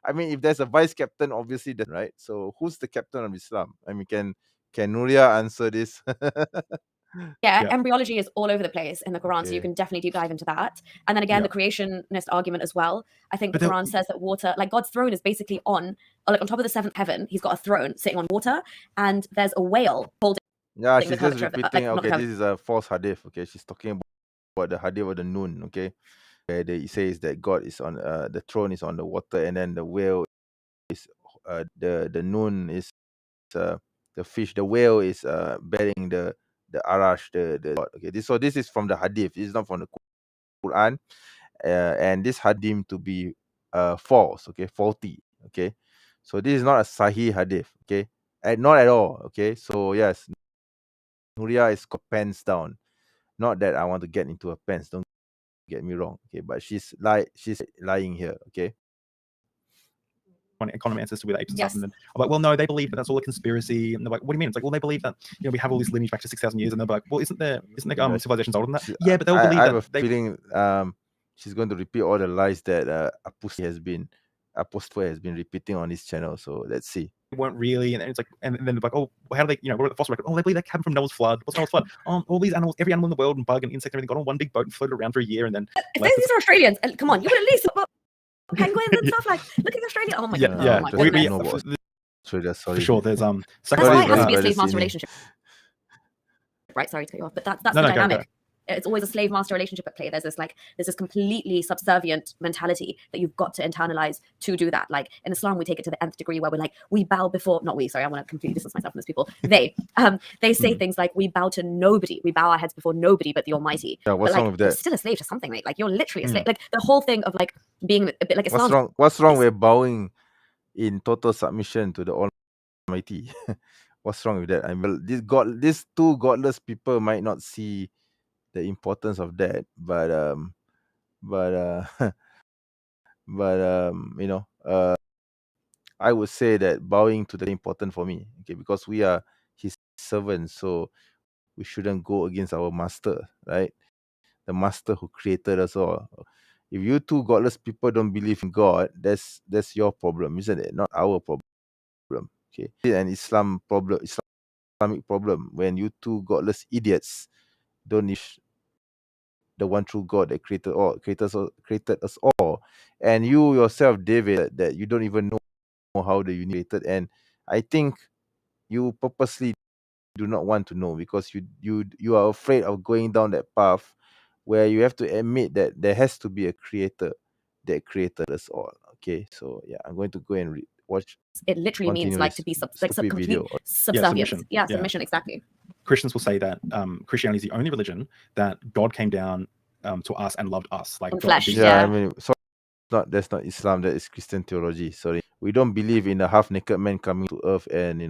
I mean, if there's a vice captain, obviously, right? So who's the captain of Islam? I mean, can Nuriyah answer this? Yeah, Yeah. embryology is all over the place in the Quran, so you Okay. can definitely deep dive into that. And then again, Yeah. the creationist argument as well. I think the But Quran says that water, like God's throne is basically on top of the seventh heaven. He's got a throne sitting on water, and there's a whale holding Yeah, the she's just curvature of repeating. not the Okay, curvature. this is a false hadith. Okay, she's talking about the hadith of the Nun. Okay, where it says that God is on the throne is on the water, and then the whale is the Nun is the fish. The whale is bearing the arash, the God. Okay, this is from the hadith. This is not from the Quran, and this hadith to be false. Okay, faulty. Okay, so this is not a sahih hadith. Okay, not at all. Okay, so yes, Nuriyah is got pants down. Not that I want to get into her pants. Don't get me wrong. Okay, but she's lying here. Okay. Economy answers with apes and Yes. stuff, and then I'm like, well, no, they believe that that's all a conspiracy, and they're like, what do you mean? It's like, well, they believe that we have all this lineage back to 6,000 years, and they're like, well, isn't there civilizations older than that? Yeah, but they'll believe I have that. a feeling she's going to repeat all the lies that Apostle has been repeating on this channel. So let's see. Weren't really, and it's like, and then they're like, oh, how do they, what about the fossil record? Oh, they believe that happened from Noah's flood. What's Noah's flood? All these animals, every animal in the world, and bug and insect, and everything, got on one big boat and floated around for a year, and then If these are Australians, come on, you would at least penguins and stuff like. Look at Australia. Oh my god. yeah. Oh my We goodness. know what Australia, sorry. For sure, there's That's why Sorry, it has to be a brother slave master Sydney. relationship. Right, sorry to cut you off, but that's No, the no, go, dynamic. go. It's always a slave master relationship at play. There's this completely subservient mentality that you've got to internalize to do that. Like in Islam, we take it to the nth degree where we bow before, not we, sorry, I want to completely distance myself from those people. They say things like, we bow to nobody, we bow our heads before nobody but the Almighty. Yeah, what's but, wrong with you're that? still a slave to something, mate. Like you're literally a slave. Like the whole thing of like being a bit like Islam. What's wrong with bowing in total submission to the Almighty? What's wrong with that? I mean, these two godless people might not see the importance of that, but I would say that bowing to the important for me, okay, because we are his servants, so we shouldn't go against our master, right? The master who created us all. If you two godless people don't believe in God, that's your problem, isn't it? Not our problem. Okay, an Islamic problem when you two godless idiots don't need the one true God that created us all, and you yourself, David, that you don't even know how the universe created, and I think you purposely do not want to know because you are afraid of going down that path where you have to admit that there has to be a creator that created us all. Okay, so yeah, I'm going to go and watch. It literally means Continue like this to be stupid video. subservient. Submission. Yeah, submission, exactly. Christians will say that Christianity is the only religion that God came down to us and loved us, like In God, flesh, Jesus. Yeah, yeah. I mean, that's not Islam. That is Christian theology. Sorry, we don't believe in a half-naked man coming to earth and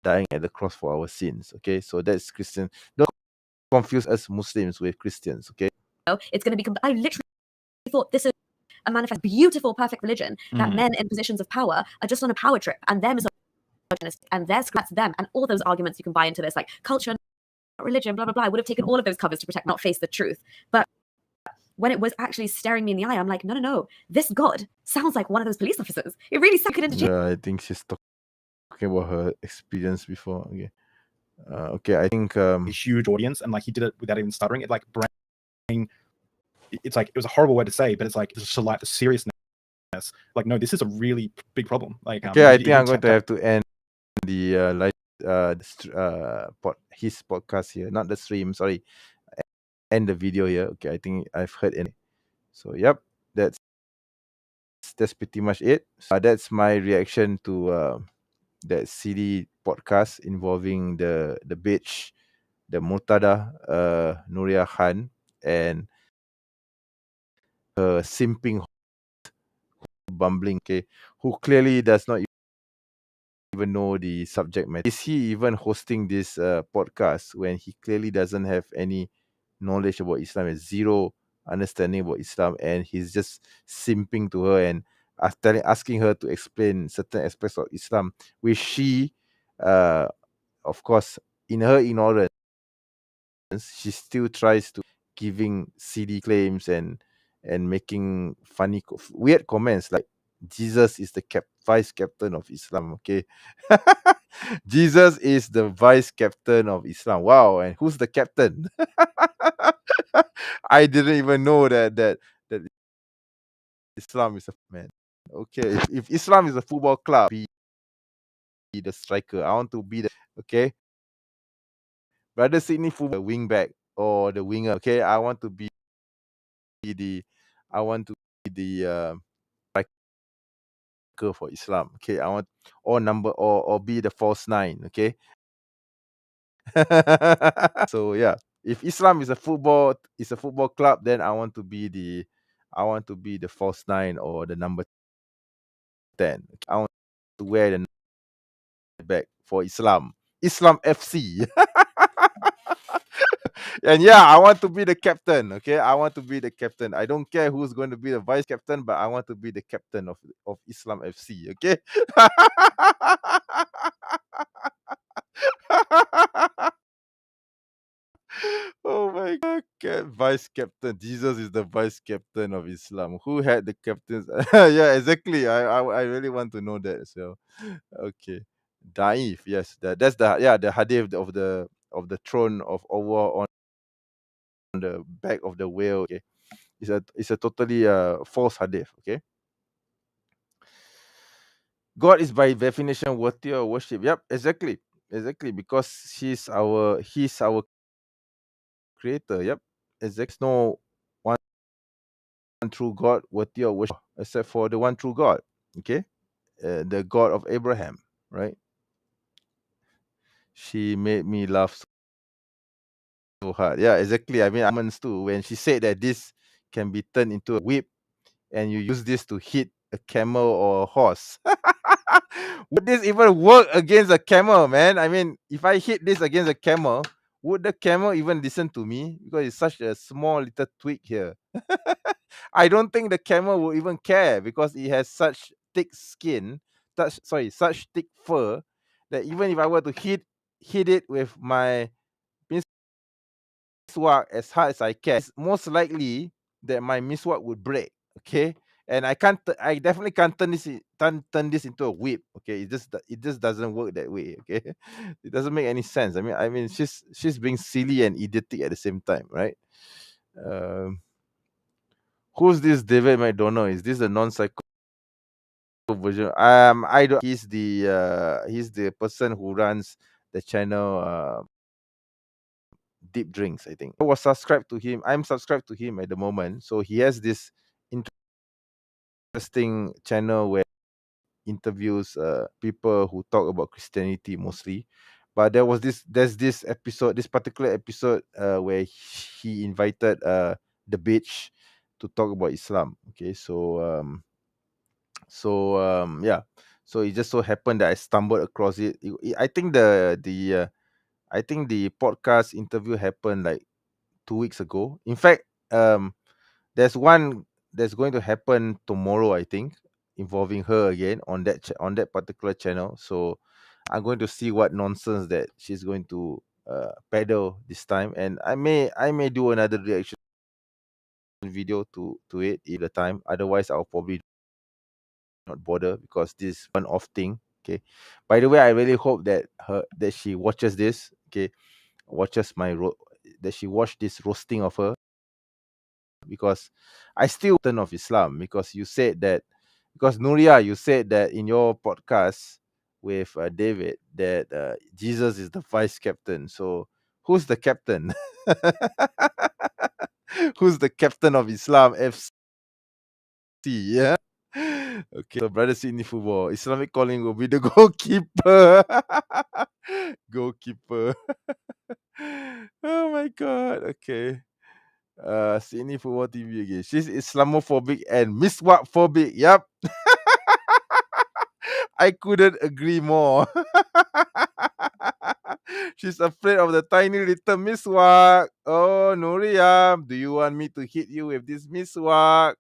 dying at the cross for our sins. Okay, so that's Christian. Don't confuse us Muslims with Christians. Okay, It's going to be. I literally thought this is a manifest, beautiful, perfect religion that men in positions of power are just on a power trip, and they're misogynist, and that's them, and all those arguments you can buy into this, like culture, religion, blah blah blah. I would have taken all of those covers to protect, not face the truth. But when it was actually staring me in the eye, I'm like, no, this God sounds like one of those police officers. It really could interchange. yeah, I think she's talking about her experience before. Okay, okay, I think A huge audience, and like he did it without even stuttering. It like brain. It's like, it was a horrible word to say, but it's like just to light the seriousness protests. Like, no, this is a really big problem. Like, Okay, I he think I'm going tapped to out. have to end the his podcast here, not the stream. Sorry, end the video here. Okay, I think I've heard it. So yep, that's pretty much it. That's my reaction to that CD podcast involving the bitch, the Mutada, Nuriyah Khan, and her simping, bumbling, okay, who clearly does not even know the subject matter. Is he even hosting this podcast when he clearly doesn't have any knowledge about Islam, has zero understanding about Islam, and he's just simping to her and asking her to explain certain aspects of Islam, which she, of course, in her ignorance, she still tries to giving CD claims and making funny weird comments like Jesus is the vice captain of Islam. Okay, Jesus is the vice captain of Islam. Wow, and who's the captain? I didn't even know that Islam is a man. Okay, if Islam is a football club, be the striker. I want to be the okay. Brother Sydney football wing back or the winger. Okay, I want to be the striker for Islam. Okay, I want or number or be the false nine. Okay. So yeah, if Islam is a football club, then I want to be the false nine or the number 10. I want to wear the back for Islam FC. And yeah, I want to be the captain. Okay, I want to be the captain. I don't care who's going to be the vice captain, but I want to be the captain of Islam FC. Okay. Oh my God, vice captain. Jesus is the vice captain of Islam. Who had the captains? Yeah, exactly. I really want to know that. So, okay, Daif. Yes, that's the hadith of the throne of Allah on the back of the whale. Okay, it's a totally false hadith. Okay, God is by definition worthy of worship. Yep, exactly, because he's our creator. Yep, exactly. No one true God worthy of worship except for the one true God. Okay, the God of Abraham. Right? She made me laugh so hard. Yeah, exactly. I mean, almonds too. When she said that this can be turned into a whip and you use this to hit a camel or a horse. Would this even work against a camel, man? I mean, if I hit this against a camel, would the camel even listen to me? Because it's such a small little twig here. I don't think the camel will even care because it has such thick skin, such thick fur that even if I were to hit it with my miswak as hard as I can, it's most likely that my miswak would break. Okay, and I definitely can't turn this into a whip. Okay, it just doesn't work that way. Okay, it doesn't make any sense. I mean, she's being silly and idiotic at the same time, right? Um, who's this David McDonough? Is this a non-psycho version? I don't. He's the person who runs the channel. Deep Drinks, I think. I was subscribed to him. I'm subscribed to him at the moment. So he has this interesting channel where interviews people who talk about Christianity mostly. But there's this particular episode where he invited the bitch to talk about Islam. Okay, yeah. So it just so happened that I stumbled across it. I think the podcast interview happened like 2 weeks ago. In fact, there's one that's going to happen tomorrow, I think, involving her again on that particular channel. So I'm going to see what nonsense that she's going to peddle this time, and I may do another reaction video to it at the time. Otherwise, I'll probably not bother because this is one off thing. Okay. By the way, I really hope that she watches this. Okay, watches that she watched this roasting of her, because I still turn of Islam, because you said that because Nuriyah, you said that in your podcast with David that Jesus is the vice captain. So who's the captain? Who's the captain of Islam FC? Yeah. Okay, so brother Sydney football. Islamic calling will be the goalkeeper. Goalkeeper. Oh my god. Okay. Sydney football TV again. She's Islamophobic and miswak phobic. Yep. I couldn't agree more. She's afraid of the tiny little miswak. Oh, Nuriyah, do you want me to hit you with this miswak?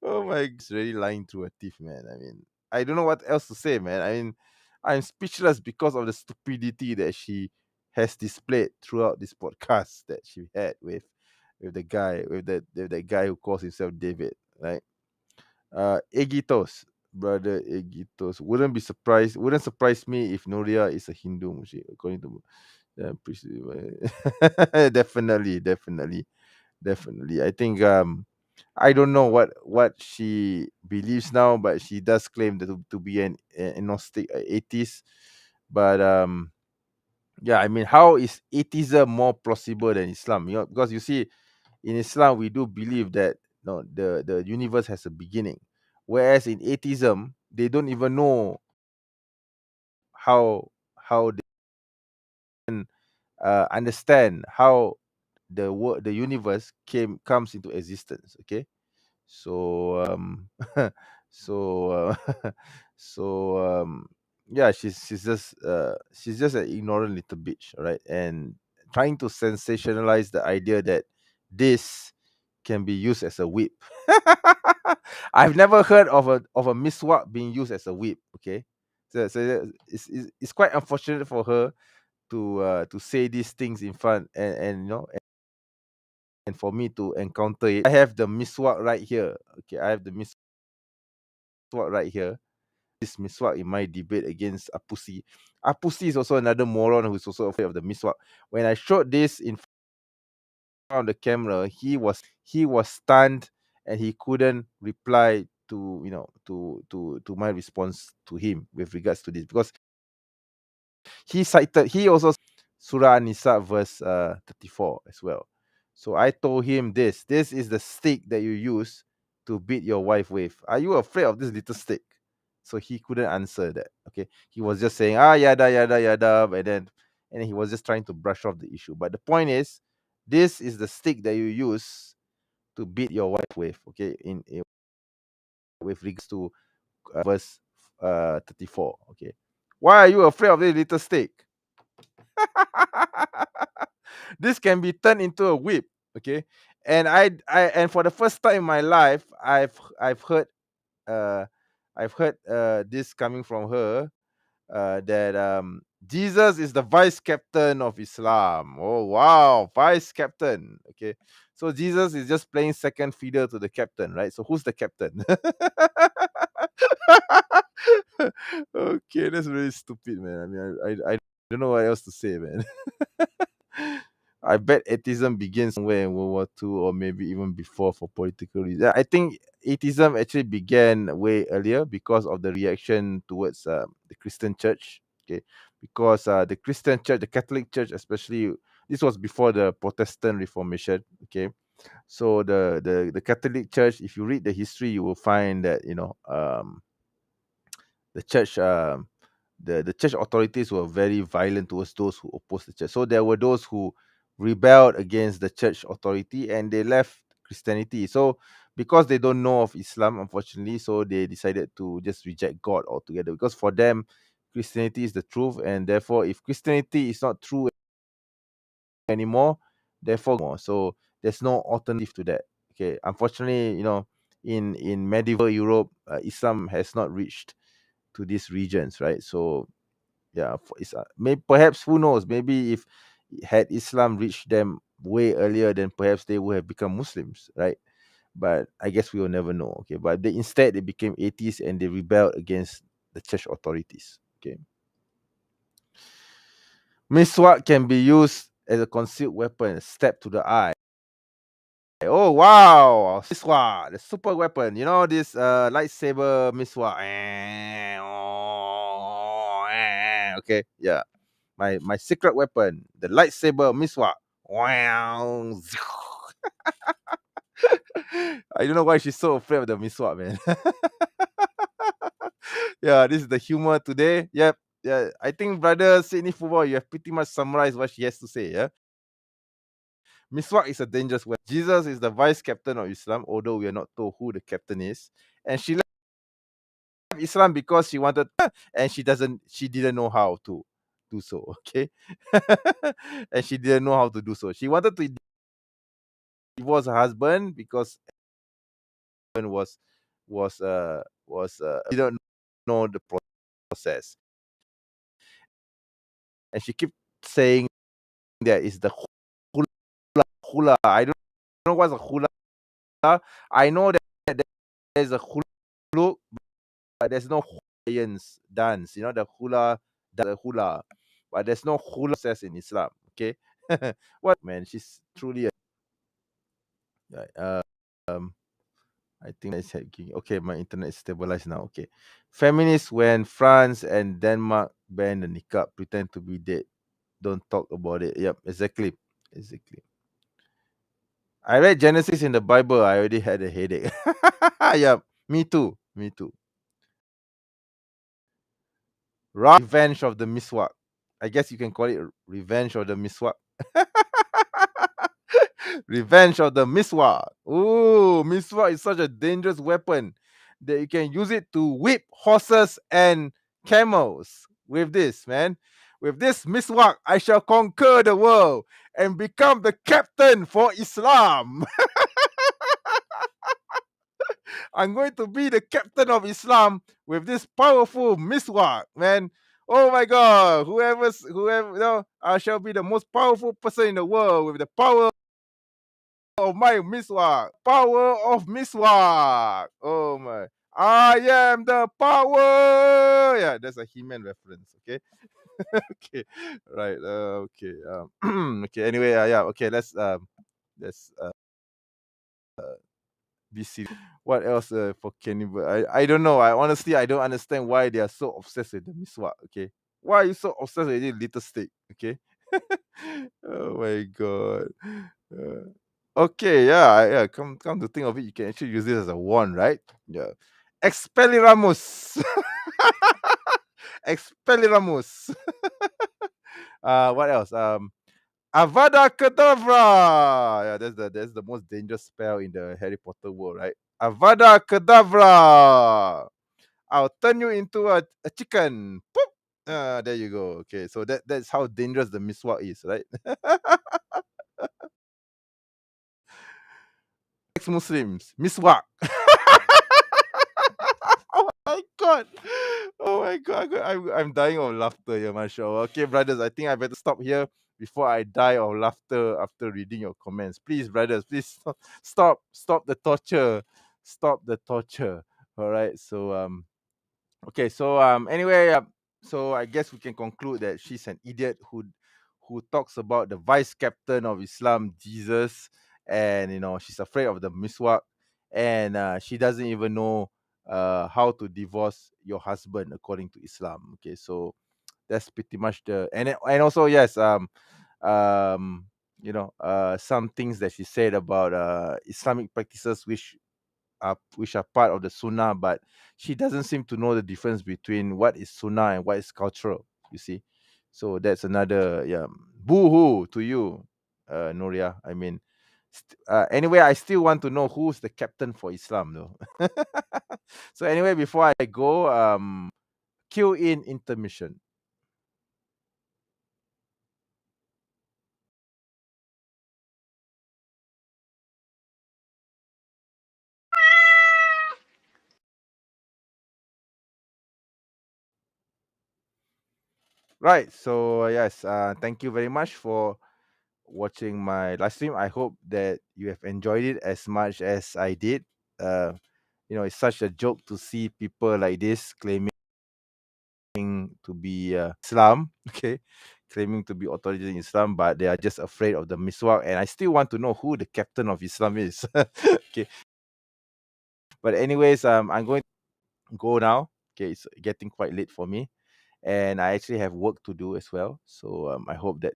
Oh my, it's really lying through her teeth, man. I mean, I don't know what else to say, man. I mean, I'm speechless because of the stupidity that she has displayed throughout this podcast that she had with the guy with the guy who calls himself David, right? Egitos, brother Egitos, wouldn't surprise me if Noria is a Hindu Muslim, according to definitely. I think I don't know what she believes now, but she does claim that to be an agnostic atheist. But yeah, I mean, how is atheism more plausible than Islam? You know, because you see, in Islam we do believe that no, the universe has a beginning, whereas in atheism they don't even know how they can understand how the universe comes into existence. Okay, so so so yeah, she's just an ignorant little bitch, right? And trying to sensationalize the idea that this can be used as a whip. I've never heard of a miswak being used as a whip. Okay, so it's quite unfortunate for her to say these things in front, and you know, and for me to encounter it. I have the miswak right here. Okay, I have the miswak right here. This miswak in my debate against Apusi. Apusi is also another moron who's also afraid of the miswak. When I showed this in front of the camera, he was stunned and he couldn't reply to, you know, to my response to him with regards to this, because he also Surah An-Nisa verse 34 as well. So I told him this is the stick that you use to beat your wife with. Are you afraid of this little stick? So he couldn't answer that. Okay, he was just saying yada yada yada, and then he was just trying to brush off the issue. But the point is, this is the stick that you use to beat your wife with. Okay, in with regards to verse 34. Okay, why are you afraid of this little stick? This can be turned into a whip. Okay, and and for the first time in my life, I've heard uh this coming from her, that Jesus is the vice captain of Islam. Oh wow, vice captain. Okay, so Jesus is just playing second fiddle to the captain, right? So who's the captain? Okay, that's really stupid, man. I mean, I don't know what else to say, man. I bet atheism begins somewhere in World War II or maybe even before for political reasons. I think atheism actually began way earlier because of the reaction towards the Christian church. Okay, because the Christian church, the Catholic church especially, this was before the Protestant Reformation. Okay, so the Catholic church, if you read the history, you will find that, you know, the church the church authorities were very violent towards those who opposed the church. So there were those who rebelled against the church authority and they left Christianity. So because they don't know of Islam, unfortunately, so they decided to just reject God altogether, because for them Christianity is the truth, and therefore if Christianity is not true anymore, therefore more. So there's no alternative to that. Okay, unfortunately, you know, in medieval Europe, Islam has not reached to these regions, right? So yeah, maybe, perhaps, who knows, maybe if had Islam reached them way earlier, then perhaps they would have become Muslims, right? But I guess we will never know. Okay, but instead they became atheists and they rebelled against the church authorities. Okay, miswak can be used as a concealed weapon, stab to the eye. Oh wow, miswa, the super weapon. You know this lightsaber miswa. Okay, yeah. My secret weapon, the lightsaber miswa. Wow. I don't know why she's so afraid of the miswa, man. Yeah, this is the humor today. Yep. Yeah, I think brother Sydney Football, you have pretty much summarized what she has to say. Yeah, miswak is a dangerous weapon. Jesus is the vice captain of Islam, although we are not told who the captain is, and she left Islam because she wanted, and she didn't know how to do so. Okay, and she didn't know how to do so. She wanted to divorce her husband because didn't know the process, and she kept saying that is the hula. I don't know what's a hula. I know that there's a hula, but there's no Hawaiians dance. You know the hula, but there's no hula process in Islam. Okay, what man? She's truly um. I think that's hacking. Okay, my internet is stabilized now. Okay, feminists when France and Denmark ban the niqab, pretend to be dead. Don't talk about it. Yep, exactly. I read Genesis in the Bible. I already had a headache. Yep, me too. Revenge of the Miswak. I guess you can call it Revenge of the Miswak. Revenge of the Miswak. Ooh, Miswak is such a dangerous weapon that you can use it to whip horses and camels. With this, man. With this Miswak, I shall conquer the world and become the captain for Islam. I'm going to be the captain of Islam with this powerful miswak, man. Oh my God! Whoever, I shall be the most powerful person in the world with the power of my miswak. Power of miswak. Oh my! I am the power. Yeah, that's a He-Man reference. Okay. Okay. Right. Okay. Okay. Anyway. Yeah. Okay. Let's be serious. What else for cannibal? I don't know. I don't understand why they are so obsessed with the miswak. Okay, why are you so obsessed with this little steak? Okay. Oh my God. Uh, okay, yeah. Come to think of it, you can actually use this as a wand, right? Yeah. Expelliarmus. Expelliarmus. What else? Avada Kedavra. Yeah, that's the most dangerous spell in the Harry Potter world, right? Avada Kedavra. I'll turn you into a chicken. Poop. There you go. Okay, so that's how dangerous the miswak is, right? Ex-Muslims, miswak. Oh my God. Oh my God. I'm dying of laughter here, mashallah. Okay, brothers, I think I better stop here before I die of laughter after reading your comments. Please, brothers, please stop the torture. Stop the torture. All right. So okay, so anyway, so I guess we can conclude that she's an idiot who talks about the vice captain of Islam, Jesus, and she's afraid of the miswak, and she doesn't even know how to divorce your husband according to Islam. Okay, so that's pretty much and also yes, some things that she said about Islamic practices which are part of the sunnah, but she doesn't seem to know the difference between what is sunnah and what is cultural. You see, so that's another boo hoo to you, Nuria. I mean, anyway, I still want to know who's the captain for Islam, though. So anyway, before I go, cue in intermission. Right. So yes, thank you very much for watching my live stream. I hope that you have enjoyed it as much as I did. It's such a joke to see people like this claiming to be Islam, okay, claiming to be authorities in Islam, but they are just afraid of the miswak. And I still want to know who the captain of Islam is. Okay, but anyways, I'm going to go now. Okay, it's getting quite late for me, and I actually have work to do as well. So I hope that,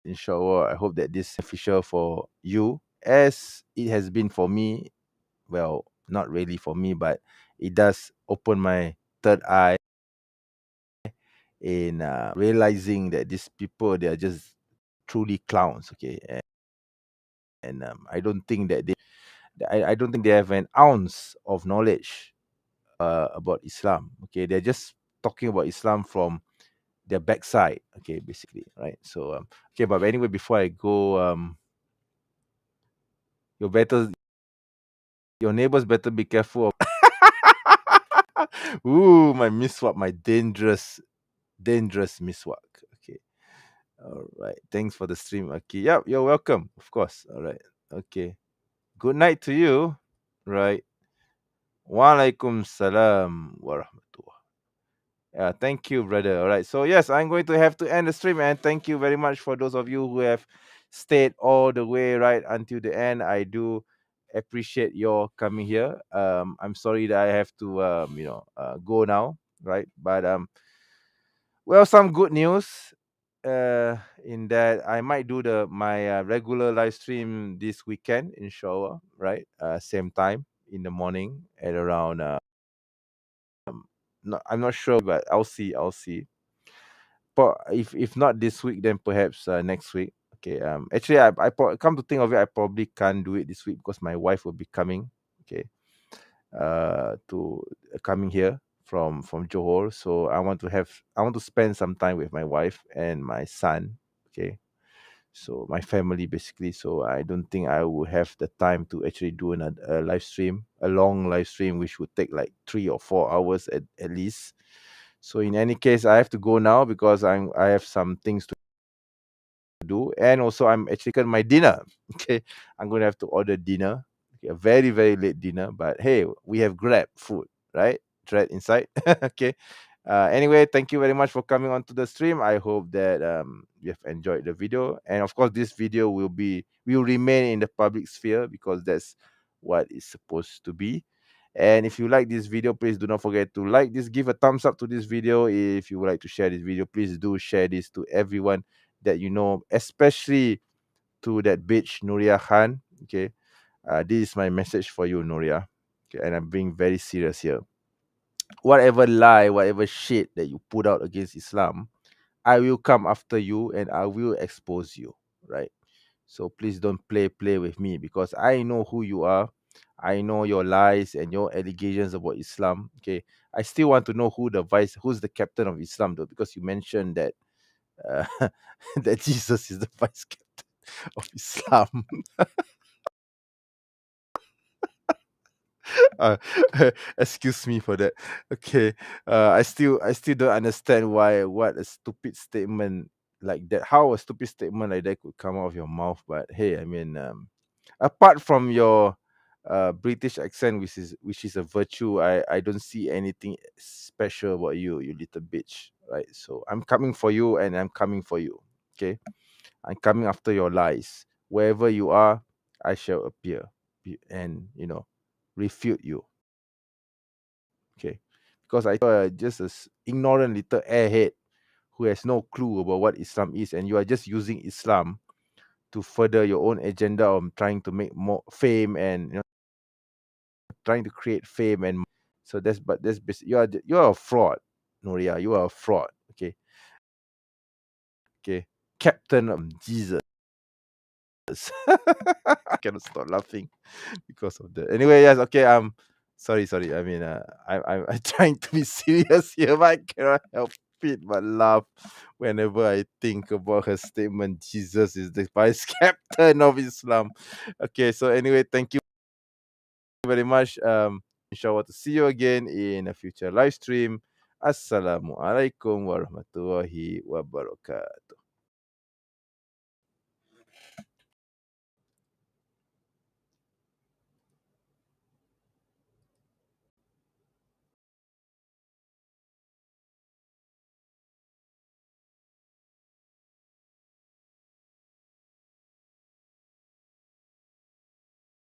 inshallah, I hope that this is official for you as it has been for me. Well, not really for me, but it does open my third eye in realizing that these people, they are just truly clowns. Okay, and I don't think that I don't think they have an ounce of knowledge about Islam. Okay, they're just talking about Islam from their backside. Okay, basically, right? So okay, but anyway, before I go, your neighbors better be careful of ooh, my miswak, my dangerous miswak. Okay. All right. Thanks for the stream. Okay. Yep, you're welcome. Of course. All right. Okay. Good night to you. Right. Walaikum salam warahmatullah. Thank you, brother. All right. So yes, I'm going to have to end the stream, and thank you very much for those of you who have stayed all the way right until the end. I do appreciate your coming here. I'm sorry that I have to go now, right? But well, some good news in that I might do my regular live stream this weekend, inshallah, right? Same time in the morning at around no, I'm not sure, but I'll see. I'll see. But if not this week, then perhaps next week. Okay. Actually, come to think of it, I probably can't do it this week because my wife will be coming. Okay. To coming here from Johor. So I want to spend some time with my wife and my son. Okay. So my family basically. So I don't think I will have the time to actually do a live stream, a long live stream, which would take like 3 or 4 hours at least. So in any case, I have to go now because I have some things to do, and also I'm actually got my dinner. Okay, I'm gonna have to order dinner. Okay, a very very late dinner, but hey, we have Grab food, right? Right inside. Okay. Anyway, thank you very much for coming on to the stream. I hope that you have enjoyed the video, and of course, this video will remain in the public sphere because that's what it's supposed to be. And if you like this video, please do not forget to like this, give a thumbs up to this video. If you would like to share this video, please do share this to everyone that you know, especially to that bitch Nuriyah Khan. Okay, this is my message for you, Nuriyah. Okay, and I'm being very serious here. Whatever lie, whatever shit that you put out against Islam, I will come after you and I will expose you. Right. So please don't play with me because I know who you are. I know your lies and your allegations about Islam. Okay. I still want to know who's the captain of Islam though, because you mentioned that uh, that Jesus is the vice captain of Islam. uh, excuse me for that. Okay. I still don't understand what a stupid statement like that. How a stupid statement like that could come out of your mouth. But hey, I mean, apart from your British accent, which is a virtue, I don't see anything special about you, you little bitch. Right. So I'm coming for you, and I'm coming for you. Okay. I'm coming after your lies. Wherever you are, I shall appear and refute you. Okay. Because I just ignorant little airhead who has no clue about what Islam is, and you are just using Islam to further your own agenda of trying to make more fame and trying to create fame and so that's you're a fraud, Nuriyah. You are a fraud. Okay. Okay. Captain of Jesus. I cannot stop laughing because of that. Anyway, yes, okay. Sorry. I mean, I'm trying to be serious here, but I cannot help it but laugh whenever I think about her statement. Jesus is the vice captain of Islam. Okay, so anyway, thank you very much. Inshallah to see you again in a future live stream. Assalamualaikum warahmatullahi wabarakatuh.